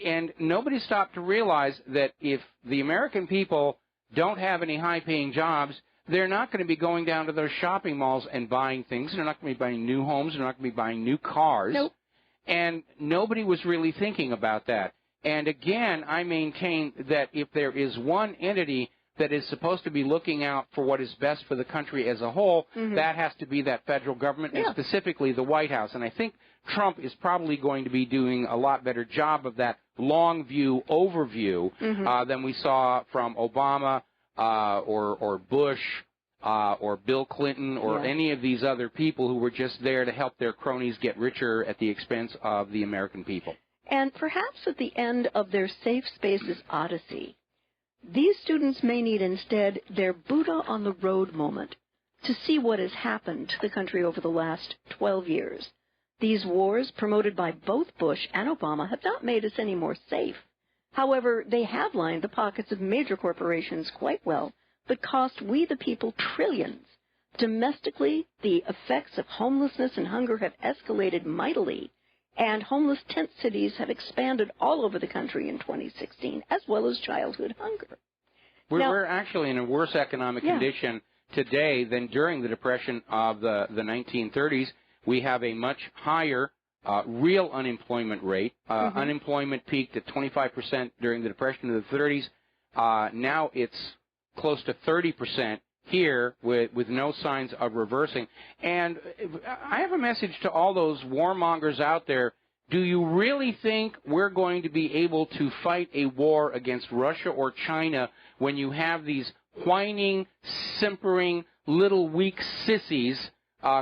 And nobody stopped to realize that if the American people don't have any high-paying jobs, they're not going to be going down to those shopping malls and buying things. They're not going to be buying new homes. They're not going to be buying new cars. Nope. And nobody was really thinking about that. And again, I maintain that if there is one entity that is supposed to be looking out for what is best for the country as a whole, that has to be that federal government, and specifically the White House. And I think Trump is probably going to be doing a lot better job of that long view overview than we saw from Obama or Bush or Bill Clinton or any of these other people who were just there to help their cronies get richer at the expense of the American people. And perhaps at the end of their safe spaces odyssey, these students may need instead their Buddha on the road moment to see what has happened to the country over the last 12 years. These wars, promoted by both Bush and Obama, have not made us any more safe. However, they have lined the pockets of major corporations quite well, but cost we the people trillions. Domestically, the effects of homelessness and hunger have escalated mightily, and homeless tent cities have expanded all over the country in 2016, as well as childhood hunger. We're actually in a worse economic condition today than during the Depression of the 1930s. We have a much higher real unemployment rate. Unemployment peaked at 25% during the Depression of the 30s. Now it's close to 30% here with no signs of reversing. And I have a message to all those warmongers out there. Do you really think we're going to be able to fight a war against Russia or China when you have these whining, simpering, little weak sissies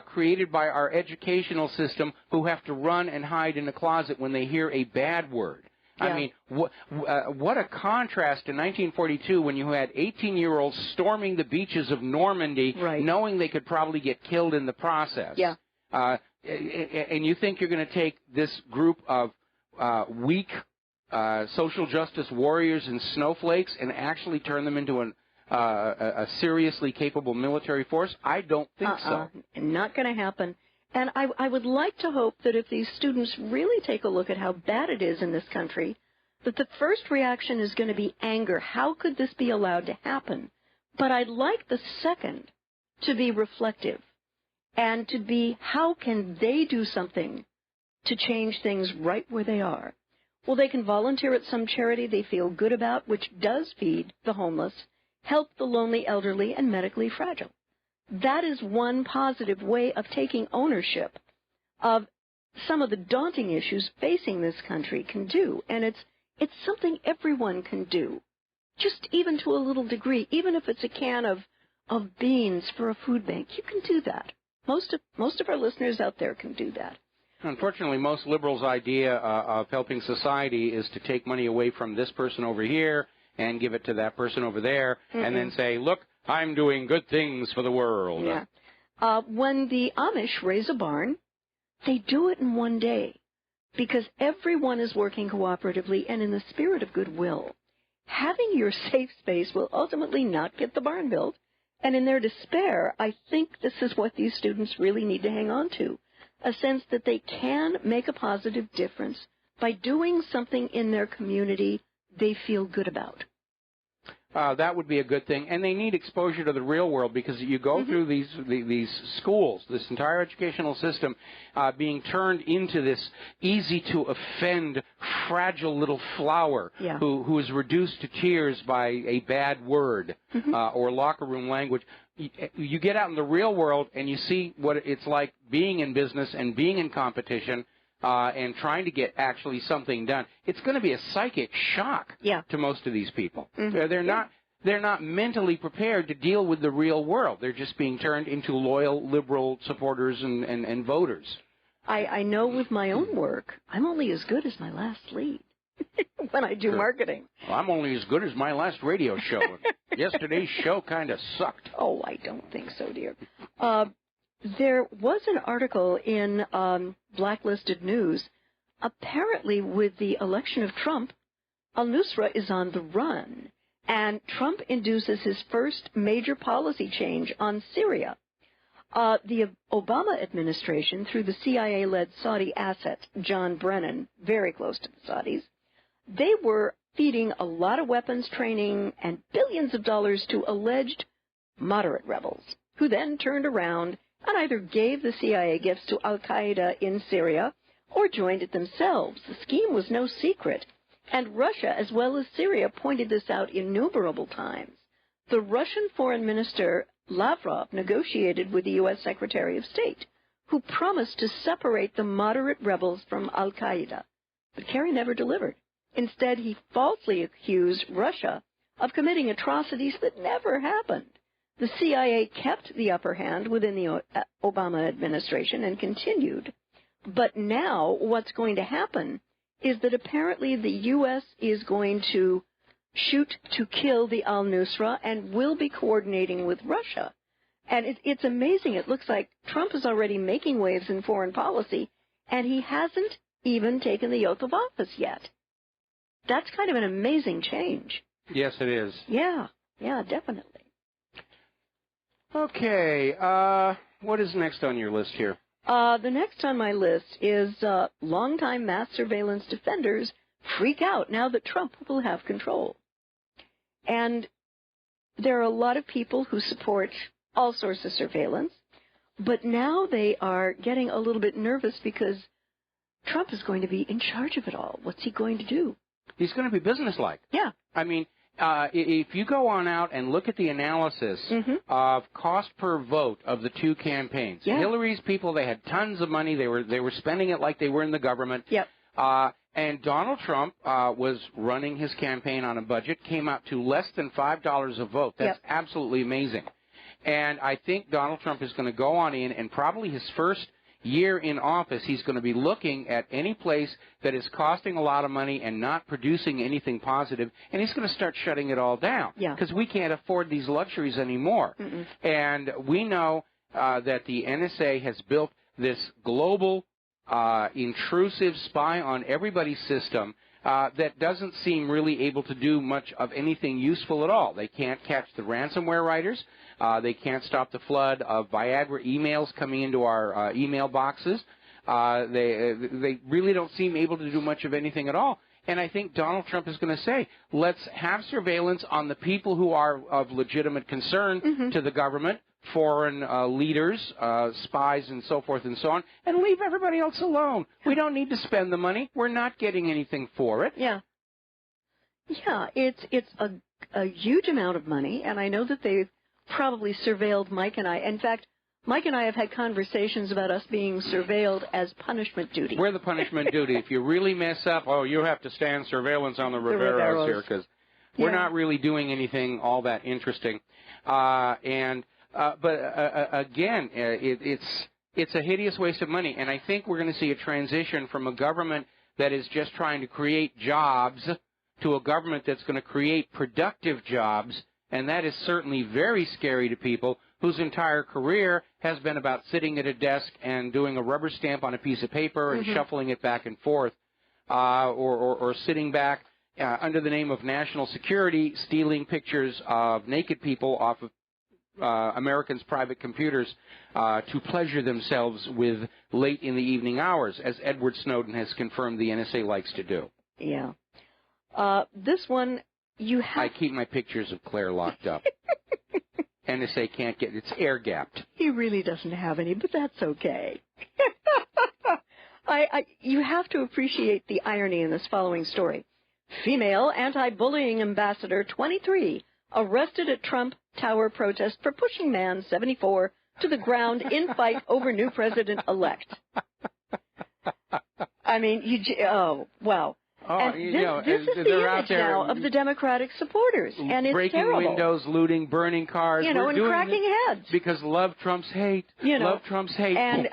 created by our educational system who have to run and hide in the closet when they hear a bad word? Yeah. I mean, what a contrast to 1942 when you had 18-year-olds storming the beaches of Normandy, knowing they could probably get killed in the process. Yeah. And you think you're going to take this group of weak social justice warriors and snowflakes and actually turn them into a seriously capable military force? I don't think so. Not going to happen. And I would like to hope that if these students really take a look at how bad it is in this country, that the first reaction is going to be anger. How could this be allowed to happen? But I'd like the second to be reflective and to be, how can they do something to change things right where they are? Well, they can volunteer at some charity they feel good about, which does feed the homeless, help the lonely, elderly, and medically fragile. That is one positive way of taking ownership of some of the daunting issues facing this country can do. And it's something everyone can do, just even to a little degree. Even if it's a can of beans for a food bank, you can do that. Most of our listeners out there can do that. Unfortunately, most liberals' idea of helping society is to take money away from this person over here and give it to that person over there, and then say, look, I'm doing good things for the world. Yeah. When the Amish raise a barn, they do it in one day because everyone is working cooperatively and in the spirit of goodwill. Having your safe space will ultimately not get the barn built, and in their despair, I think this is what these students really need to hang on to, a sense that they can make a positive difference by doing something in their community they feel good about. That would be a good thing. And they need exposure to the real world, because you go through these schools, this entire educational system being turned into this easy-to-offend, fragile little flower who is reduced to tears by a bad word or locker room language. You get out in the real world and you see what it's like being in business and being in competition and trying to get actually something done. It's going to be a psychic shock to most of these people. They're not mentally prepared to deal with the real world. They're just being turned into loyal liberal supporters and voters. I know with my own work, I'm only as good as my last lead when I do marketing. Well, I'm only as good as my last radio show. Yesterday's show kind of sucked. Oh, I don't think so, dear. There was an article in Blacklisted News. Apparently, with the election of Trump, al-Nusra is on the run, and Trump induces his first major policy change on Syria. The Obama administration, through the CIA-led Saudi asset, John Brennan, very close to the Saudis, they were feeding a lot of weapons training and billions of dollars to alleged moderate rebels, who then turned around and either gave the CIA gifts to al-Qaeda in Syria or joined it themselves. The scheme was no secret, and Russia, as well as Syria, pointed this out innumerable times. The Russian Foreign Minister Lavrov negotiated with the U.S. Secretary of State, who promised to separate the moderate rebels from al-Qaeda. But Kerry never delivered. Instead, he falsely accused Russia of committing atrocities that never happened. The CIA kept the upper hand within the Obama administration and continued. But now what's going to happen is that apparently the U.S. is going to shoot to kill the al-Nusra and will be coordinating with Russia. And it's amazing. It looks like Trump is already making waves in foreign policy, and he hasn't even taken the oath of office yet. That's kind of an amazing change. Yes, it is. Yeah, definitely. Okay, what is next on your list here? The next on my list is longtime mass surveillance defenders freak out now that Trump will have control. And there are a lot of people who support all sorts of surveillance, but now they are getting a little bit nervous because Trump is going to be in charge of it all. What's he going to do? He's going to be businesslike. Yeah. I mean, if you go on out and look at the analysis of cost per vote of the two campaigns, Hillary's people, they had tons of money. They were spending it like they were in the government. Yep. And Donald Trump was running his campaign on a budget, came out to less than $5 a vote. That's absolutely amazing. And I think Donald Trump is going to go on in, and probably his first year in office, he's going to be looking at any place that is costing a lot of money and not producing anything positive, and he's going to start shutting it all down. Because we can't afford these luxuries anymore. And we know that the NSA has built this global intrusive spy on everybody system that doesn't seem really able to do much of anything useful at all. They can't catch the ransomware writers. They can't stop the flood of Viagra emails coming into our email boxes. They really don't seem able to do much of anything at all. And I think Donald Trump is going to say, let's have surveillance on the people who are of legitimate concern to the government, foreign leaders, spies, and so forth and so on, and leave everybody else alone. We don't need to spend the money. We're not getting anything for it. Yeah. Yeah, it's a huge amount of money, and I know that they've probably surveilled Mike and I. In fact, Mike and I have had conversations about us being surveilled as punishment duty. We're the punishment duty. If you really mess up, you have to stand surveillance on the Riveros here, because we're not really doing anything all that interesting. But again, it's a hideous waste of money, and I think we're going to see a transition from a government that is just trying to create jobs to a government that's going to create productive jobs, and that is certainly very scary to people whose entire career has been about sitting at a desk and doing a rubber stamp on a piece of paper and shuffling it back and forth, or sitting back under the name of national security, stealing pictures of naked people off of Americans' private computers to pleasure themselves with late in the evening hours, as Edward Snowden has confirmed the NSA likes to do. Yeah. This one, you have... I keep my pictures of Claire locked up. NSA can't get... It's air-gapped. He really doesn't have any, but that's okay. You have to appreciate the irony in this following story. Female anti-bullying ambassador 23 arrested at Trump Tower protest for pushing man 74 to the ground in fight over new president-elect. I mean, wow. And this is the image now of the Democratic supporters, and it's breaking terrible. Windows, looting, burning cars. And cracking heads. Because love trumps hate. Love trumps hate. And,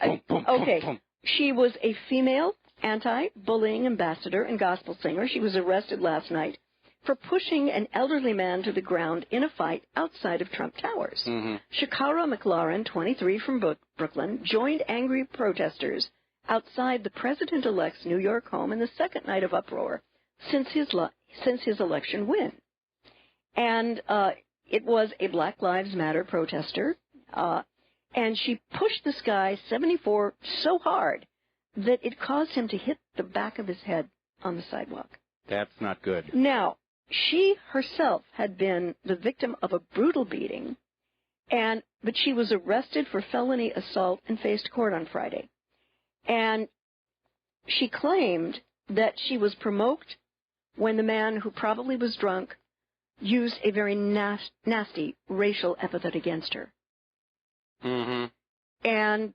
she was a female anti-bullying ambassador and gospel singer. She was arrested last night for pushing an elderly man to the ground in a fight outside of Trump Towers. Shakara McLaurin, 23, from Brooklyn, joined angry protesters outside the president-elect's New York home in the second night of uproar since his election win. And it was a Black Lives Matter protester, and she pushed this guy, 74, so hard that it caused him to hit the back of his head on the sidewalk. That's not good. Now, she herself had been the victim of a brutal beating, but she was arrested for felony assault and faced court on Friday. And she claimed that she was provoked when the man, who probably was drunk, used a very nasty racial epithet against her. And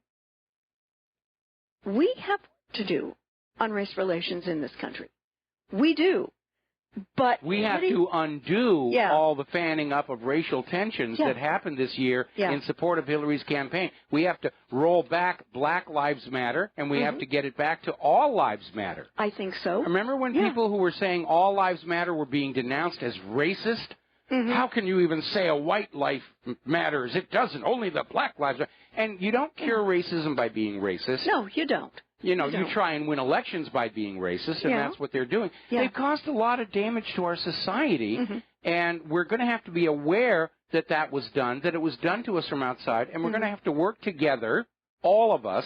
we have to do on race relations in this country. We do. But we have to undo all the fanning up of racial tensions that happened this year in support of Hillary's campaign. We have to roll back Black Lives Matter, and we have to get it back to All Lives Matter. I think so. Remember when people who were saying All Lives Matter were being denounced as racist? How can you even say a white life matters? It doesn't. Only the Black lives matter. And you don't cure racism by being racist. No, you don't. You try and win elections by being racist, and that's what they're doing. They've caused a lot of damage to our society, and we're going to have to be aware that that was done, that it was done to us from outside, and we're going to have to work together, all of us,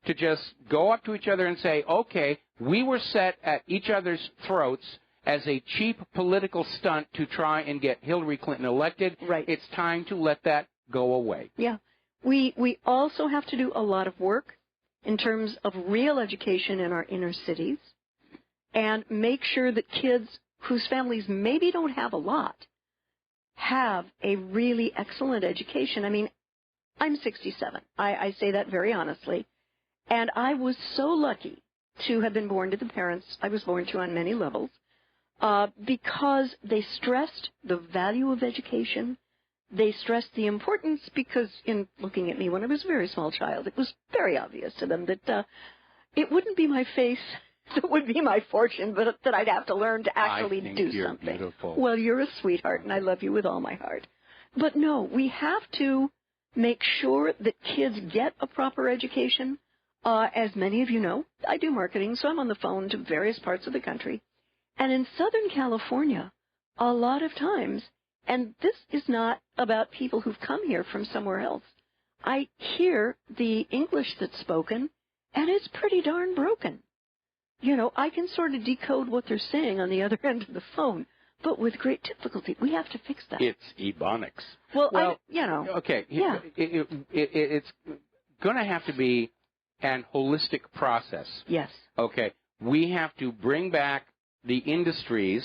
to just go up to each other and say, okay, we were set at each other's throats as a cheap political stunt to try and get Hillary Clinton elected. It's time to let that go away. Yeah. We also have to do a lot of work in terms of real education in our inner cities and make sure that kids whose families maybe don't have a lot have a really excellent education. I mean, I'm 67. I say that very honestly. And I was so lucky to have been born to the parents I was born to on many levels because they stressed the value of education. They stressed the importance because in looking at me when I was a very small child, it was very obvious to them that it wouldn't be my face that would be my fortune, but that I'd have to learn to actually do something. Beautiful. Well, you're a sweetheart, and I love you with all my heart. But no, we have to make sure that kids get a proper education. As many of you know, I do marketing, so I'm on the phone to various parts of the country. And in Southern California, a lot of times, and this is not about people who've come here from somewhere else, I hear the English that's spoken, and it's pretty darn broken. You know, I can sort of decode what they're saying on the other end of the phone, but with great difficulty. We have to fix that. It's Ebonics. Well, you know. Okay. Yeah. It's going to have to be an holistic process. Yes. Okay. We have to bring back the industries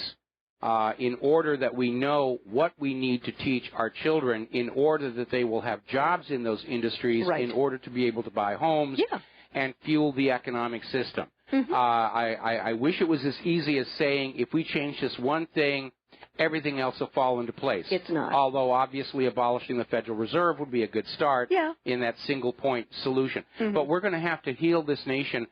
in order that we know what we need to teach our children in order that they will have jobs in those industries in order to be able to buy homes and fuel the economic system. I wish it was as easy as saying if we change this one thing, everything else will fall into place. It's not. Although obviously abolishing the Federal Reserve would be a good start in that single point solution. But we're going to have to heal this nation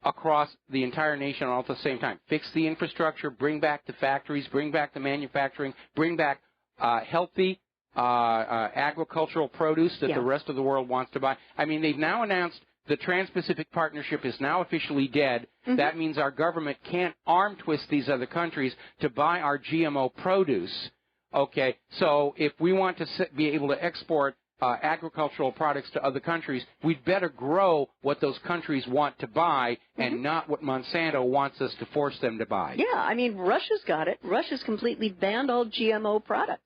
across the entire nation all at the same time. Fix the infrastructure, bring back the factories, bring back the manufacturing, bring back healthy agricultural produce that the rest of the world wants to buy. I mean, they've now announced the Trans-Pacific Partnership is now officially dead. That means our government can't arm twist these other countries to buy our GMO produce. Okay, so if we want to be able to export agricultural products to other countries, we'd better grow what those countries want to buy and not what Monsanto wants us to force them to buy. Yeah, I mean, Russia's got it. Russia's completely banned all GMO products.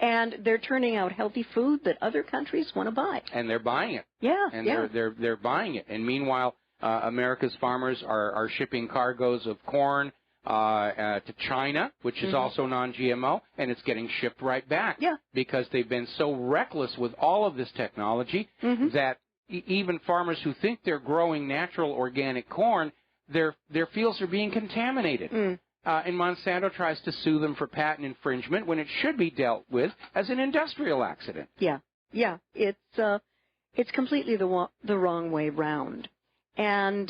And they're turning out healthy food that other countries want to buy. And they're buying it. Yeah, and they're buying it. And meanwhile, America's farmers are shipping cargoes of corn to China, which is also non-GMO, and it's getting shipped right back. Yeah. Because they've been so reckless with all of this technology that even farmers who think they're growing natural organic corn, their fields are being contaminated. And Monsanto tries to sue them for patent infringement when it should be dealt with as an industrial accident. Yeah, it's completely the wrong way round. And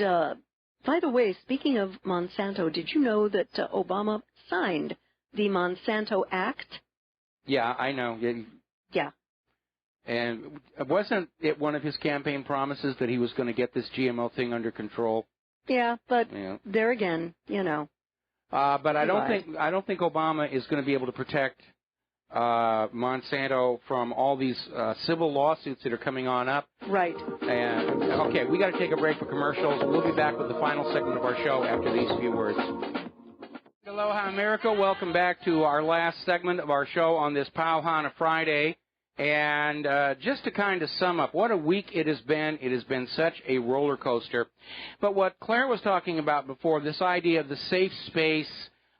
by the way, speaking of Monsanto, did you know that Obama signed the Monsanto Act? Yeah, I know. Yeah. And wasn't it one of his campaign promises that he was going to get this GMO thing under control? Yeah, but there again, you know. But I don't think Obama is going to be able to protect Monsanto from all these civil lawsuits that are coming on up. Right. And okay, we got to take a break for commercials. We'll be back with the final segment of our show after these few words. Aloha, America. Welcome back to our last segment of our show on this Pauhana Friday. And just to kind of sum up, what a week it has been such a roller coaster. But what Claire was talking about before, this idea of the safe space,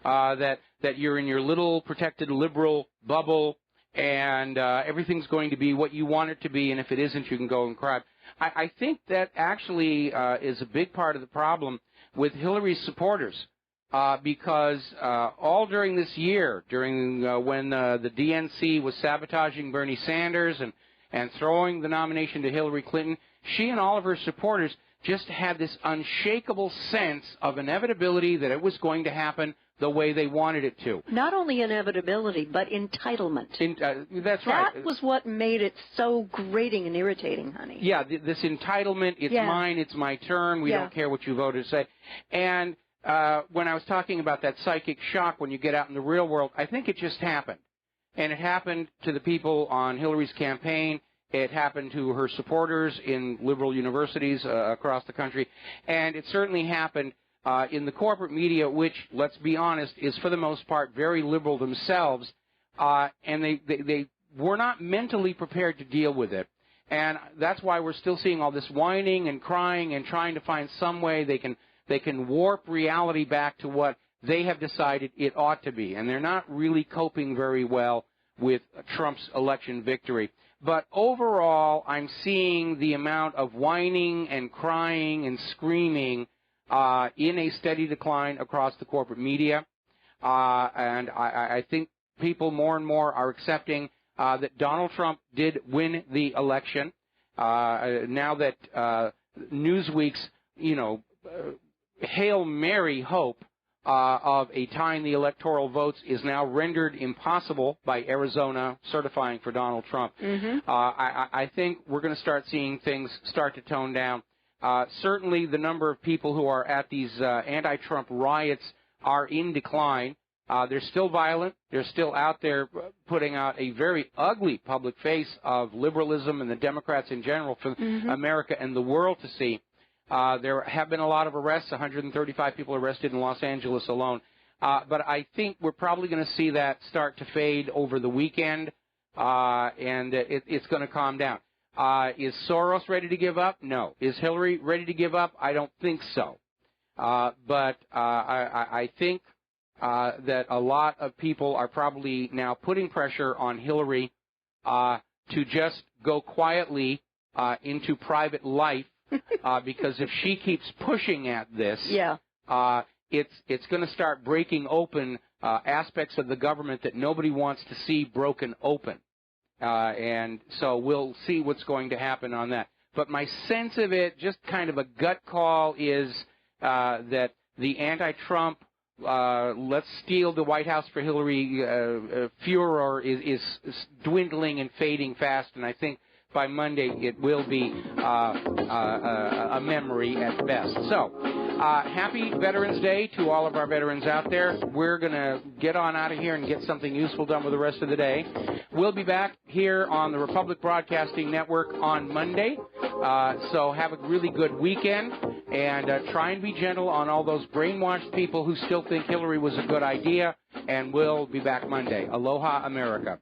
that you're in your little protected liberal bubble and everything's going to be what you want it to be, and if it isn't, you can go and cry. I think that actually is a big part of the problem with Hillary's supporters. Because all during this year, when the DNC was sabotaging Bernie Sanders and throwing the nomination to Hillary Clinton, she and all of her supporters just had this unshakable sense of inevitability that it was going to happen the way they wanted it to. Not only inevitability, but entitlement. That's right. That was what made it so grating and irritating, honey. Yeah, this entitlement, it's mine, it's my turn, we don't care what you voted to say. And when I was talking about that psychic shock when you get out in the real world, I think it just happened. And it happened to the people on Hillary's campaign. It happened to her supporters in liberal universities across the country. And it certainly happened in the corporate media, which, let's be honest, is for the most part very liberal themselves. And they were not mentally prepared to deal with it. And that's why we're still seeing all this whining and crying and trying to find some way they can warp reality back to what they have decided it ought to be. And they're not really coping very well with Trump's election victory. But overall, I'm seeing the amount of whining and crying and screaming in a steady decline across the corporate media. And I think people more and more are accepting that Donald Trump did win the election. Now that Newsweek's, Hail Mary hope of a tying the electoral votes is now rendered impossible by Arizona certifying for Donald Trump. I think we're going to start seeing things start to tone down. Certainly the number of people who are at these anti-Trump riots are in decline. They're still violent. They're still out there putting out a very ugly public face of liberalism and the Democrats in general for America and the world to see. There have been a lot of arrests, 135 people arrested in Los Angeles alone. But I think we're probably going to see that start to fade over the weekend, and it's going to calm down. Is Soros ready to give up? No. Is Hillary ready to give up? I don't think so. But I think that a lot of people are probably now putting pressure on Hillary to just go quietly into private life, because if she keeps pushing at this, it's going to start breaking open aspects of the government that nobody wants to see broken open. And so we'll see what's going to happen on that. But my sense of it, just kind of a gut call, is that the anti-Trump, let's steal the White House for Hillary furor is dwindling and fading fast, and I think by Monday it will be a memory at best. So, happy Veterans Day to all of our veterans out there. We're going to get on out of here and get something useful done with the rest of the day. We'll be back here on the Republic Broadcasting Network on Monday. So have a really good weekend, and try and be gentle on all those brainwashed people who still think Hillary was a good idea, and we'll be back Monday. Aloha, America.